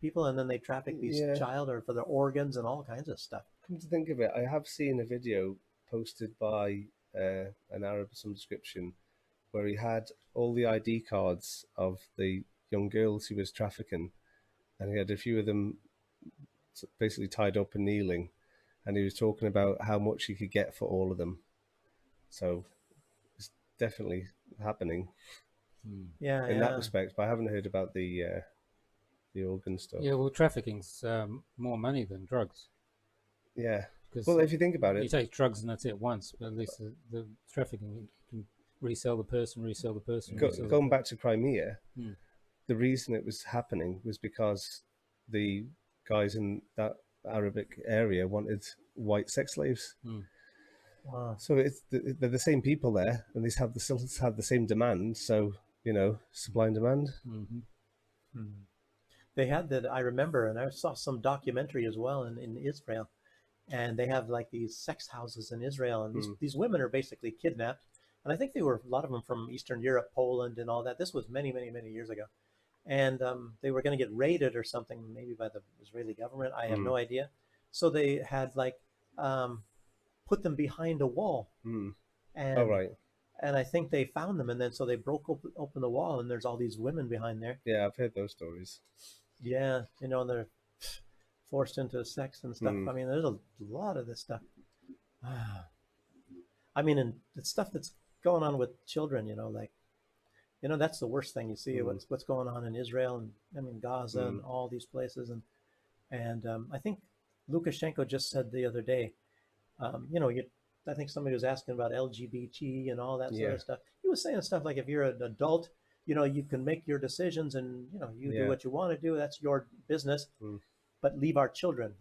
S2: people, and then they traffic these child or for their organs and all kinds of stuff.
S3: Come to think of it, I have seen a video posted by an Arab of some description where he had all the ID cards of the young girls he was trafficking, and he had a few of them basically tied up and kneeling, and he was talking about how much he could get for all of them. So it's definitely happening in that respect, but I haven't heard about the organ stuff.
S1: Yeah, well, trafficking's more money than drugs.
S3: Yeah.
S1: Because
S3: well, if you think about it,
S1: you take drugs and that's it once, but at least the trafficking, you can resell the person.
S3: Going back to Crimea, the reason it was happening was because the guys in that Arabic area wanted white sex slaves.
S2: Wow.
S3: So they're the same people there, and they still have the same demand. So supply and demand.
S2: They had that, I remember, and I saw some documentary as well in Israel, and they have like these sex houses in Israel, and these women are basically kidnapped, and I think they were a lot of them from Eastern Europe, Poland, and all that. This was many, many, many years ago, and they were going to get raided or something, maybe by the Israeli government. I have no idea. So they had like put them behind a wall, and and I think they found them, and then so they broke open the wall, and there's all these women behind there.
S3: Yeah, I've heard those stories.
S2: Yeah, and they're forced into sex and stuff. I mean, there's a lot of this stuff. I mean, and the stuff that's going on with children, that's the worst thing. You see what's going on in Israel, and I mean Gaza and all these places, and I think Lukashenko just said the other day, I think somebody was asking about LGBT and all that sort of stuff. He was saying stuff like, if you're an adult, you can make your decisions, and you do what you want to do. That's your business. But leave the children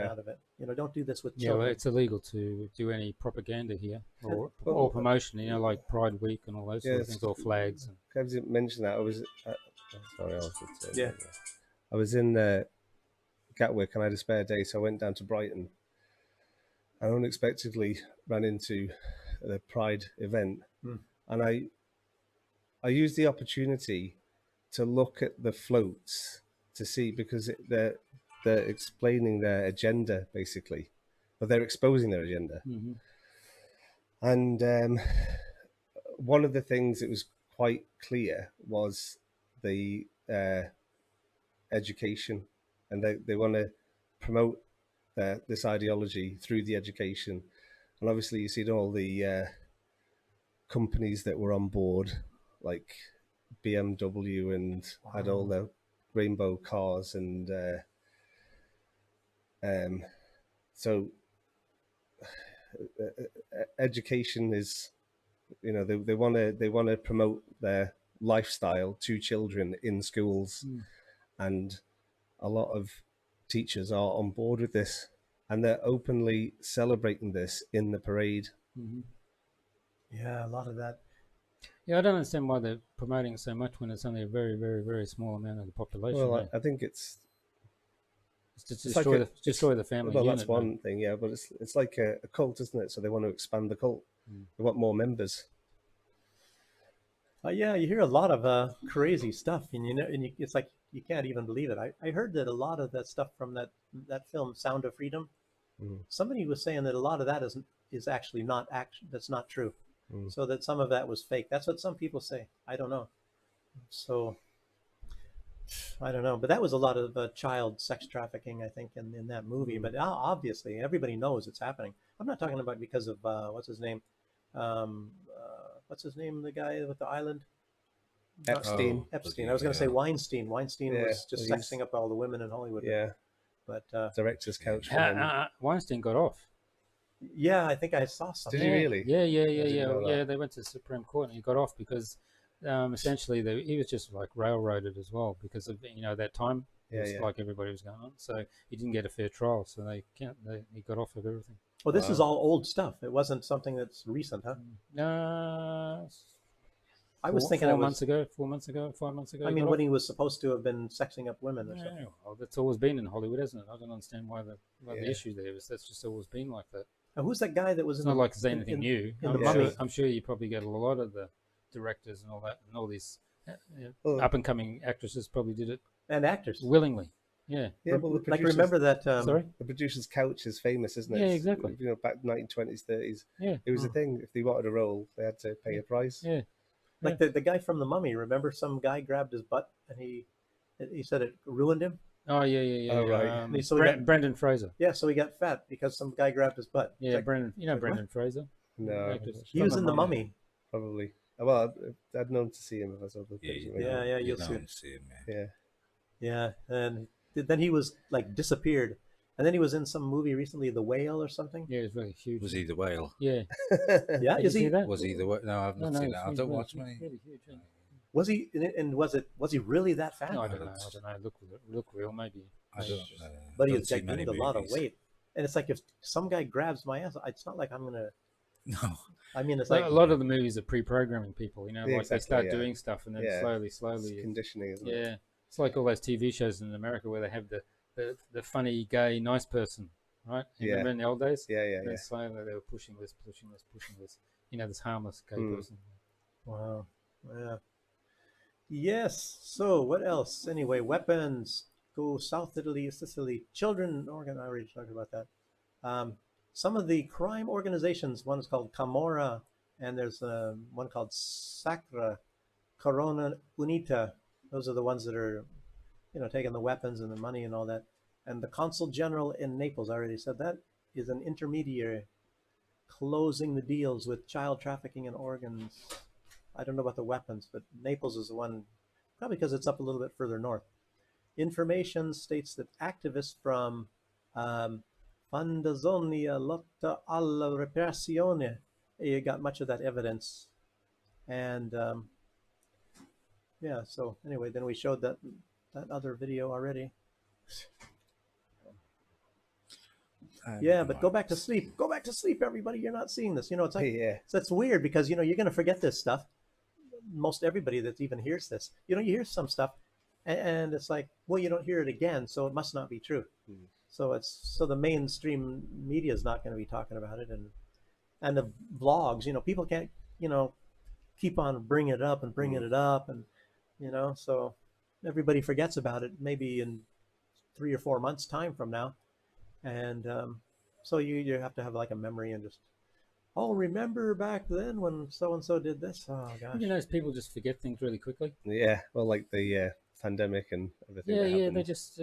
S2: out of it. Don't do this with children.
S1: Yeah, well, it's illegal to do any propaganda here or promotion, like Pride Week and all those sort of things, or flags.
S3: I didn't mention that. I was I was in Gatwick, and I had a spare day, so I went down to Brighton. I unexpectedly ran into the Pride event, and I used the opportunity to look at the floats to see, because they're explaining their agenda, basically, but they're exposing their agenda. And one of the things that was quite clear was the education, and they want to promote this ideology through the education. And obviously you see all the companies that were on board, like BMW, and had all the rainbow cars, and so education is, they want to promote their lifestyle to children in schools, and a lot of teachers are on board with this, and they're openly celebrating this in the parade.
S2: Yeah, a lot of that.
S1: Yeah, I don't understand why they're promoting it so much when it's only a very, very, very small amount of the population.
S3: Well,
S1: eh?
S3: I think it's
S1: It's to
S3: it's like
S1: destroy the family
S3: well,
S1: unit.
S3: that's one thing, yeah. But it's like a cult, isn't it? So they want to expand the cult. They want more members.
S2: Yeah, you hear a lot of crazy stuff, and it's like you can't even believe it. I heard that a lot of that stuff from that film Sound of Freedom. Somebody was saying that a lot of that is actually not that's not true. So that some of that was fake. That's what some people say. I don't know. So I don't know, but that was a lot of child sex trafficking, I think, in that movie. But obviously, everybody knows it's happening. I'm not talking about because of what's his name. What's his name? The guy with the island.
S3: Epstein.
S2: Epstein. I was going to say Weinstein. Weinstein
S3: Yeah,
S2: was just sexing up all the women in Hollywood.
S3: Yeah.
S2: But
S3: Director's couch. For him.
S1: Weinstein got off.
S2: yeah, I think I saw something.
S3: Did he really?
S1: Yeah,
S3: didn't know that.
S1: They went to the Supreme Court and he got off because essentially he was just like railroaded as well because of that time. It was like everybody was going on, so he didn't get a fair trial. So he got off of everything.
S2: Well, this is all old stuff. It wasn't something that's recent, huh? I was thinking
S1: 4 months ago, 5 months ago.
S2: I mean, when he was supposed to have been sexing up women or something.
S1: Well, that's always been in Hollywood, hasn't it? I don't understand why the issue there is. That's just always been like that.
S2: Now, who's that guy that was
S1: It's
S2: in
S1: not like it's anything new.
S2: in The Mummy?
S1: I'm sure you probably get a lot of the directors and all that, and all these up and coming actresses probably did it
S2: and actors
S1: willingly. Yeah.
S3: Yeah, well,
S2: like remember that?
S1: Sorry.
S3: The producer's couch is famous, isn't it?
S1: Yeah, exactly.
S3: Back 1920s, 30s.
S1: Yeah.
S3: It was a thing. If they wanted a role, they had to pay a price.
S1: Yeah.
S2: Like the guy from The Mummy. Remember, some guy grabbed his butt and he said it ruined him.
S1: Oh yeah.
S3: Oh, right.
S2: So
S1: Brendan Fraser.
S2: Yeah, so he got fat because some guy grabbed his butt.
S1: Yeah,
S2: Like,
S1: Brendan. You know Brendan Fraser.
S3: No,
S2: he was in The Mummy.
S3: probably. Well, I'd known to see him if I saw the
S4: Yeah,
S3: picture.
S2: Yeah,
S4: you
S2: you'll
S4: don't
S2: see.
S4: see him.
S3: Yeah.
S2: Yeah, and then he was like disappeared, and then he was in some movie recently, The Whale or something.
S1: Yeah, it's really huge.
S4: Was he the whale?
S1: Yeah.
S2: Yeah,
S1: Did
S2: is
S1: you see
S2: he?
S1: that?
S4: Was he the whale? No, I've not seen that. I don't watch many.
S1: Really huge. Yeah.
S2: Was he? And was he really that fat?
S1: No, I don't know. Look real, maybe.
S4: I don't.
S2: But he
S4: don't
S2: had
S4: see
S2: gained
S4: many
S2: a lot of
S4: movies.
S2: weight, and it's like if some guy grabs my ass, it's not like I'm gonna.
S4: No.
S2: I mean, it's
S1: Like
S2: like
S1: a lot of the movies are pre-programming people.
S3: Yeah,
S1: like they
S3: exactly,
S1: start
S3: yeah.
S1: doing stuff and then
S3: Yeah.
S1: slowly.
S3: It's conditioning, isn't it?
S1: Yeah, it's like all those TV shows in America where they have the funny gay nice person, right? You
S3: Yeah.
S1: Remember in the old days?
S3: Yeah.
S1: And then slowly they were pushing this. This harmless gay person.
S2: wow, yeah, yes. So what else? Anyway, weapons go South Italy, Sicily, children organ. I already talked about that. Some of the crime organizations. One is called Camorra, and there's one called Sacra Corona Unita. Those are the ones that are, taking the weapons and the money and all that. And the Consul General in Naples, I already said that, is an intermediary closing the deals with child trafficking and organs. I don't know about the weapons, but Naples is the one, probably because it's up a little bit further north. Information states that activists from Fondazione Lotta alla Repressione got much of that evidence. And yeah, so anyway, then we showed that other video already. Yeah, but go back to sleep. Go back to sleep, everybody. You're not seeing this. It's like that's weird because you're going to forget this stuff. Most everybody that even hears this, you hear some stuff, and it's like, well, you don't hear it again, so it must not be true. So the mainstream media is not going to be talking about it, and the vlogs. People can't keep on bringing it up, and so everybody forgets about it. Maybe in 3 or 4 months' time from now. And so you have to have like a memory and just, remember back then when so-and-so did this? Oh, gosh.
S1: People just forget things really quickly.
S3: Yeah, well, like the pandemic and everything.
S1: Yeah, they just,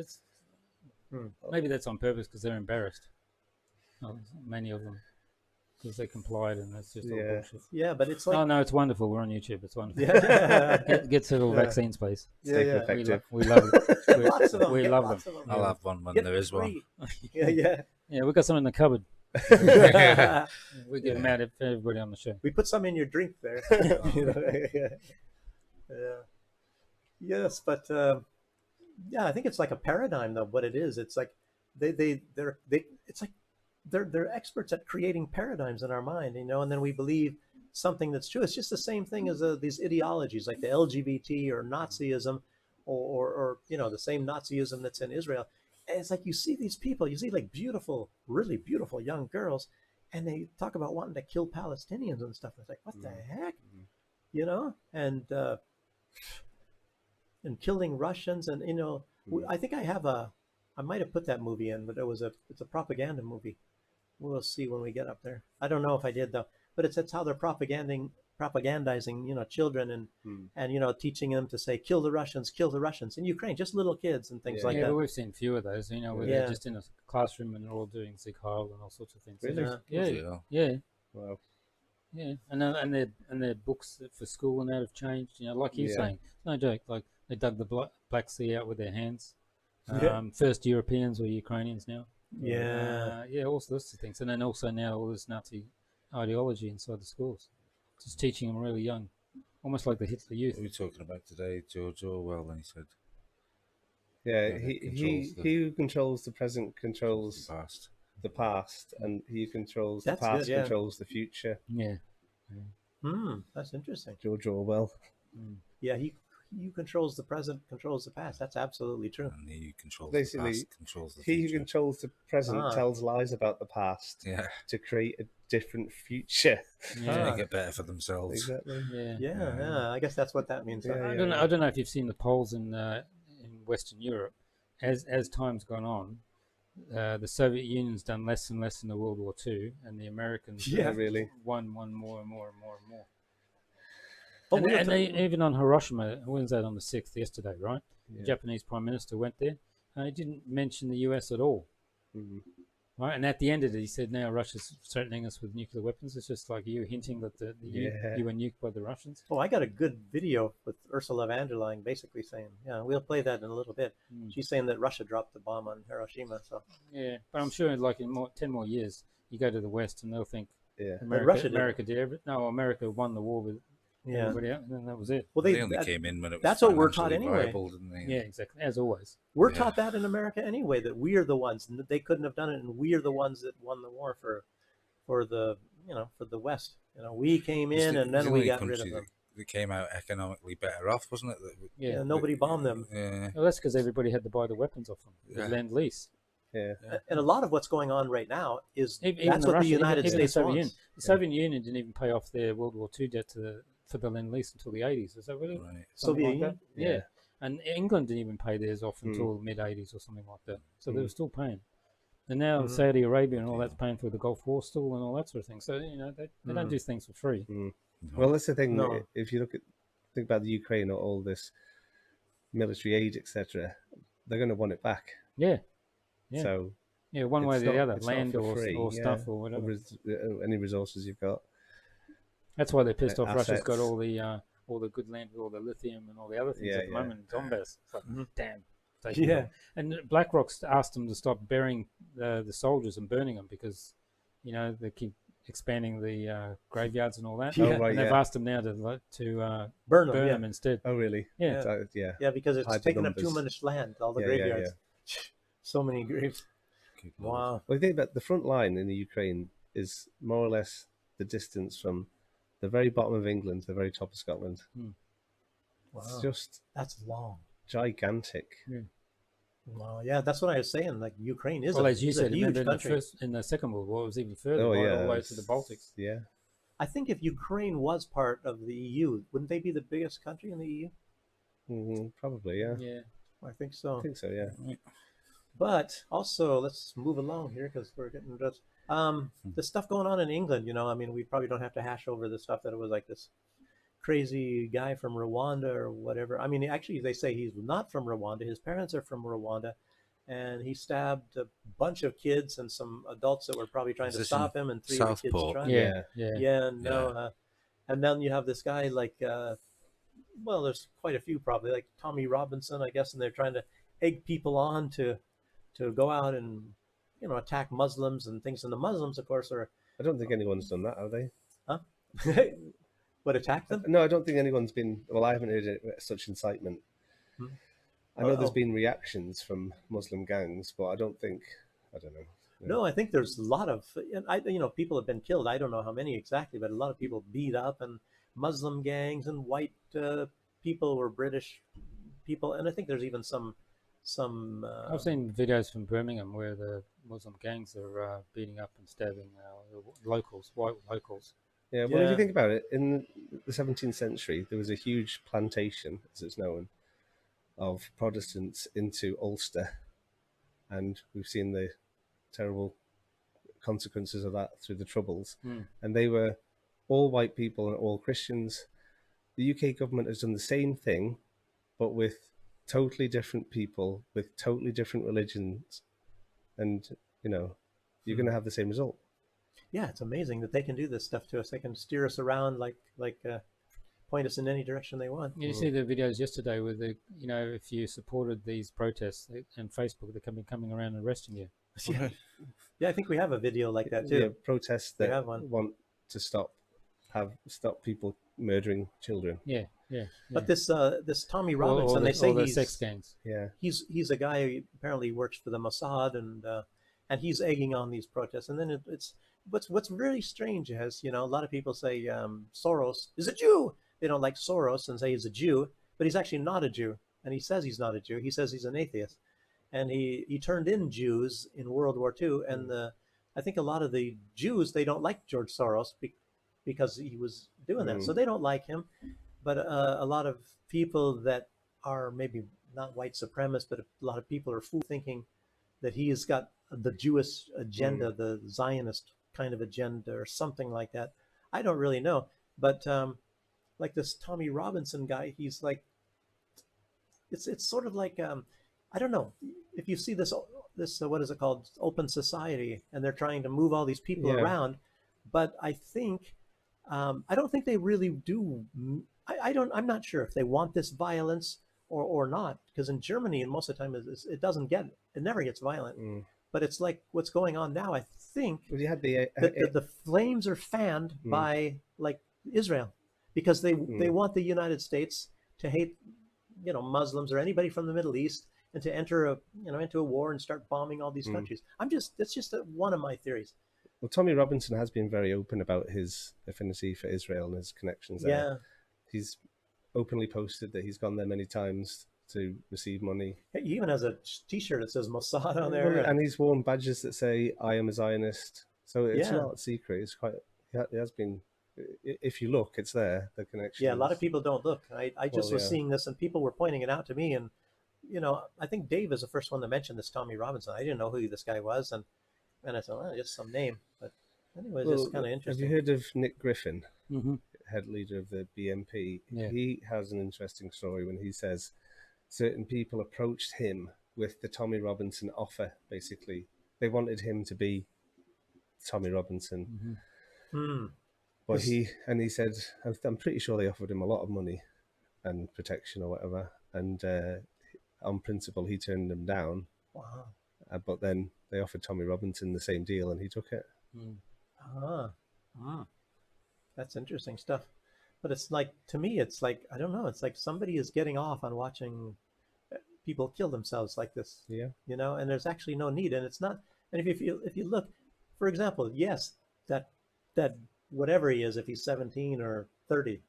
S1: maybe that's on purpose because they're embarrassed. Many of them. Because they complied and that's just all bullshit.
S2: Yeah, but it's like...
S1: Oh, no, it's wonderful. We're on YouTube. It's wonderful.
S2: Yeah.
S1: Get several vaccine, please.
S3: Stay effective.
S1: We love it.
S2: Lots of them.
S1: We love them.
S4: I'll have one when
S2: Get
S4: there is one.
S2: free. Yeah.
S1: Yeah, we've got some in the cupboard. We give them out to everybody on the show.
S2: We put some in your drink there. Yeah. Yes, but I think it's like a paradigm though. What it is, it's like they're experts at creating paradigms in our mind, and then we believe something that's true. It's just the same thing as these ideologies like the LGBT or Nazism, or you know, the same Nazism that's in Israel. And it's like you see these people, you see like beautiful, really beautiful young girls, and they talk about wanting to kill Palestinians and stuff. It's like, what the heck, you know? And killing Russians, and you know, I think I might have put that movie in, but it's a propaganda movie. We'll see when we get up there. I don't know if I did though, but it's how they're propagandizing, you know, children and you know, teaching them to say kill the Russians in Ukraine, just little kids and things like
S1: yeah,
S2: that.
S1: but we've seen a few of those, you know, where they're just in a classroom and they're all doing Zig Heil and all sorts of things.
S3: Really?
S1: Yeah.
S3: Wow.
S1: Yeah, and their books for school and that have changed. You know, like you're saying, no joke. Like they dug the Black Sea out with their hands. First Europeans or Ukrainians now. Yeah, all sorts of things, and then also now all this Nazi ideology inside the schools, just teaching them really young, almost like the Hitler Youth.
S4: What were we talking about today? George Orwell, and he said,
S3: Yeah, he who controls the present controls
S4: the past.
S3: the past, and he who controls
S2: That's
S3: the past
S2: good, yeah.
S3: controls the future.
S1: Yeah.
S2: That's interesting.
S3: George Orwell.
S2: Yeah, he controls the present, controls the past. That's absolutely true.
S4: And he who controls
S3: Basically,
S4: the past controls the
S3: He
S4: future.
S3: who controls the present tells lies about the past to create a different future.
S1: Yeah.
S4: Make it better for themselves.
S3: Exactly.
S2: Yeah. I guess that's what that means.
S3: Yeah,
S1: I don't know if you've seen the polls in Western Europe. As time's gone on, the Soviet Union's done less and less in the World War II, and the Americans
S3: really
S1: won more and more and more and more.
S2: But
S1: And even on Hiroshima, when was that, on the 6th, yesterday, right? The Japanese Prime Minister went there. He didn't mention the US at all. Right? And at the end of it, he said, now Russia's threatening us with nuclear weapons. It's just like you hinting that you were nuked by the Russians.
S2: Oh, I got a good video with Ursula von der Leyen basically saying, we'll play that in a little bit. She's saying that Russia dropped the bomb on Hiroshima. So
S1: yeah, but I'm sure like in 10 more years, you go to the West and they'll think
S2: Russia
S1: did everything. No, America won the war with everybody else, and then that was it.
S2: Well,
S4: they only came in when it was
S2: that's what we're taught anyway.
S4: viable, didn't they?
S1: Yeah, exactly. As always,
S2: we're taught that in America anyway, that we are the ones, and that they couldn't have done it, and we are the ones that won the war for the West. You know, we came in and then we got rid of them.
S4: They came out economically better off, wasn't it?
S2: Nobody bombed them.
S1: Well, that's because everybody had to buy the weapons off them. The Lend-Lease.
S2: And a lot of what's going on right now is
S1: Even
S2: that's what the United States
S1: the Soviet
S2: wants.
S1: Union. The Soviet Union didn't even pay off their World War II debt for the Lend-Lease until the 80s. Is that really?
S4: Right.
S2: Soviet
S1: like
S2: Union?
S1: that? Yeah. And England didn't even pay theirs off until mid 80s or something like that. So they were still paying. And now Saudi Arabia and all that's paying for the Gulf War still and all that sort of thing. So you know they don't do things for free.
S3: Well, that's the thing. If you think about the Ukraine or all this military aid, etc., they're going to want it back.
S1: Yeah.
S3: So
S1: one way or the other, land
S3: free,
S1: or stuff or whatever.
S3: Any resources you've got.
S1: That's why they're pissed off.
S3: Assets.
S1: Russia's got all the good land with all the lithium and all the other things at the moment in Donbass. It's like, damn. And BlackRock's asked them to stop burying the soldiers and burning them because, you know, they keep expanding the graveyards and all that. And they've asked them now to burn them instead.
S3: Oh, really?
S1: Yeah.
S3: So,
S2: Yeah, because it's taking up too much land, all the graveyards. So many graves. Wow.
S3: Well, you think about the front line in the Ukraine is more or less the distance from the very bottom of England to the very top of Scotland.
S2: Wow.
S3: It's just
S2: that's long,
S3: gigantic.
S2: Wow, yeah, that's what I was saying. Like Ukraine is
S1: as you said,
S2: a huge country.
S1: In the Second World War, it was even further, all the way to the Baltics.
S3: Yeah,
S2: I think if Ukraine was part of the EU, wouldn't they be the biggest country in the EU?
S3: Probably, yeah.
S2: Yeah, I think so.
S3: Yeah.
S2: But also, let's move along here because we're getting just the stuff going on in England. You know, I mean, we probably don't have to hash over the stuff that it was like this crazy guy from Rwanda or whatever. I mean, actually, they say he's not from Rwanda. His parents are from Rwanda, and he stabbed a bunch of kids and some adults that were probably trying to stop him, and 3 of the kids tried. And then you have this guy like, well, there's quite a few probably, like Tommy Robinson, I guess, and they're trying to egg people on to go out and, you know, attack Muslims and things. And the Muslims, of course, are...
S3: I don't think anyone's done that, have they?
S2: Huh? What, attack them?
S3: No, I don't think anyone's been... Well, I haven't heard such incitement. I know there's been reactions from Muslim gangs, but I don't know.
S2: No, I think there's a lot of, people have been killed. I don't know how many exactly, but a lot of people beat up, and Muslim gangs and white people were British people, and I think there's even some.
S1: I've seen videos from Birmingham where the Muslim gangs are beating up and stabbing locals, white locals.
S3: Yeah, well, if you think about it, in the 17th century, there was a huge plantation, as it's known, of Protestants into Ulster, and we've seen the terrible consequences of that through the Troubles. And they were all white people and all Christians. The UK government has done the same thing, but with totally different people, with totally different religions, and you're going to have the same result.
S2: Yeah, it's amazing that they can do this stuff to us. They can steer us around, like point us in any direction they want.
S1: You see the videos yesterday with if you supported these protests on Facebook, they're coming around and arresting you.
S2: Yeah, I think we have a video like that too.
S3: Yeah, protests that want to stop people murdering children.
S1: Yeah.
S2: But this Tommy Robinson, they say he's
S1: sex gangs.
S2: Yeah, he's a guy who apparently works for the Mossad, and he's egging on these protests. And then it's what's really strange is a lot of people say Soros is a Jew. They don't like Soros and say he's a Jew, but he's actually not a Jew, and he says he's not a Jew. He says he's an atheist, and he turned in Jews in World War II, and I think a lot of the Jews, they don't like George Soros because he was doing that, so they don't like him. But a lot of people that are maybe not white supremacists, but a lot of people are thinking that he has got the Jewish agenda, the Zionist kind of agenda, or something like that. I don't really know, but like this Tommy Robinson guy, he's like, it's sort of like I don't know if you see this what is it called, open society, and they're trying to move all these people around, but I think I don't think they really do. I'm not sure if they want this violence or not, because in Germany, and most of the time it never gets violent. But it's like what's going on now. I think
S3: you had the
S2: flames are fanned by like Israel, because they want the United States to hate Muslims or anybody from the Middle East, and to enter into a war and start bombing all these countries. That's just one of my theories.
S3: Well, Tommy Robinson has been very open about his affinity for Israel and his connections there.
S2: Yeah.
S3: He's openly posted that he's gone there many times to receive money.
S2: He even has a T-shirt that says Mossad on there.
S3: Well, and he's worn badges that say, "I am a Zionist." So it's not secret. It's quite, it has been, if you look, it's there, the connection.
S2: Yeah, a lot of people don't look. I just was seeing this, and people were pointing it out to me. And, I think Dave is the first one to mention this Tommy Robinson. I didn't know who this guy was. And I thought, well, just some name. But anyway, it's kind of interesting.
S3: Have you heard of Nick Griffin, head leader of the BNP? Yeah. He has an interesting story when he says certain people approached him with the Tommy Robinson offer. Basically, they wanted him to be Tommy Robinson. But he said, I'm pretty sure they offered him a lot of money and protection or whatever. And on principle, he turned them down.
S2: Wow.
S3: But then they offered Tommy Robinson the same deal, and he took it.
S2: That's interesting stuff. But it's like, to me, it's like, I don't know, it's like somebody is getting off on watching people kill themselves like this.
S3: Yeah.
S2: And there's actually no need. And it's not, and if you look, for example, yes, that whatever he is, if he's 17 or 30,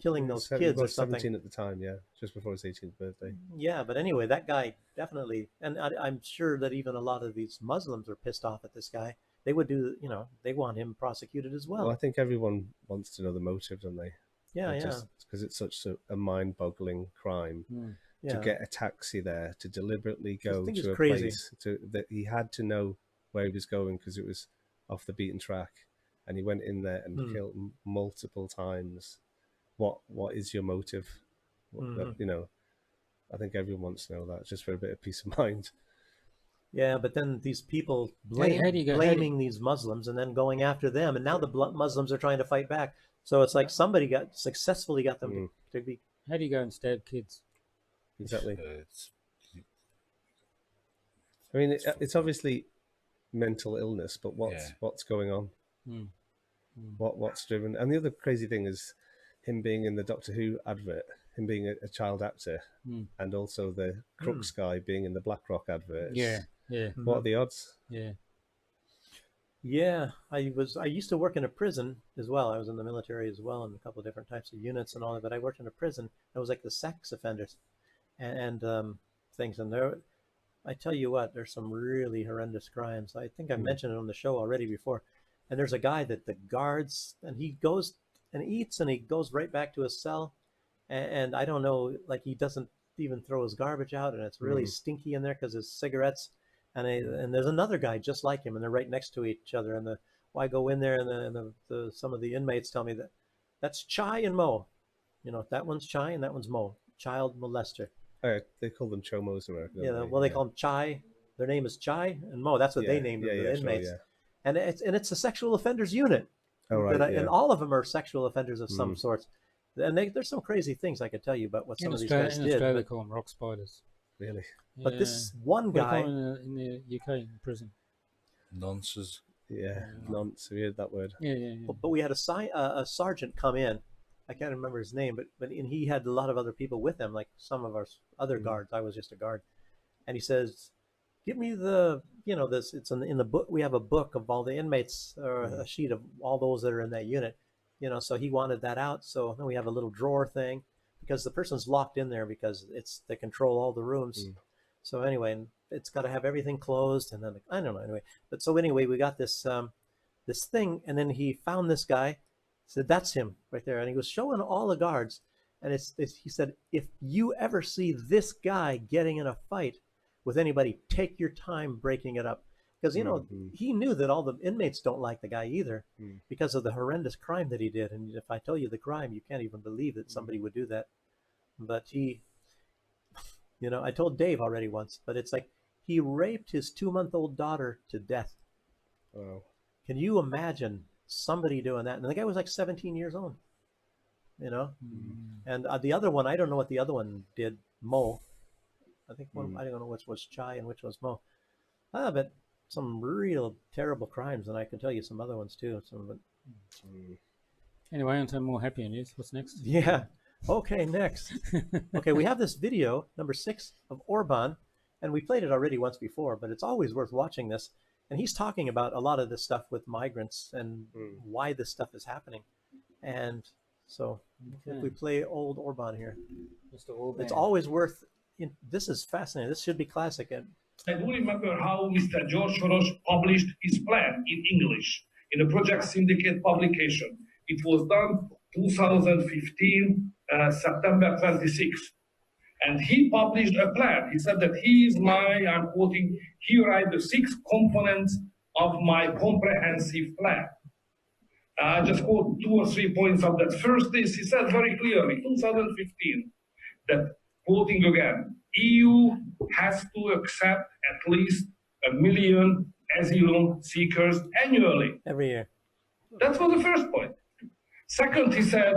S2: killing those kids or something.
S3: 17 at the time, just before his 18th birthday.
S2: Yeah, but anyway, that guy definitely, and I'm sure that even a lot of these Muslims are pissed off at this guy. They would do, they want him prosecuted as well.
S3: Well, I think everyone wants to know the motive, don't they?
S2: Yeah,
S3: because it's such a mind-boggling crime to get a taxi there, to deliberately go to a place that he had to know where he was going because it was off the beaten track, and he went in there and killed multiple times. What is your motive? I think everyone wants to know that, just for a bit of peace of mind.
S2: Yeah, but then these people blaming these Muslims and then going after them, and now the Muslims are trying to fight back. So it's like somebody successfully got them to be.
S1: How do you go and stab kids?
S3: Exactly. I mean, it's obviously mental illness, but what's going on? What's driven? And the other crazy thing is him being in the Doctor Who advert, him being a child actor, and also the Crooks guy being in the BlackRock advert.
S1: Yeah.
S3: What are the odds?
S1: Yeah.
S2: Yeah, I used to work in a prison as well. I was in the military as well, in a couple of different types of units and all that. But I worked in a prison. It was like the sex offenders and things. And there, I tell you what, there's some really horrendous crimes. I think I mentioned it on the show already before. And there's a guy that the guards, and he goes and eats, and he goes right back to his cell. And I don't know, like he doesn't even throw his garbage out, and it's really stinky in there because his cigarettes. And there's another guy just like him, and they're right next to each other. And I go in there, and some of the inmates tell me that that's Chai and Mo. You know, that one's Chai and that one's Mo, child molester.
S3: They call them chomos in America.
S2: Yeah, well, they call them Chai. Their name is Chai and Mo. That's what they named the inmates.
S3: Sure,
S2: and it's a sexual offenders unit.
S3: Oh, right,
S2: and all of them are sexual offenders of some sorts. And there's some crazy things I could tell you about what some of these guys did.
S1: In Australia, they call them rock spiders.
S3: Really?
S2: But this one guy
S1: in the UK in prison.
S4: Nonsense.
S3: Yeah, nonce. We heard that word.
S1: Yeah.
S2: But we had a sergeant come in. I can't remember his name, but and he had a lot of other people with him, like some of our other guards. I was just a guard, and he says, "Give me this. It's in the book. We have a book of all the inmates, or a sheet of all those that are in that unit." So he wanted that out. So then we have a little drawer thing, because the person's locked in there because they control all the rooms. So anyway, it's got to have everything closed, and then I don't know anyway. But so anyway, we got this this thing, and then he found this guy, said that's him right there, and he was showing all the guards, and he said, if you ever see this guy getting in a fight with anybody, take your time breaking it up. Because, he knew that all the inmates don't like the guy either because of the horrendous crime that he did. And if I tell you the crime, you can't even believe that somebody would do that. But he, I told Dave already once, but it's like he raped his 2-month-old daughter to death.
S3: Wow.
S2: Can you imagine somebody doing that? And the guy was like 17 years old, And the other one, I don't know what the other one did, Mo. I think I don't know which was Chai and which was Mo. But some real terrible crimes, and I can tell you some other ones too.
S1: Anyway, on to more happier news. What's next?
S2: Yeah. Okay, next. Okay, we have this video, number 6, of Orban, and we played it already once before, but it's always worth watching this. And he's talking about a lot of this stuff with migrants and why this stuff is happening. And so if we play old Orban here,
S1: Mr. Orban.
S2: It's always worth. This is fascinating. This should be classic.
S5: I do remember how Mr. George Soros published his plan in English in a Project Syndicate publication. It was done 2015, September 26th. And he published a plan. He said that I'm quoting, here are the 6 components of my comprehensive plan. I just quote 2 or 3 points of that. First is, he said very clearly, 2015, that, quoting again, EU has to accept at least 1 million asylum seekers annually.
S2: Every year.
S5: That was the first point. Second, he said,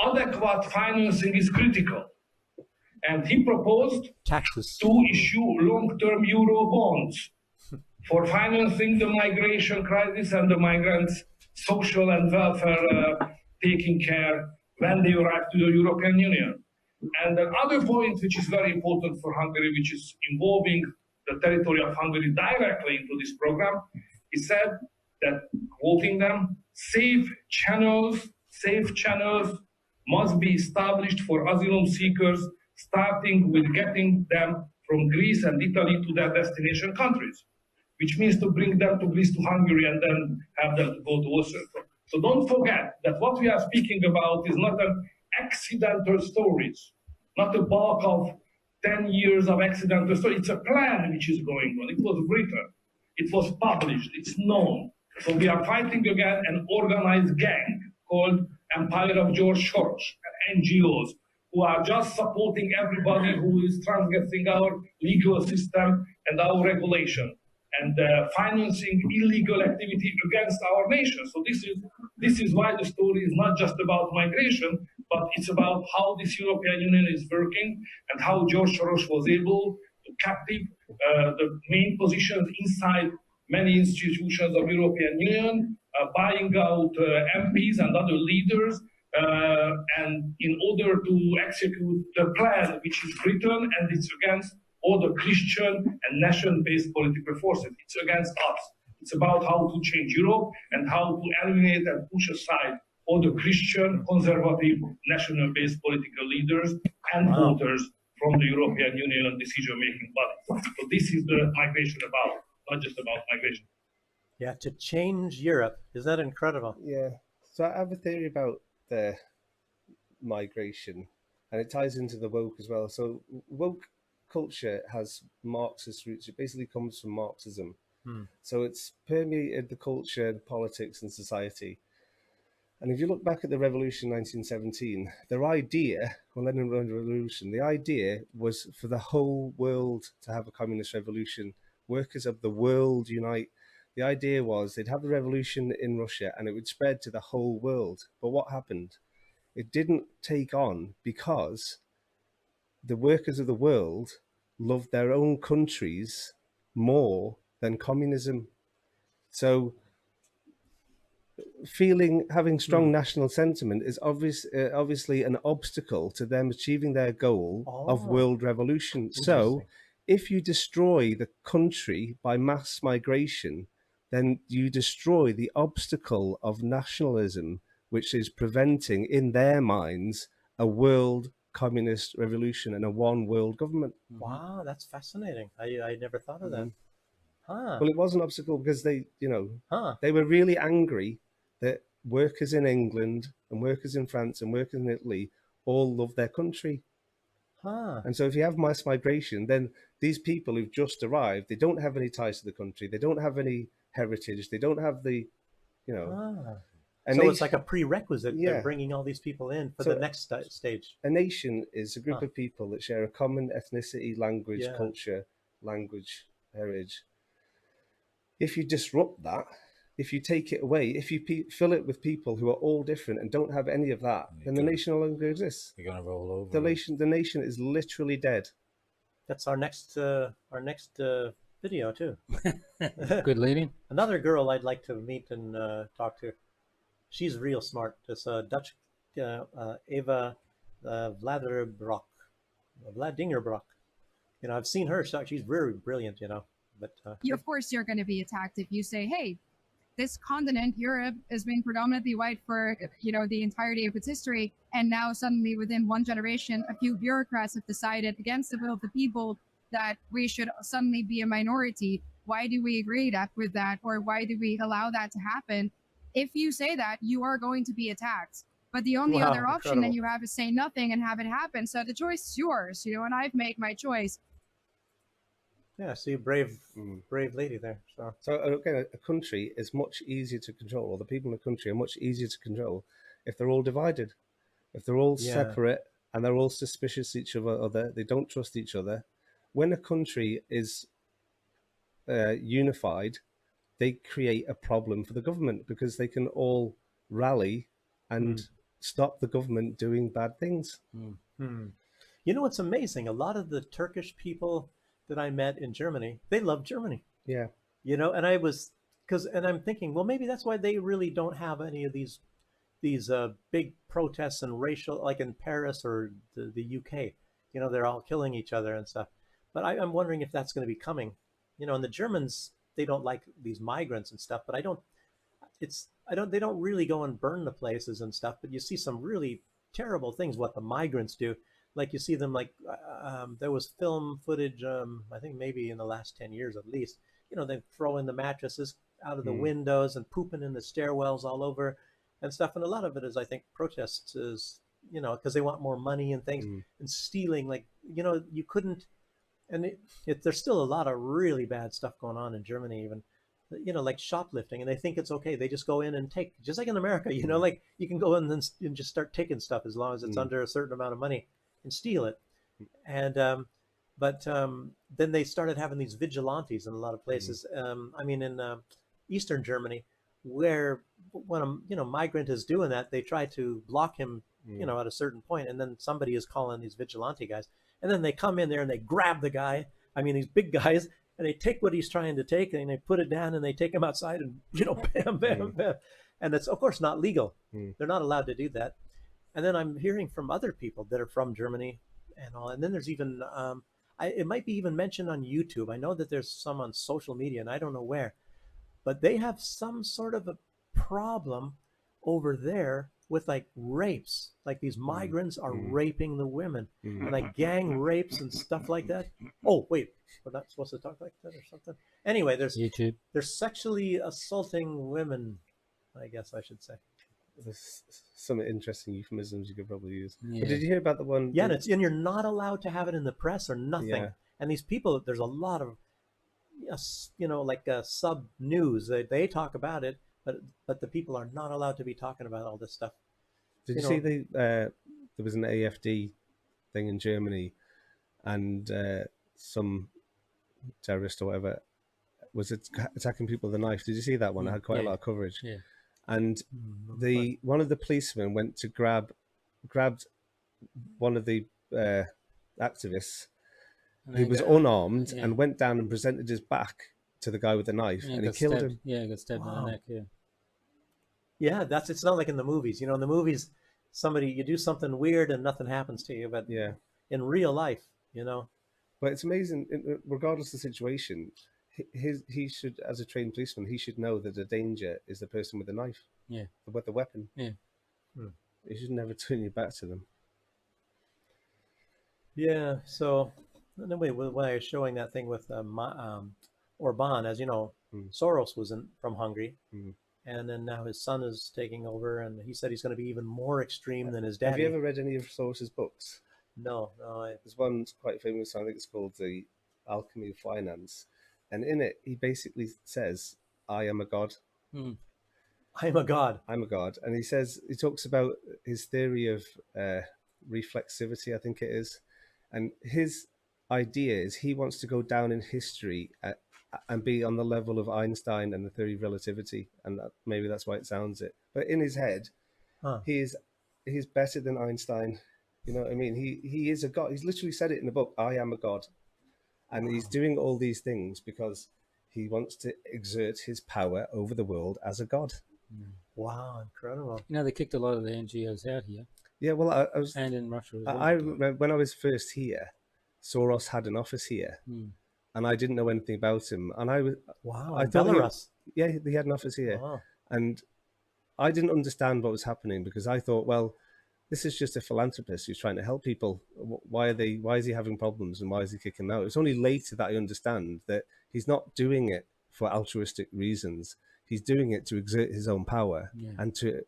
S5: adequate financing is critical. And he proposed
S2: taxes
S5: to issue long-term euro bonds for financing the migration crisis and the migrants' social and welfare taking care when they arrive to the European Union. And another point which is very important for Hungary, which is involving the territory of Hungary directly into this program, he said that, quoting them, safe channels must be established for asylum seekers, starting with getting them from Greece and Italy to their destination countries, which means to bring them to Greece, to Hungary, and then have them to go to Austria. So don't forget that what we are speaking about is not an accidental stories, not a bulk of 10 years of accidental stories. It's a plan which is going on. It was written, it was published, it's known. So we are fighting again an organized gang called Empire of George Soros, NGOs, who are just supporting everybody who is transgressing our legal system and our regulation, and financing illegal activity against our nation. So this is why the story is not just about migration, but it's about how this European Union is working and how George Soros was able to captive the main positions inside many institutions of European Union, buying out MPs and other leaders, and in order to execute the plan which is written, and it's against all the Christian and nation-based political forces. It's against us. It's about how to change Europe and how to eliminate and push aside all the Christian, conservative, national-based political leaders and voters from the European Union and decision-making bodies. So this is the migration about, not just about migration.
S2: Yeah, to change Europe. Is that incredible?
S3: Yeah. So I have a theory about the migration, and it ties into the woke as well. So woke culture has Marxist roots. It basically comes from Marxism. So it's permeated the culture, the politics, and society. And if you look back at the revolution 1917, their idea, well, Lenin revolution, the idea was for the whole world to have a communist revolution. Workers of the world unite. The idea was they'd have the revolution in Russia and it would spread to the whole world. But what happened? It didn't take on because the workers of the world loved their own countries more than communism. So having strong national sentiment is obviously an obstacle to them achieving their goal of world revolution. So if you destroy the country by mass migration, then you destroy the obstacle of nationalism, which is preventing, in their minds, a world communist revolution and a one world government.
S2: Wow, that's fascinating. I never thought of that. Huh.
S3: Well, it was an obstacle because they were really angry that workers in England and workers in France and workers in Italy all love their country. And so if you have mass migration, then these people who've just arrived, they don't have any ties to the country. They don't have any heritage. They don't have the,
S2: So it's like a prerequisite to bringing all these people in for the next stage.
S3: A nation is a group of people that share a common ethnicity, language, culture, heritage. If you disrupt that, if you take it away, if you fill it with people who are all different and don't have any of that, then the nation no longer exists.
S4: You're going to roll over.
S3: The nation is literally dead.
S2: That's our next video too.
S1: Good leading.
S2: Another girl I'd like to meet and talk to. She's real smart. It's Dutch Eva Vladingerbrock. I've seen her. She's very brilliant. But
S6: of course, you're going to be attacked if you say, "Hey, this continent, Europe, has been predominantly white for the entirety of its history, and now suddenly, within one generation, a few bureaucrats have decided, against the will of the people, that we should suddenly be a minority. Why do we agree with that, or why do we allow that to happen?" If you say that, you are going to be attacked. But the only other option that you have is say nothing and have it happen. So the choice is yours, and I've made my choice.
S2: Yeah, see, brave lady there.
S3: So again, a country is much easier to control, or the people in a country are much easier to control if they're all divided, if they're all separate and they're all suspicious of each other, they don't trust each other. When a country is unified, they create a problem for the government because they can all rally and stop the government doing bad things.
S2: What's amazing? A lot of the Turkish people that I met in Germany, they love Germany.
S3: Yeah.
S2: And I'm thinking, well, maybe that's why they really don't have any of these big protests and racial, like in Paris or the UK. They're all killing each other and stuff. But I'm wondering if that's going to be coming. And the Germans, they don't like these migrants and stuff, but they don't really go and burn the places and stuff, but you see some really terrible things what the migrants do. Like you see them, like there was film footage, I think maybe in the last 10 years at least, they throw in the mattresses out of the windows and pooping in the stairwells all over and stuff. And a lot of it is, I think, protests is, because they want more money and things and stealing, like, you couldn't. And there's still a lot of really bad stuff going on in Germany, even, like shoplifting, and they think it's okay. They just go in and take, just like in America, like you can go in and just start taking stuff as long as it's under a certain amount of money and steal it. And then they started having these vigilantes in a lot of places. In Eastern Germany, where when a migrant is doing that, they try to block him, at a certain point, and then somebody is calling these vigilante guys. And then they come in there and they grab the guy. These big guys, and they take what he's trying to take and they put it down and they take him outside and, bam, bam, bam. And it's, of course, not legal. They're not allowed to do that. And then I'm hearing from other people that are from Germany and all. And then there's even, it might be even mentioned on YouTube. I know that there's some on social media and I don't know where. but they have some sort of a problem over there with like rapes. Like these migrants are raping the women, and like gang rapes and stuff like that. Oh wait, we're not supposed to talk like that or something. Anyway,
S1: YouTube.
S2: they're sexually assaulting women, I guess I should say.
S3: There's some interesting euphemisms you could probably use.
S1: Yeah.
S3: But did you hear about the one?
S2: Yeah, and you're not allowed to have it in the press or nothing.
S3: Yeah.
S2: And these people, there's a lot of, like sub news. They talk about it, but the people are not allowed to be talking about all this stuff.
S3: Did you see there was an AFD thing in Germany, and some terrorist or whatever was attacking people with a knife? Did you see that one? It had quite a lot of coverage.
S1: Yeah.
S3: And one of the policemen went to grabbed one of the activists. He was unarmed and went down and presented his back to the guy with the knife, and he killed him.
S1: Yeah, he got stabbed in the neck. Yeah.
S2: Yeah, it's not like in the movies. In the movies, you do something weird and nothing happens to you, but
S3: Yeah.
S2: in real life,
S3: But it's amazing, regardless of the situation, he should, as a trained policeman, he should know that the danger is the person with the knife, with the weapon.
S1: Yeah.
S3: You should never turn your back to them.
S2: Yeah. So anyway, when I was showing that thing with Orban, as you know, Soros was from Hungary, and then now his son is taking over, and he said he's going to be even more extreme than his daddy.
S3: Have you ever read any of Soros's books?
S2: No.
S3: There's one quite famous. I think it's called The Alchemy of Finance, and in it he basically says, "I am a god."
S2: I'm a god.
S3: I'm a god, and he talks about his theory of reflexivity, I think it is, and his idea is he wants to go down in history and be on the level of Einstein and the theory of relativity, and maybe that's why it sounds it. But in his head, he's better than Einstein. You know what I mean? He is a god. He's literally said it in the book, "I am a god," and he's doing all these things because he wants to exert his power over the world as a god.
S2: Wow, incredible.
S1: They kicked a lot of the NGOs out here.
S3: Yeah, well, I was,
S1: and in Russia as well.
S3: I remember when I was first here, Soros had an office here, and I didn't know anything about him. And I thought
S2: Belarus.
S3: he had an office here, and I didn't understand what was happening because I thought, well, this is just a philanthropist who's trying to help people. Why is he having problems, and why is he kicking them out? It's only later that I understand that he's not doing it for altruistic reasons. He's doing it to exert his own power and to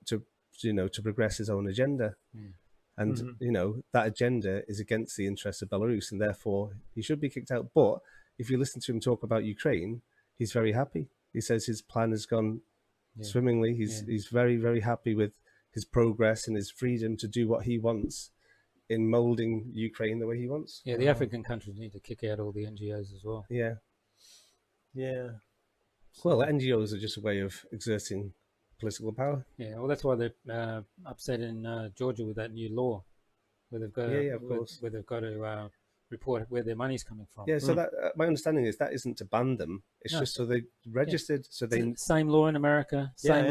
S3: progress his own agenda. And, that agenda is against the interests of Belarus, and therefore he should be kicked out. But if you listen to him talk about Ukraine, he's very happy. He says his plan has gone swimmingly. He's very, very happy with his progress and his freedom to do what he wants in molding Ukraine the way he wants.
S1: Yeah, the African countries need to kick out all the NGOs as well.
S3: Yeah.
S2: Yeah.
S3: Well, NGOs are just a way of exerting political power.
S1: Yeah, well, that's why they're upset in Georgia with that new law, where they've got where they've got to report where their money's coming from.
S3: Yeah, so that my understanding is that isn't to ban them; it's just so they registered. So they
S1: same law in America, same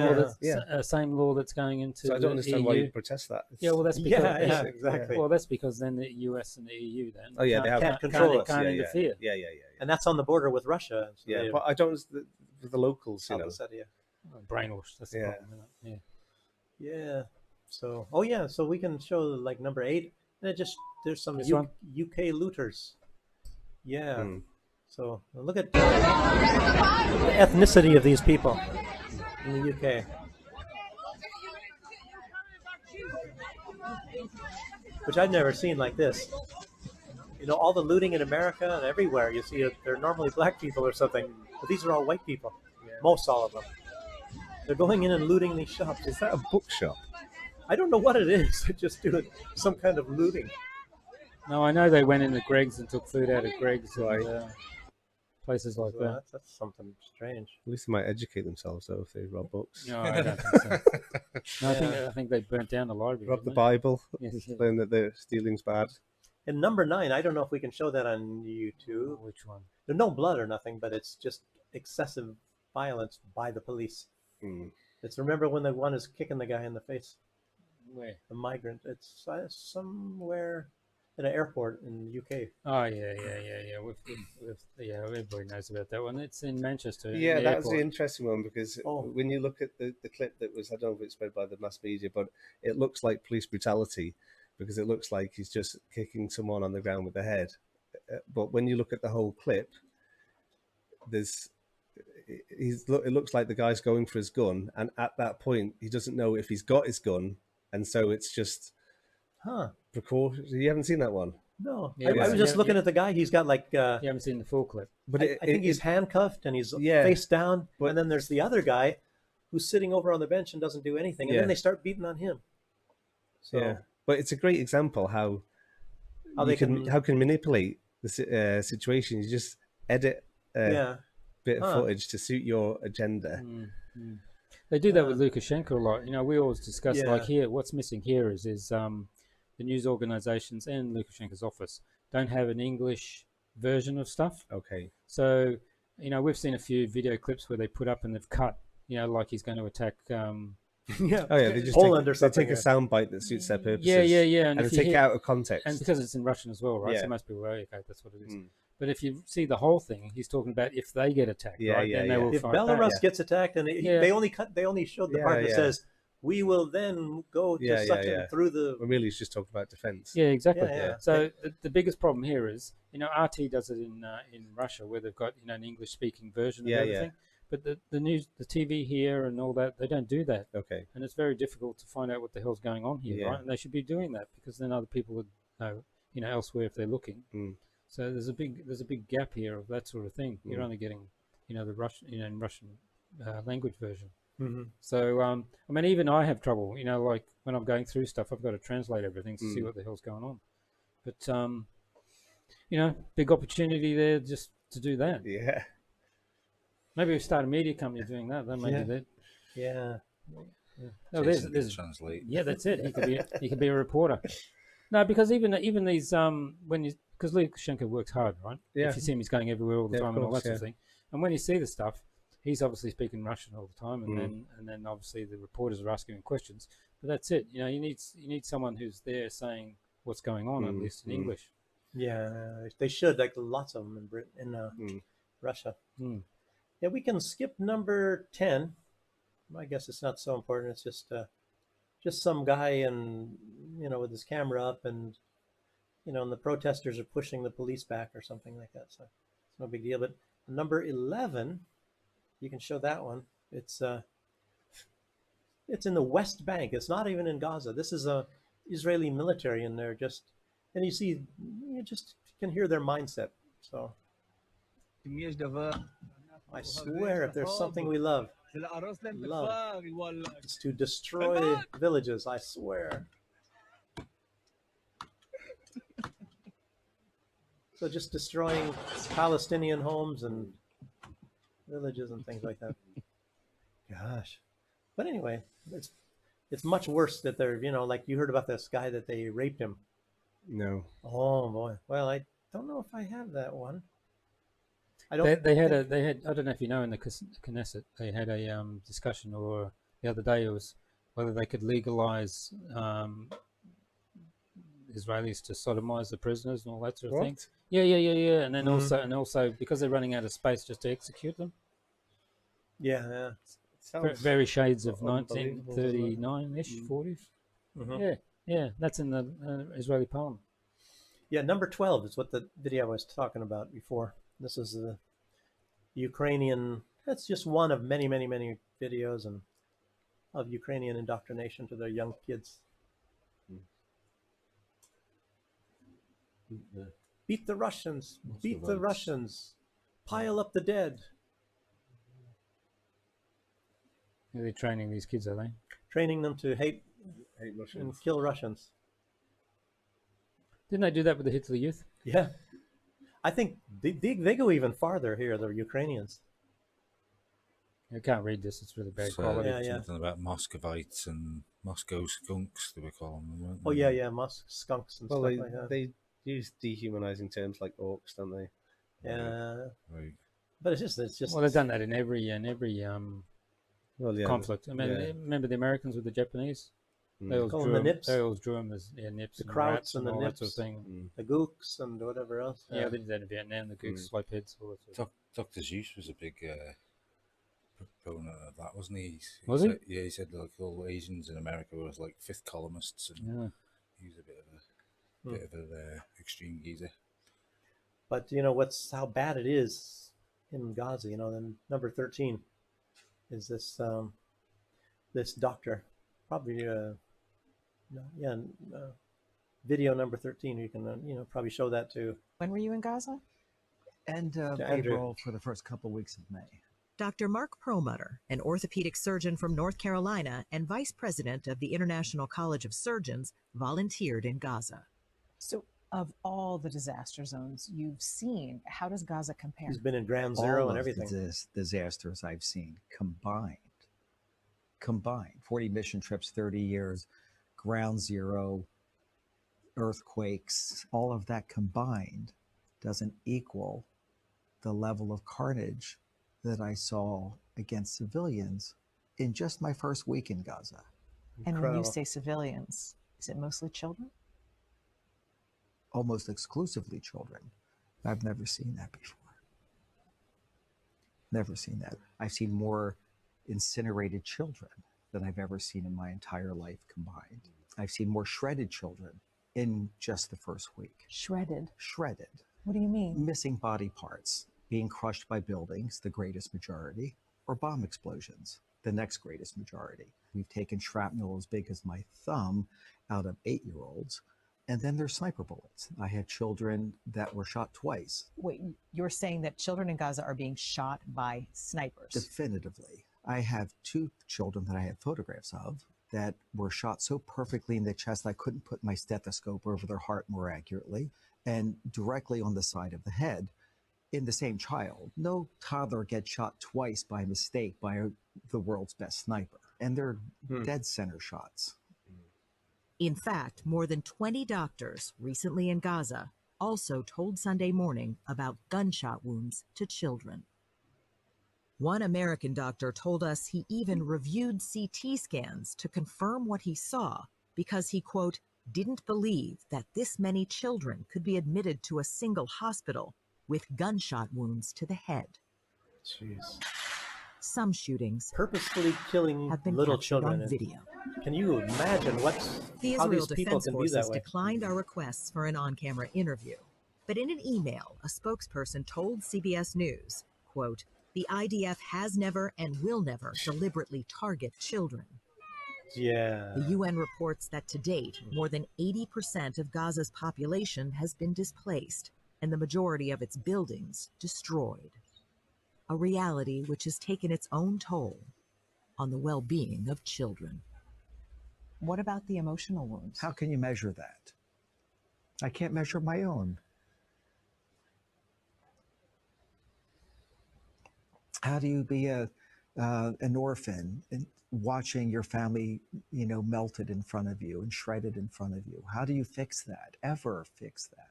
S1: law that's going into.
S3: So I don't understand
S1: EU.
S3: why you protest that.
S1: Yeah, well, that's because
S2: exactly.
S1: Well, that's because then the US and the EU then
S2: can't control it,
S1: can't interfere.
S3: Yeah.
S2: And that's on the border with Russia. So
S3: but I don't. The locals,
S1: brainwashed. That's the problem.
S2: Yeah. So, so we can show like number 8. And there's some UK looters. Yeah. So look at the ethnicity of these people in the UK. Which I've never seen like this. All the looting in America and everywhere, you see they're normally black people or something, but these are all white people. Most all of them. They're going in and looting these shops.
S3: Is that a bookshop?
S2: I don't know what it is. They're just doing some kind of looting.
S1: No, I know they went into Greg's and took food out of Greg's and places like that.
S2: That's something strange.
S3: At least they might educate themselves, though, if they rob books.
S1: No, I don't think so. No, I think they burnt down the library.
S3: Rob the Bible,
S1: Yes.
S3: learn that the stealing's bad.
S2: And number 9, I don't know if we can show that on YouTube.
S1: Which one?
S2: There's no blood or nothing, but it's just excessive violence by the police. It's remember when the one is kicking the guy in the face?
S1: Where?
S2: The migrant. It's somewhere. in an airport in the UK.
S1: Oh yeah. Yeah, everybody knows about that one. It's in Manchester. in
S3: Yeah,
S1: the
S3: that was the
S1: airport.
S3: interesting one because
S2: Oh.
S3: when you look at the clip that was, I don't know if it's spread by the mass media, but it looks like police brutality because it looks like he's just kicking someone on the ground with the head. But when you look at the whole clip, it looks like the guy's going for his gun, and at that point he doesn't know if he's got his gun, and so it's just precaution. You haven't seen that one?
S2: No,
S1: Yeah,
S2: I was just looking at the guy. He's got like
S1: You haven't seen the full clip.
S3: But
S2: I think he's handcuffed and he's face down. And then there's the other guy who's sitting over on the bench and doesn't do anything. And then they start beating on him. So,
S3: yeah, but it's a great example how
S2: they
S3: can manipulate the situation. You just edit bit of footage to suit your agenda.
S1: They do that with Lukashenko a lot. You know, we always discuss like here. What's missing here is the news organizations and Lukashenko's office don't have an English version of stuff.
S3: Okay.
S1: So, you know, we've seen a few video clips where they put up and they've cut, you know, like he's going to attack.
S3: They just
S2: Poland
S3: take,
S2: or something.
S3: They take a sound bite that suits their purposes.
S1: Yeah.
S3: And they take it out of context.
S1: And because it's in Russian as well, right?
S3: Yeah.
S1: So most people are okay, that's what it is. But if you see the whole thing, he's talking about if they get attacked, right? Then they will
S2: if
S1: fight
S2: Belarus
S1: back.
S2: gets attacked, and they only showed the part that says we will then go to such and through the.
S3: Well, really, he's just talking about defense.
S1: Yeah, exactly.
S2: Yeah.
S1: So the biggest problem here is, you know, RT does it in Russia where they've got, you know, an English speaking version of everything. But the news, the TV here and all that, they don't do that.
S3: Okay.
S1: And it's very difficult to find out what the hell's going on here, right? And they should be doing that because then other people would know, you know, elsewhere if they're looking. So there's a big gap here of that sort of thing. You're only getting, you know, the Russian, you know, in Russian language version. So I mean, even I have trouble, you know, like when I'm going through stuff, I've got to translate everything to see what the hell's going on. But you know, big opportunity there just to do that.
S3: Yeah.
S1: Maybe we start a media company doing that. Then maybe that.
S2: Yeah.
S1: Oh, there's
S4: translate.
S1: Yeah, that's it. He could be a reporter. No, because even these because Lukashenko works hard, right?
S3: Yeah.
S1: If you see him, he's going everywhere all the time and all that sort of thing. And when you see the stuff, he's obviously speaking Russian all the time, and then obviously the reporters are asking him questions. But that's it. You know, you need someone who's there saying what's going on, at least in English.
S2: Yeah, they should, like lots of them in Britain, in Russia. Yeah, we can skip number 10. I guess it's not so important. It's just some guy and with his camera up, and and the protesters are pushing the police back or something like that. So it's no big deal. But number 11, you can show that one. It's in the West Bank. It's not even in Gaza. This is a Israeli military in there. And you just can hear their mindset. So I swear, if there's something we love, it's to destroy villages. I swear. So just destroying Palestinian homes and villages and things like that. Gosh. But anyway, it's much worse that they're, like you heard about this guy that they raped him.
S3: No.
S2: Oh boy. Well, I don't know if I have that one.
S1: They had I don't know if you know, in the Knesset they had a discussion, or the other day it was whether they could legalize Israelis to sodomize the prisoners and all that sort of thing. Yeah. And then also because they're running out of space just to execute them.
S2: Yeah.
S1: Very shades of 1939-ish, 40s. Yeah, that's in the Israeli parliament.
S2: Yeah, number 12 is what the video I was talking about before. This is the Ukrainian. That's just one of many, many, many videos of Ukrainian indoctrination to their young kids. Beat the Russians. Beat the Russians. Pile up the dead.
S1: Are they training these kids, are they?
S2: Training them to hate
S3: Russians
S2: and kill Russians.
S1: Didn't they do that with the Hitler Youth?
S2: Yeah. I think they go even farther here, the Ukrainians.
S1: I can't read this, it's really bad quality.
S4: Something about Muscovites and Moscow skunks, they were calling them, weren't they?
S2: Oh, yeah, skunks and stuff like that.
S3: They use dehumanizing terms like orcs, don't they?
S2: Yeah.
S4: Right.
S2: But it's just.
S1: Well, they've done that in every conflict. I mean, remember the Americans with the Japanese? They always
S2: Call
S1: drew
S2: them the
S1: them,
S2: nips.
S1: they always drew them as nips
S2: The
S1: and
S2: krauts
S1: rats
S2: and the
S1: all that sort of
S2: nips.
S1: thing.
S2: The gooks and whatever else.
S1: Yeah, they did that in Vietnam. The gooks, slopeheads, all that sort of
S4: Dr. Zeus was a big proponent of that, wasn't he?
S1: Was he?
S4: Said, yeah, he said like all Asians in America were like fifth columnists, and
S1: Yeah.
S4: he was a bit of an extreme geezer.
S2: But you know how bad it is in Gaza. You know, then number 13 is this this doctor, probably video number 13. You can probably show that to.
S7: When were you in Gaza?
S8: End of
S2: Andrew.
S8: April for the first couple weeks of May.
S9: Dr. Mark Perlmutter, an orthopedic surgeon from North Carolina and vice president of the International College of Surgeons, volunteered in Gaza.
S7: So, of all the disaster zones you've seen, how does Gaza compare?
S2: He's been in Ground Zero
S8: All
S2: and
S8: of
S2: everything.
S8: the disasters I've seen combined, 40 mission trips, 30 years, Ground Zero, earthquakes, all of that combined doesn't equal the level of carnage that I saw against civilians in just my first week in Gaza.
S7: And when you
S2: Incredible.
S7: say civilians, is it mostly children?
S8: Almost exclusively children. I've never seen that before. Never seen that. I've seen more incinerated children than I've ever seen in my entire life combined. I've seen more shredded children in just the first week.
S7: Shredded.
S8: Shredded.
S7: What do you mean?
S8: Missing body parts, being crushed by buildings, the greatest majority, or bomb explosions, the next greatest majority. We've taken shrapnel as big as my thumb out of 8-year-olds, and then there's sniper bullets. I had children that were shot twice.
S7: Wait, you're saying that children in Gaza are being shot by snipers?
S8: Definitively. I have 2 children that I have photographs of that were shot so perfectly in the chest I couldn't put my stethoscope over their heart more accurately, and directly on the side of the head in the same child. No toddler gets shot twice by mistake by the world's best sniper, and they're dead center shots.
S9: In fact, more than 20 doctors recently in Gaza also told Sunday Morning about gunshot wounds to children. One American doctor told us he even reviewed CT scans to confirm what he saw because he, quote, didn't believe that this many children could be admitted to a single hospital with gunshot wounds to the head.
S2: Jeez.
S9: Some shootings
S2: Purposefully killing
S9: have been
S2: little
S9: captured
S2: children.
S9: on video.
S2: Can you imagine
S9: The
S2: how
S9: Israel
S2: these people
S9: Defense
S2: can be
S9: Forces
S2: that way?
S9: declined our requests for an on-camera interview. But in an email, a spokesperson told CBS News, quote, the IDF has never and will never deliberately target children.
S2: Yeah.
S9: The UN reports that to date, more than 80% of Gaza's population has been displaced and the majority of its buildings destroyed. A reality which has taken its own toll on the well-being of children.
S7: What about the emotional wounds?
S8: How can you measure that? I can't measure my own. How do you be an orphan and watching your family, melted in front of you and shredded in front of you? How do you fix that? Ever fix that?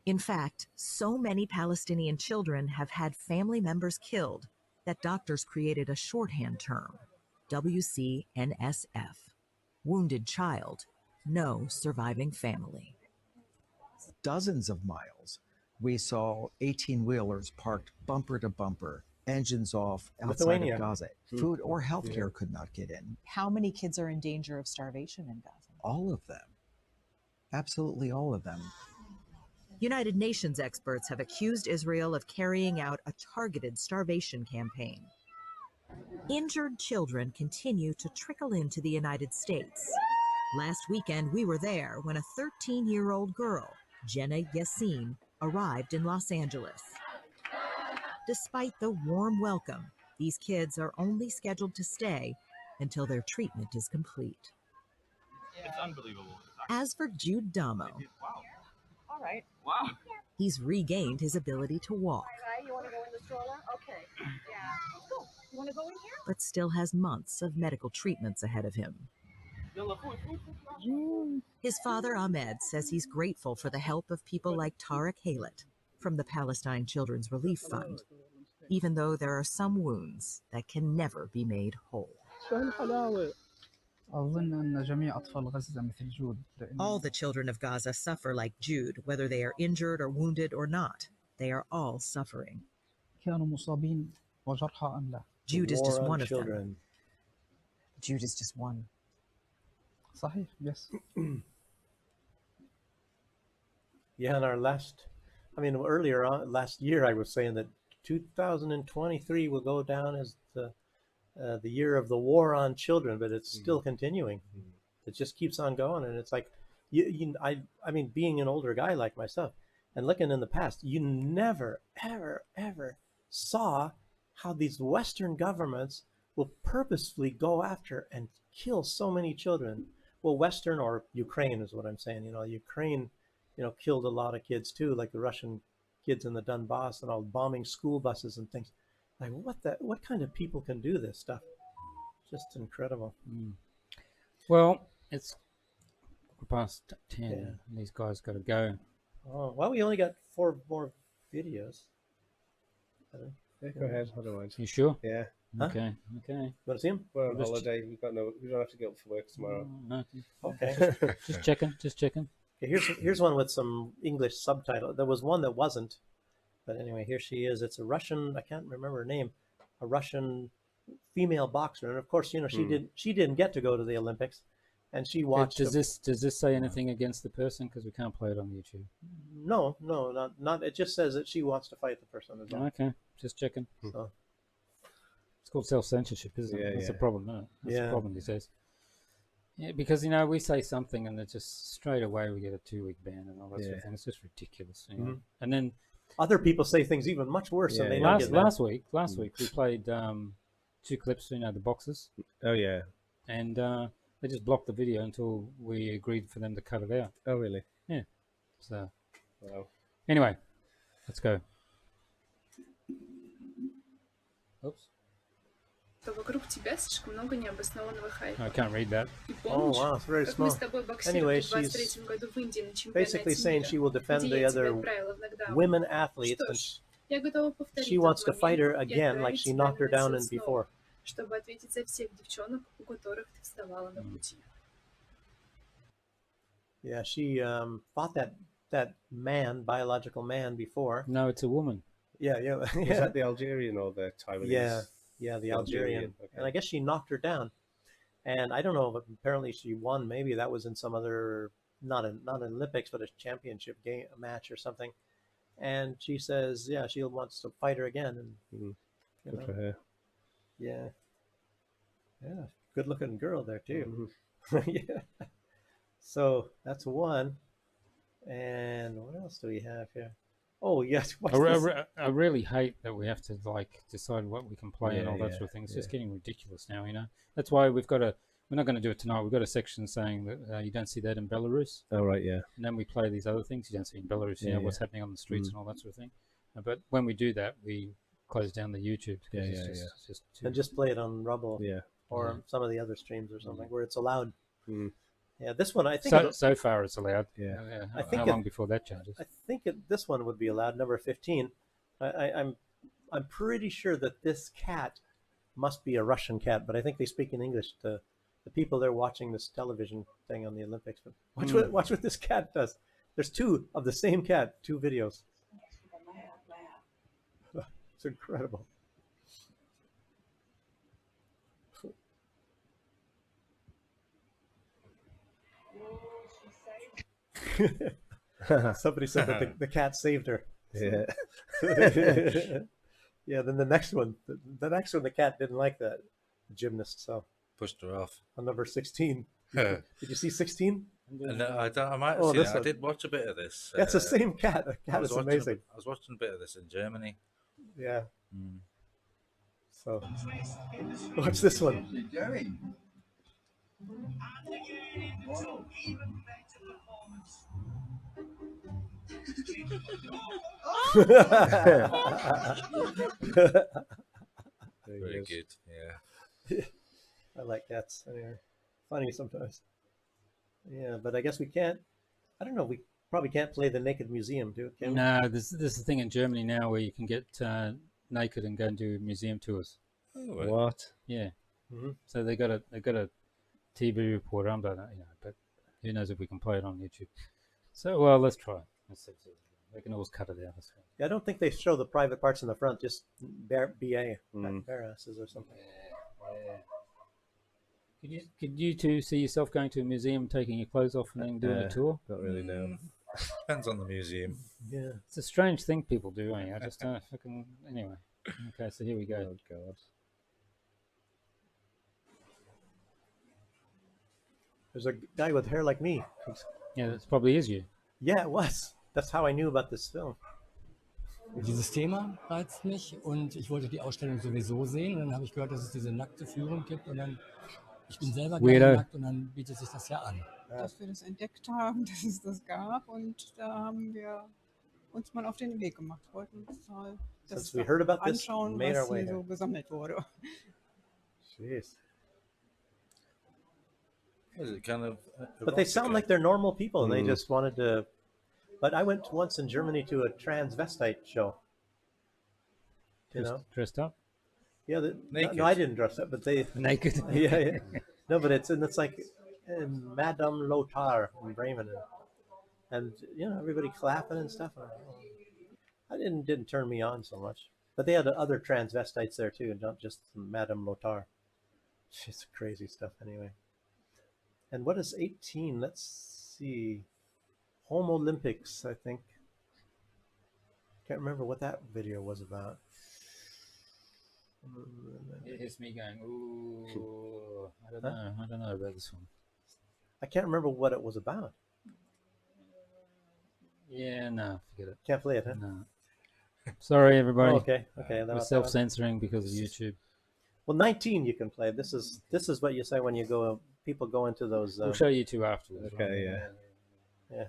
S9: In fact, so many Palestinian children have had family members killed that doctors created a shorthand term, WCNSF. Wounded child, no surviving family.
S8: Dozens of miles, we saw 18-wheelers parked bumper to bumper, engines off outside
S2: Lithuania.
S8: of Gaza. Food or healthcare could not get in.
S7: How many kids are in danger of starvation in Gaza?
S8: All of them. Absolutely all of them.
S9: United Nations experts have accused Israel of carrying out a targeted starvation campaign. Injured children continue to trickle into the United States. Last weekend, we were there when a 13-year-old girl, Jenna Yassin, arrived in Los Angeles. Despite the warm welcome, these kids are only scheduled to stay until their treatment is complete.
S10: It's unbelievable.
S9: As for Jude Damo,
S10: Wow.
S7: All right.
S10: Wow.
S9: he's regained his ability to walk,
S11: You want to go in the stroller? Okay. Yeah. Let's go. You want to go in here?
S9: but still has months of medical treatments ahead of him. His father, Ahmed, says he's grateful for the help of people like Tarek Halet from the Palestine Children's Relief Fund, even though there are some wounds that can never be made whole.
S12: أظن أن جميع أطفال غزة مثل جود
S9: All the children of Gaza suffer like Jude, whether they are injured or wounded or not. They are all suffering.
S12: كانوا مصابين وجرحى أم لا.
S9: Jude is just
S2: War on
S9: one of them.
S2: children.
S9: Jude is just one.
S12: صحيح. Yes.
S2: Yeah, in our earlier on, last year, I was saying that 2023 will go down as the year of the war on children, but it's still continuing. It just keeps on going, and it's like, I mean, being an older guy like myself, and looking in the past, you never, ever, ever saw how these Western governments will purposefully go after and kill so many children. Well, Western or Ukraine is what I'm saying. Ukraine, killed a lot of kids too, like the Russian kids in the Donbass and all, bombing school buses and things. Like, what kind of people can do this stuff? Just incredible.
S1: Well, it's past 10.
S2: Yeah.
S1: These guys got to go.
S2: Oh, well, we only got 4 more videos.
S3: Yeah, go ahead. I don't mind.
S1: You sure?
S3: Yeah.
S1: Okay. Okay.
S2: You want to see them?
S3: We're on holiday. We don't have to get up for work tomorrow.
S1: No.
S2: Okay.
S1: Just checking.
S2: Okay, here's one with some English subtitle. There was one that wasn't, but anyway, here she is. It's a Russian. I can't remember her name. A Russian female boxer, and of course, she didn't get to go to the Olympics, and she watched.
S1: Does this say anything against the person? Because we can't play it on YouTube.
S2: No, not. It just says that she wants to fight the person as well.
S1: Okay, just checking.
S2: So.
S1: It's called self-censorship, isn't it?
S3: Yeah,
S1: That's
S3: yeah.
S1: a problem, isn't it? That's a problem these days. Yeah, because we say something and it's just straight away we get a 2-week ban and all that sort of thing. It's just ridiculous. And then
S2: other people say things even much worse than they don't get
S1: last week we played 2 clips, the boxers.
S3: Oh yeah.
S1: And they just blocked the video until we agreed for them to cut it out.
S3: Oh really?
S1: Yeah. So
S3: wow.
S1: Anyway, let's go. Oops. I can't read that.
S2: Oh wow, it's very small. Anyway, she's basically saying she will defend the other women athletes, and she wants to fight her again like she knocked her down in before. Yeah, she fought that man, biological man, before.
S1: No, it's a woman.
S2: Yeah.
S3: Was that the Algerian or the Taiwanese?
S2: Yeah, the Algerian.
S3: Okay.
S2: And I guess she knocked her down. And I don't know, but apparently she won. Maybe that was in some other, not an Olympics, but a championship match or something. And she says, yeah, she wants to fight her again. And
S3: Good for her.
S2: Yeah. Good looking girl there too. Yeah. So that's one. And what else do we have here? Oh yes,
S1: I really hate that we have to decide what we can play and all that sort of thing. It's just getting ridiculous now, That's why we're not going to do it tonight. We've got a section saying that you don't see that in Belarus.
S3: Oh right, yeah.
S1: And then we play these other things you don't see in Belarus. What's happening on the streets and all that sort of thing. But when we do that, we close down the YouTube. It's just
S2: and just play it on Rumble.
S3: Yeah.
S2: Or some of the other streams or something where it's allowed. Yeah, this one I think.
S1: So far it's allowed.
S3: Yeah.
S1: How long before that changes?
S2: I think this one would be allowed. Number 15. I'm pretty sure that this cat must be a Russian cat, but I think they speak in English to the people there watching this television thing on the Olympics. But watch what this cat does. There's 2 of the same cat, 2 videos. It's incredible. Somebody said that the cat saved her.
S3: Yeah.
S2: Yeah. Then the next one, the cat didn't like that, the gymnast, so
S4: pushed her off.
S2: On number 16. Did you see 16?
S4: No, I might have seen it. I did watch a bit of this.
S2: That's the same cat. The cat is amazing.
S4: I was watching a bit of this in Germany.
S2: Yeah. So, watch this one.
S4: Very good. Yeah.
S2: I like cats. Anyway, funny sometimes. Yeah, but I guess we can't. I don't know. We probably can't play the Naked Museum, can we?
S1: No, there's a thing in Germany now where you can get naked and go and do museum tours.
S3: Oh, what?
S1: Yeah. So they got to TV reporter. I don't know, but who knows if we can play it on YouTube. So, well, let's try. Let's see. We can always cut it out.
S2: Yeah, I don't think they show the private parts in the front, just bare asses or something.
S1: Could you two see yourself going to a museum, taking your clothes off, and then doing a tour?
S3: Not really, no.
S4: Depends on the museum.
S2: Yeah.
S1: It's a strange thing people do, eh? I just don't fucking... Anyway. Okay, so here we go.
S3: Oh, God.
S2: There's a guy with hair like me.
S1: Yeah, that probably is you.
S2: Yeah, it was. That's how I knew about this film.
S13: Dieses Thema reizt mich und ich wollte die Ausstellung sowieso sehen. Und dann habe ich gehört, dass es diese nackte Führung gibt und dann, ich bin selber gerne nackt und dann bietet sich das ja an.
S14: Dass wir das entdeckt haben, dass es das gab und da haben wir uns mal auf den Weg gemacht. Wollten uns mal das anschauen, was hier so gesammelt wurde.
S2: Jeez.
S4: Is it kind of
S2: but they sound like they're normal people and they just wanted to... But I went once in Germany to a transvestite show. You know?
S1: Dressed up?
S2: Yeah,
S4: naked.
S2: No, I didn't dress up, but they...
S1: Naked?
S2: yeah. No, but it's like Madame Lothar in Bremen. And, everybody clapping and stuff. I didn't turn me on so much. But they had other transvestites there too, not just Madame Lothar. It's crazy stuff anyway. And what is 18? Let's see. Home Olympics, I think. Can't remember what that video was about.
S1: It's me going, ooh, I don't know about this one.
S2: I can't remember what it was about.
S1: Yeah, no, forget it.
S2: Can't play it, huh?
S1: No. Sorry, everybody.
S2: Oh, okay.
S1: We're self-censoring because of YouTube.
S2: Well, 19 you can play. This is what you say when you go. People go into those.
S1: We'll show you two afterwards.
S3: Okay,
S1: right?
S2: Yeah.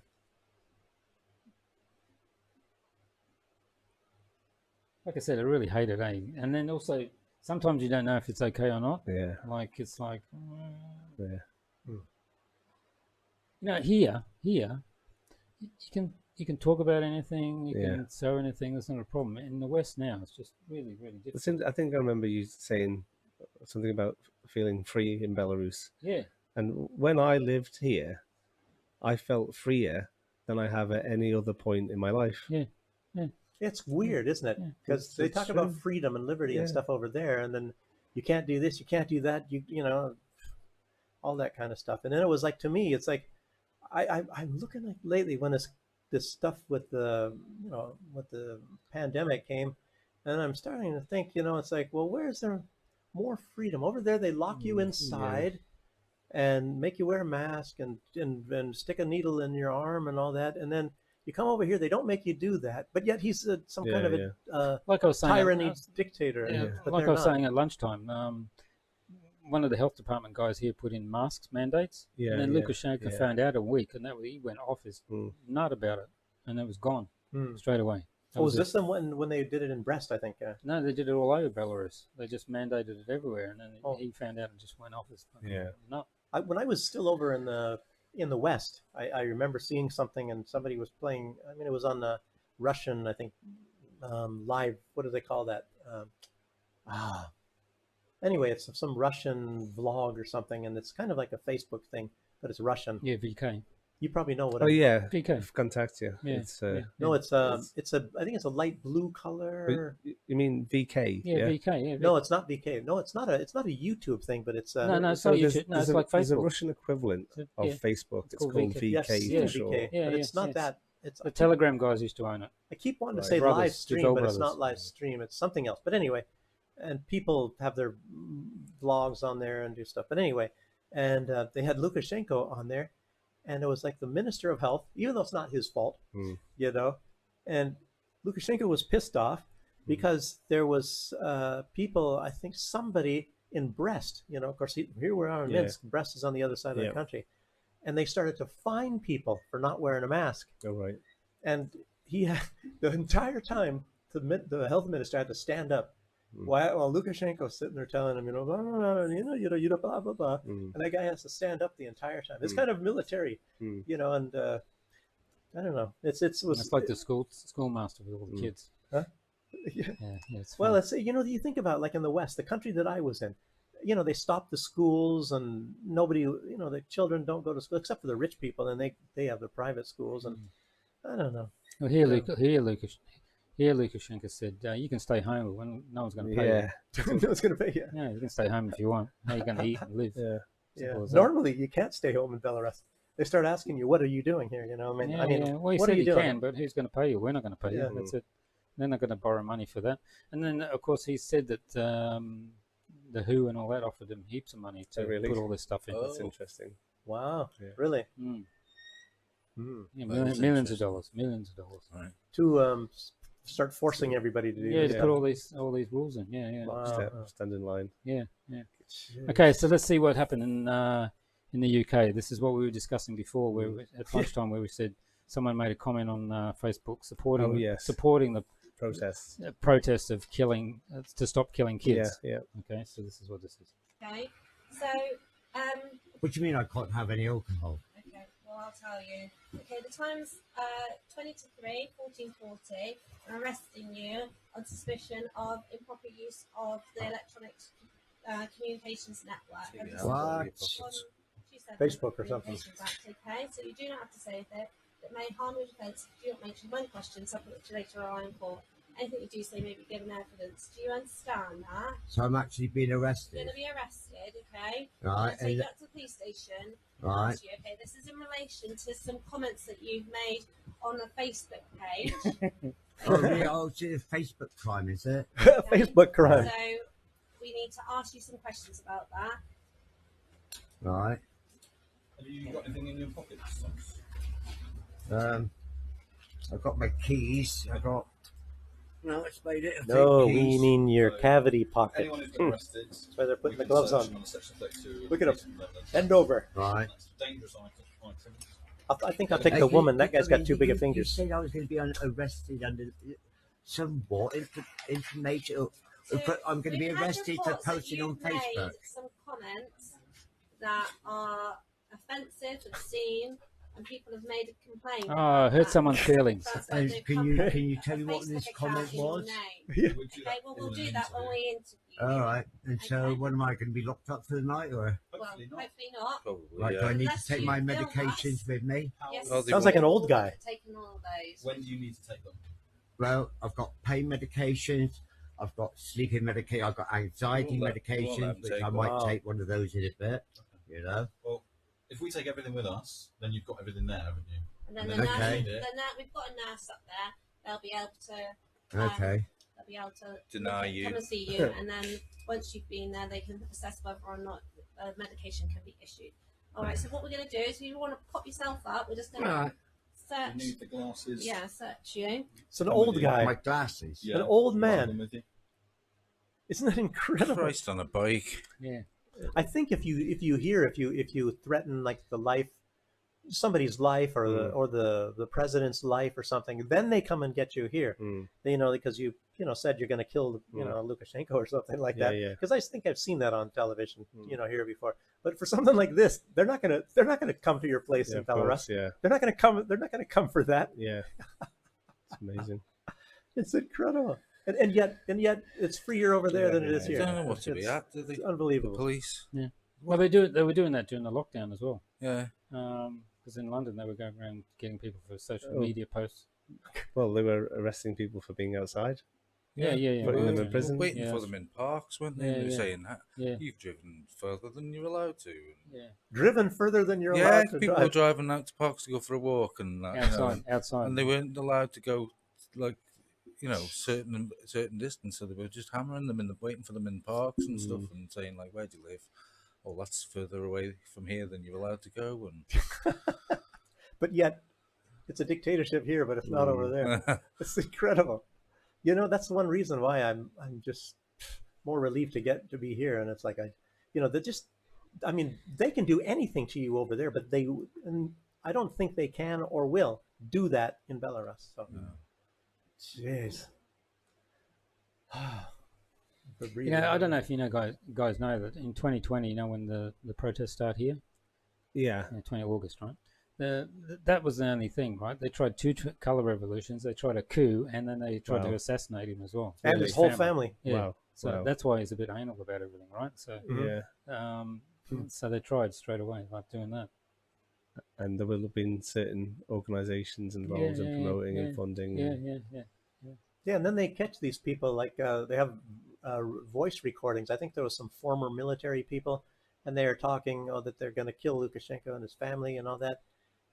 S1: Like I said, I really hate it, eh? And then also, sometimes you don't know if it's okay or not.
S3: Yeah.
S1: Like, it's like...
S3: Yeah.
S1: Here, you can talk about anything, you can show anything, that's not a problem. In the West now, it's just really, really difficult.
S3: I think I remember you saying something about feeling free in Belarus.
S1: Yeah.
S3: And when I lived here, I felt freer than I have at any other point in my life.
S1: Yeah. Yeah.
S2: It's weird, isn't it? Because they talk about freedom and liberty and stuff over there, and then you can't do this, you can't do that, you know, all that kind of stuff. And then it was like, to me, it's like, I'm looking like lately when this stuff with the pandemic came, and I'm starting to think, it's like, well, where's there more freedom? Over there, they lock you inside and make you wear a mask and stick a needle in your arm and all that, and then you come over here, they don't make you do that, but yet he's some kind of a
S1: like I was saying,
S2: tyranny dictator.
S1: Yeah,
S2: but
S1: like I was saying at lunchtime, one of the health department guys here put in masks mandates, and then Lukashenko found out a week, and he went off his nut about it, and it was gone straight away.
S2: Was this the one when they did it in Brest, I think?
S1: No, they did it all over Belarus. They just mandated it everywhere, and then he found out and just went off his nut.
S2: When I was still over in the West, I remember seeing something, and somebody was playing. I mean, it was on the Russian, I think, live. What do they call that? Anyway, it's some Russian vlog or something, and it's kind of like a Facebook thing, but it's Russian.
S1: Yeah, VK.
S2: You probably know what.
S1: VK.
S3: Contact you.
S1: Yeah.
S3: It's,
S2: no, it's a. I think it's a light blue color.
S3: You mean VK?
S1: Yeah, VK. Yeah.
S2: No, it's not VK. No, it's not a YouTube thing, but it's.
S1: No, it's not YouTube. No, it's like Facebook.
S3: There's a Russian equivalent of Facebook. It's called VK.
S2: Yes,
S3: for sure.
S2: VK, but it's not that. It's
S1: the Telegram guys used to own it.
S2: I keep wanting to say live stream, but it's not live stream. It's something else. But anyway, and people have their vlogs on there and do stuff. But anyway, and they had Lukashenko on there, and it was like the Minister of Health, even though it's not his fault, and Lukashenko was pissed off because there was people, I think somebody in Brest, of course, here we are in Minsk, Brest is on the other side of the country, and they started to fine people for not wearing a mask.
S3: Oh, right.
S2: And he had, the entire time, the health minister had to stand up while Lukashenko's sitting there telling him, blah, blah, blah, blah. And that guy has to stand up the entire time. It's kind of military, and I don't know. It's
S1: like the schoolmaster with all the kids.
S2: Huh?
S1: Yeah,
S2: well, let's say, you think about, like in the West, the country that I was in, you know, they stop the schools and nobody, you know, the children don't go to school except for the rich people, and they have the private schools, and I don't know.
S1: Well, here Lukashenko said, you can stay home when no one's going to pay you.
S2: No one's going to pay you.
S1: Yeah, you can stay home if you want. How are you going to eat and live?
S2: Normally, you can't stay home in Belarus. They start asking you, what are you doing here? You know, I mean,
S1: well, he
S2: what
S1: said
S2: are you
S1: he
S2: doing?
S1: can, but who's going to pay you? We're not going to pay you. That's it. They're not going to borrow money for that. And then, of course, he said that the WHO and all that offered him heaps of money to put all this stuff in.
S3: That's interesting.
S2: Wow, really?
S1: Yeah, millions of dollars.
S4: Right.
S2: To start forcing everybody to do this.
S1: To put all these rules in.
S2: Wow.
S3: Stand in line.
S1: Yeah. Okay, so let's see what happened in the UK. This is what we were discussing before, where at lunchtime, where we said someone made a comment on Facebook supporting the protests of killing to stop killing kids.
S3: Yeah.
S1: Okay, so this is what this is.
S15: Okay, so
S16: what do you mean I can't have any alcohol?
S15: Okay, well I'll tell you. Okay, the time's 20 to 3, 14:40. I'm arresting you on suspicion of improper use of the electronic communications network.
S16: What?
S2: Facebook or something.
S15: Okay, so you do not have to say that may harm your defence if you do not mention one question subject to later on in court. Anything you do say may be given evidence. Do you understand that?
S16: So I'm actually being arrested.
S15: You're going to be arrested, okay?
S16: Right.
S15: Take you up to the police station.
S16: Right.
S15: You, okay, this is in relation to some comments that you've made on a Facebook page.
S16: It's a Facebook crime, is it?
S2: Facebook crime.
S15: So we need to ask you some questions about that.
S16: Right.
S10: Have you got anything in your pockets?
S16: I've got my keys. No, it's made it.
S2: No, we mean your cavity pocket.
S10: Anyone who's been arrested,
S2: that's why they're putting the gloves on.
S10: Section 32
S2: Look at him. Bend over.
S16: Right.
S10: Dangerous items.
S2: I think I'll take the woman. That guy's got too big of fingers.
S16: You said I was going to be arrested under some information. I'm going to be arrested for posting on Facebook.
S15: Some comments that are offensive, obscene, and people have made a complaint.
S1: Oh, I hurt someone's feelings.
S16: Can you tell me what this comment was?
S15: Okay, well we'll do that when we interview.
S16: All right. And so, what am I going to be locked up for the night, or?
S15: Well, hopefully not.
S4: Probably,
S16: right, do I need to take my medications with me?
S15: Yes.
S2: Sounds like an old guy.
S15: Taking all of those.
S10: When do you need to take them?
S16: Well, I've got pain medications. I've got sleeping medication. I've got anxiety medications, which I might take one of those in a bit. You know.
S10: Well, if we take everything with us, then you've got everything there, haven't you?
S15: And then we've got a nurse up there. They'll be able to. They'll be able to
S4: deny you.
S15: Come and see you, and then once you've been there, they can assess whether or not medication can be issued. All right. So what we're going to do is, if you want to pop yourself up, we're just going to search.
S10: You need the glasses.
S15: Yeah, search you.
S2: It's an old guy.
S16: My glasses.
S2: An old man. Isn't that incredible?
S4: Christ on a bike.
S1: Yeah.
S2: I think if you threaten like the life, somebody's life, or the president's life or something, then they come and get you here. You know, because you said you're going to kill Lukashenko or something like that. Because I think I've seen that on television, here before. But for something like this, they're not gonna come to your place in Belarus. They're not gonna come. They're not gonna come for that.
S3: Yeah, it's amazing.
S2: It's incredible. And yet it's freer over there than it is here.
S4: I don't know what to be at.
S2: It's unbelievable.
S4: The police.
S1: Yeah. Well, they were doing that during the lockdown as well.
S4: Yeah.
S1: Because in London they were going around getting people for social media posts.
S3: Well, they were arresting people for being outside.
S1: Yeah.
S3: Putting them in prison.
S4: Waiting for them in parks, weren't they? They were saying that. You've driven further than you're allowed to.
S2: Driven further than you're allowed to.
S4: People were driving out to parks to go for a walk and that.
S1: Outside.
S4: And they weren't allowed to go certain distance, so they were just hammering them waiting for them in parks and stuff, and saying like, "Where do you live?" Oh, that's further away from here than you're allowed to go. And
S2: but yet, it's a dictatorship here, but it's not over there. It's incredible. That's one reason why I'm just more relieved to be here. And it's like they can do anything to you over there, but I don't think they can or will do that in Belarus. So. No. Jeez.
S1: I don't know if guys know that in 2020, when the protests start here?
S3: Yeah.
S1: 20 August, right? That was the only thing, right? They tried two color revolutions. They tried a coup, and then they tried to assassinate him as well.
S2: And his whole family.
S1: Yeah.
S3: Wow.
S1: So that's why he's a bit anal about everything, right? So so they tried straight away, like doing that.
S3: And there will have been certain organisations involved in promoting and funding.
S2: Yeah, and then they catch these people, like they have voice recordings. I think there was some former military people, and they are talking that they're going to kill Lukashenko and his family and all that.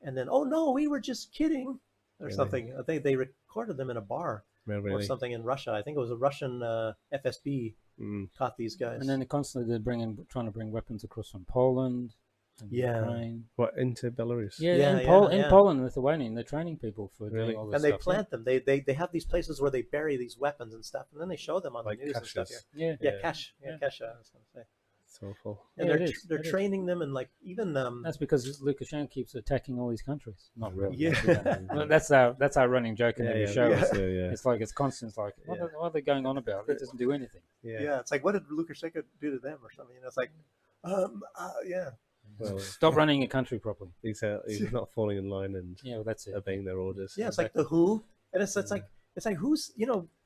S2: And then, oh no, we were just kidding, or something. I think they recorded them in a bar or something in Russia. I think it was a Russian FSB caught these guys.
S1: And then they're constantly trying to bring weapons across from Poland. Ukraine.
S3: What, into Belarus?
S1: In Poland and Lithuania, they're training people for doing all this
S2: stuff. And they
S1: stuff.
S2: plant them. They have these places where they bury these weapons and stuff, and then they show them on the news
S3: caches.
S2: and stuff. Cache. I was going to say.
S3: It's awful.
S2: And they're training them, and like even
S1: that's because Lukashenko keeps attacking all these countries. Not really. Well, that's our running joke in every show. It's like it's constant. It's like what are they going on about? It doesn't do anything.
S2: It's like what did Lukashenko do to them or something? You know, it's like
S3: Well,
S1: stop running a country properly.
S3: He's not falling in line and
S1: that's it.
S3: obeying their orders.
S2: Yeah, it's like the WHO, and it's like who's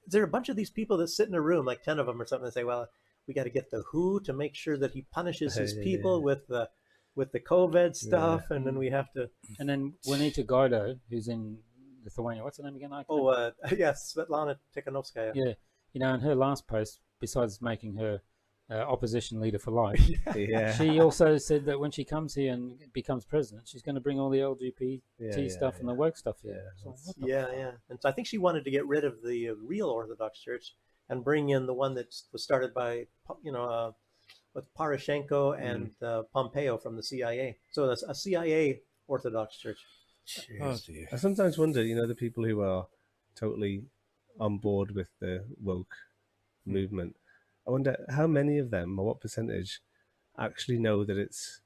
S2: there are a bunch of these people that sit in a room, like 10 of them or something, and say, well, we got to get the WHO to make sure that he punishes his people with the COVID stuff, and then we have to.
S1: And then Juanita Guaido, who's in Lithuania, what's her name again?
S2: Svetlana Tikhanovskaya.
S1: Yeah, in her last post, besides making her opposition leader for life, she also said that when she comes here and becomes president, she's going to bring all the LGBT stuff and the woke stuff here.
S2: And so I think she wanted to get rid of the real Orthodox Church and bring in the one that was started by with Poroshenko and Pompeo from the CIA. So that's a CIA Orthodox Church.
S3: I sometimes wonder, the people who are totally on board with the woke movement. I wonder how many of them, or what percentage, actually know that it's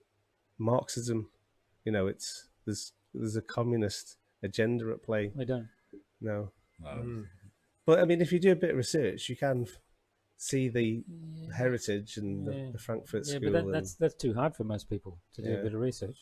S3: Marxism. There's a communist agenda at play.
S1: They don't.
S3: No. But I mean, if you do a bit of research, you can see the heritage and the Frankfurt School.
S1: Yeah, but that's too hard for most people to do a bit of research.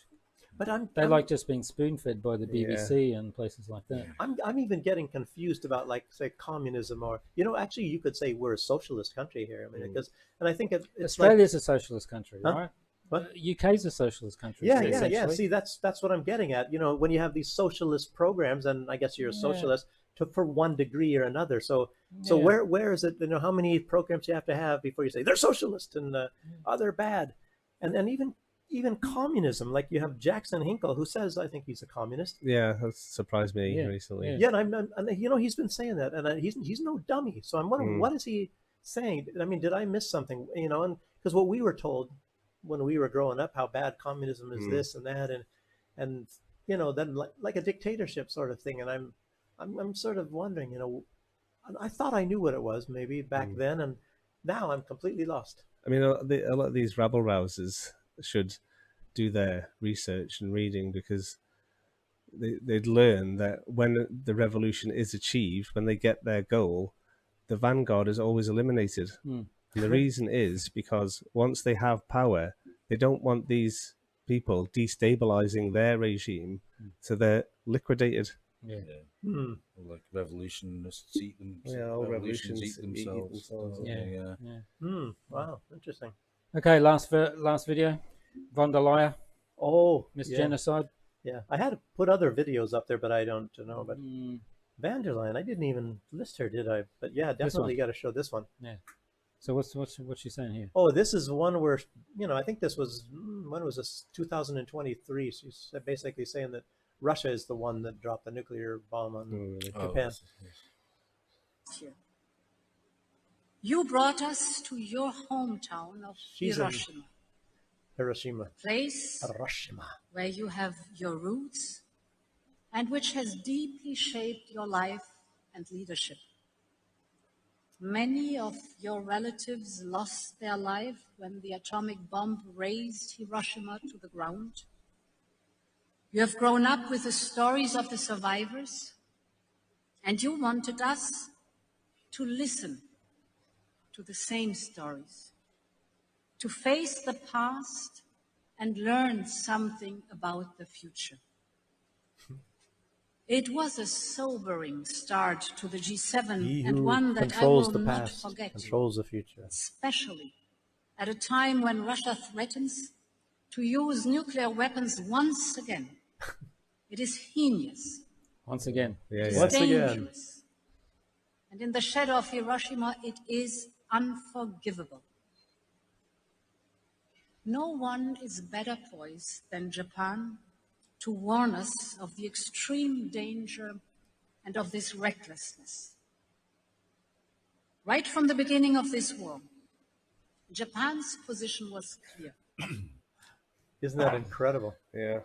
S2: But
S1: they like just being spoon-fed by the BBC and places like that.
S2: I'm even getting confused about, like, say, communism, or actually you could say we're a socialist country here. I mean, and I think it's
S1: Australia's a socialist country, right?
S2: What?
S1: UK's a socialist country.
S2: Yeah. See, that's what I'm getting at. When you have these socialist programs, and I guess you're a socialist for one degree or another. So where is it? How many programs you have to have before you say they're socialist and they're bad, and even communism, like you have Jackson Hinkle, who says, I think he's a communist.
S3: Yeah, that surprised me recently.
S2: Yeah, and he's been saying that, and he's no dummy. So I'm wondering, what is he saying? I mean, did I miss something? And because what we were told when we were growing up, how bad communism is, this and that, and then like a dictatorship sort of thing. And I'm sort of wondering, I thought I knew what it was maybe back then, and now I'm completely lost.
S3: I mean, a lot of these rabble rousers should do their research and reading, because they'd learn that when the revolution is achieved, when they get their goal, the vanguard is always eliminated. And the reason is because once they have power, they don't want these people destabilizing their regime, so they're liquidated.
S4: Like revolutionists eat them. Revolutions eat themselves.
S2: Wow, interesting.
S1: Okay, last video, von der Leyen. Miss Genocide.
S2: Yeah, I had to put other videos up there, but I don't know. But van der Leyen, I didn't even list her, did I? But yeah, definitely got to show this one.
S1: Yeah. So what's she saying here?
S2: Oh, this is one where I think this was when was this? 2023. She's basically saying that Russia is the one that dropped the nuclear bomb on Japan.
S17: You brought us to your hometown of
S2: Hiroshima.
S17: Place where you have your roots and which has deeply shaped your life and leadership. Many of your relatives lost their life when the atomic bomb razed Hiroshima to the ground. You have grown up with the stories of the survivors, and you wanted us to listen to the same stories, to face the past and learn something about the future. It was a sobering start to the G7
S2: He
S17: and
S2: who
S17: one that I
S2: controls
S17: will
S2: the
S17: not
S2: past
S17: forget,
S2: controls the future.
S17: especially at a time when Russia threatens to use nuclear weapons once again. It is heinous.
S1: Once again.
S17: It is
S2: Once
S17: dangerous.
S2: again.
S17: And in the shadow of Hiroshima, it is unforgivable. No one is better poised than Japan to warn us of the extreme danger and of this recklessness. Right from the beginning of this war, Japan's position was clear.
S2: Isn't that incredible?
S3: Yeah.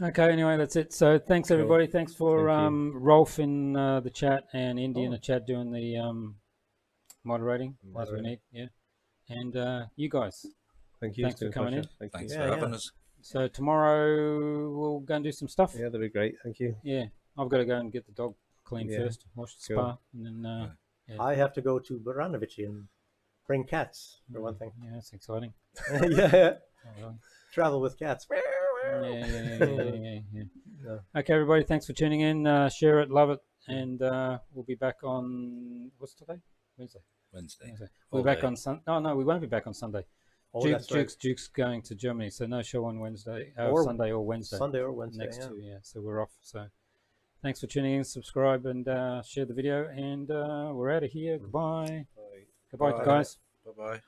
S1: Okay, anyway, that's it. So thanks,
S3: Cool.
S1: everybody. Thanks for
S3: Thank
S1: Rolf in the chat and Indy in the chat doing the moderating as we need. Yeah. And you guys.
S3: Thank you.
S1: Thanks for coming in.
S4: Thanks for having us.
S1: So tomorrow we'll go and do some stuff.
S3: Yeah, that'd be great. Thank you.
S1: Yeah. I've got to go and get the dog clean
S3: Yeah.
S1: first, wash the
S3: Cool.
S1: spa, and then... yeah.
S2: I have to go to Baranovici and bring cats, for one thing.
S1: Yeah, that's exciting.
S2: Yeah.
S1: Oh, really?
S2: Travel with cats.
S1: Yeah. Okay, everybody, thanks for tuning in. Share it, love it, and we'll be back on... What's today? Wednesday. We'll be back on Sunday. No, we won't be back on Sunday.
S2: Oh, that's right.
S1: Duke's going to Germany, so no show on Wednesday,
S2: Or
S1: Sunday or Wednesday.
S2: Sunday or Wednesday,
S1: Next
S2: yeah.
S1: two, yeah. So we're off. So thanks for tuning in. Subscribe and share the video, and we're out of here. Goodbye.
S3: Bye.
S1: Goodbye, guys.
S4: Bye-bye.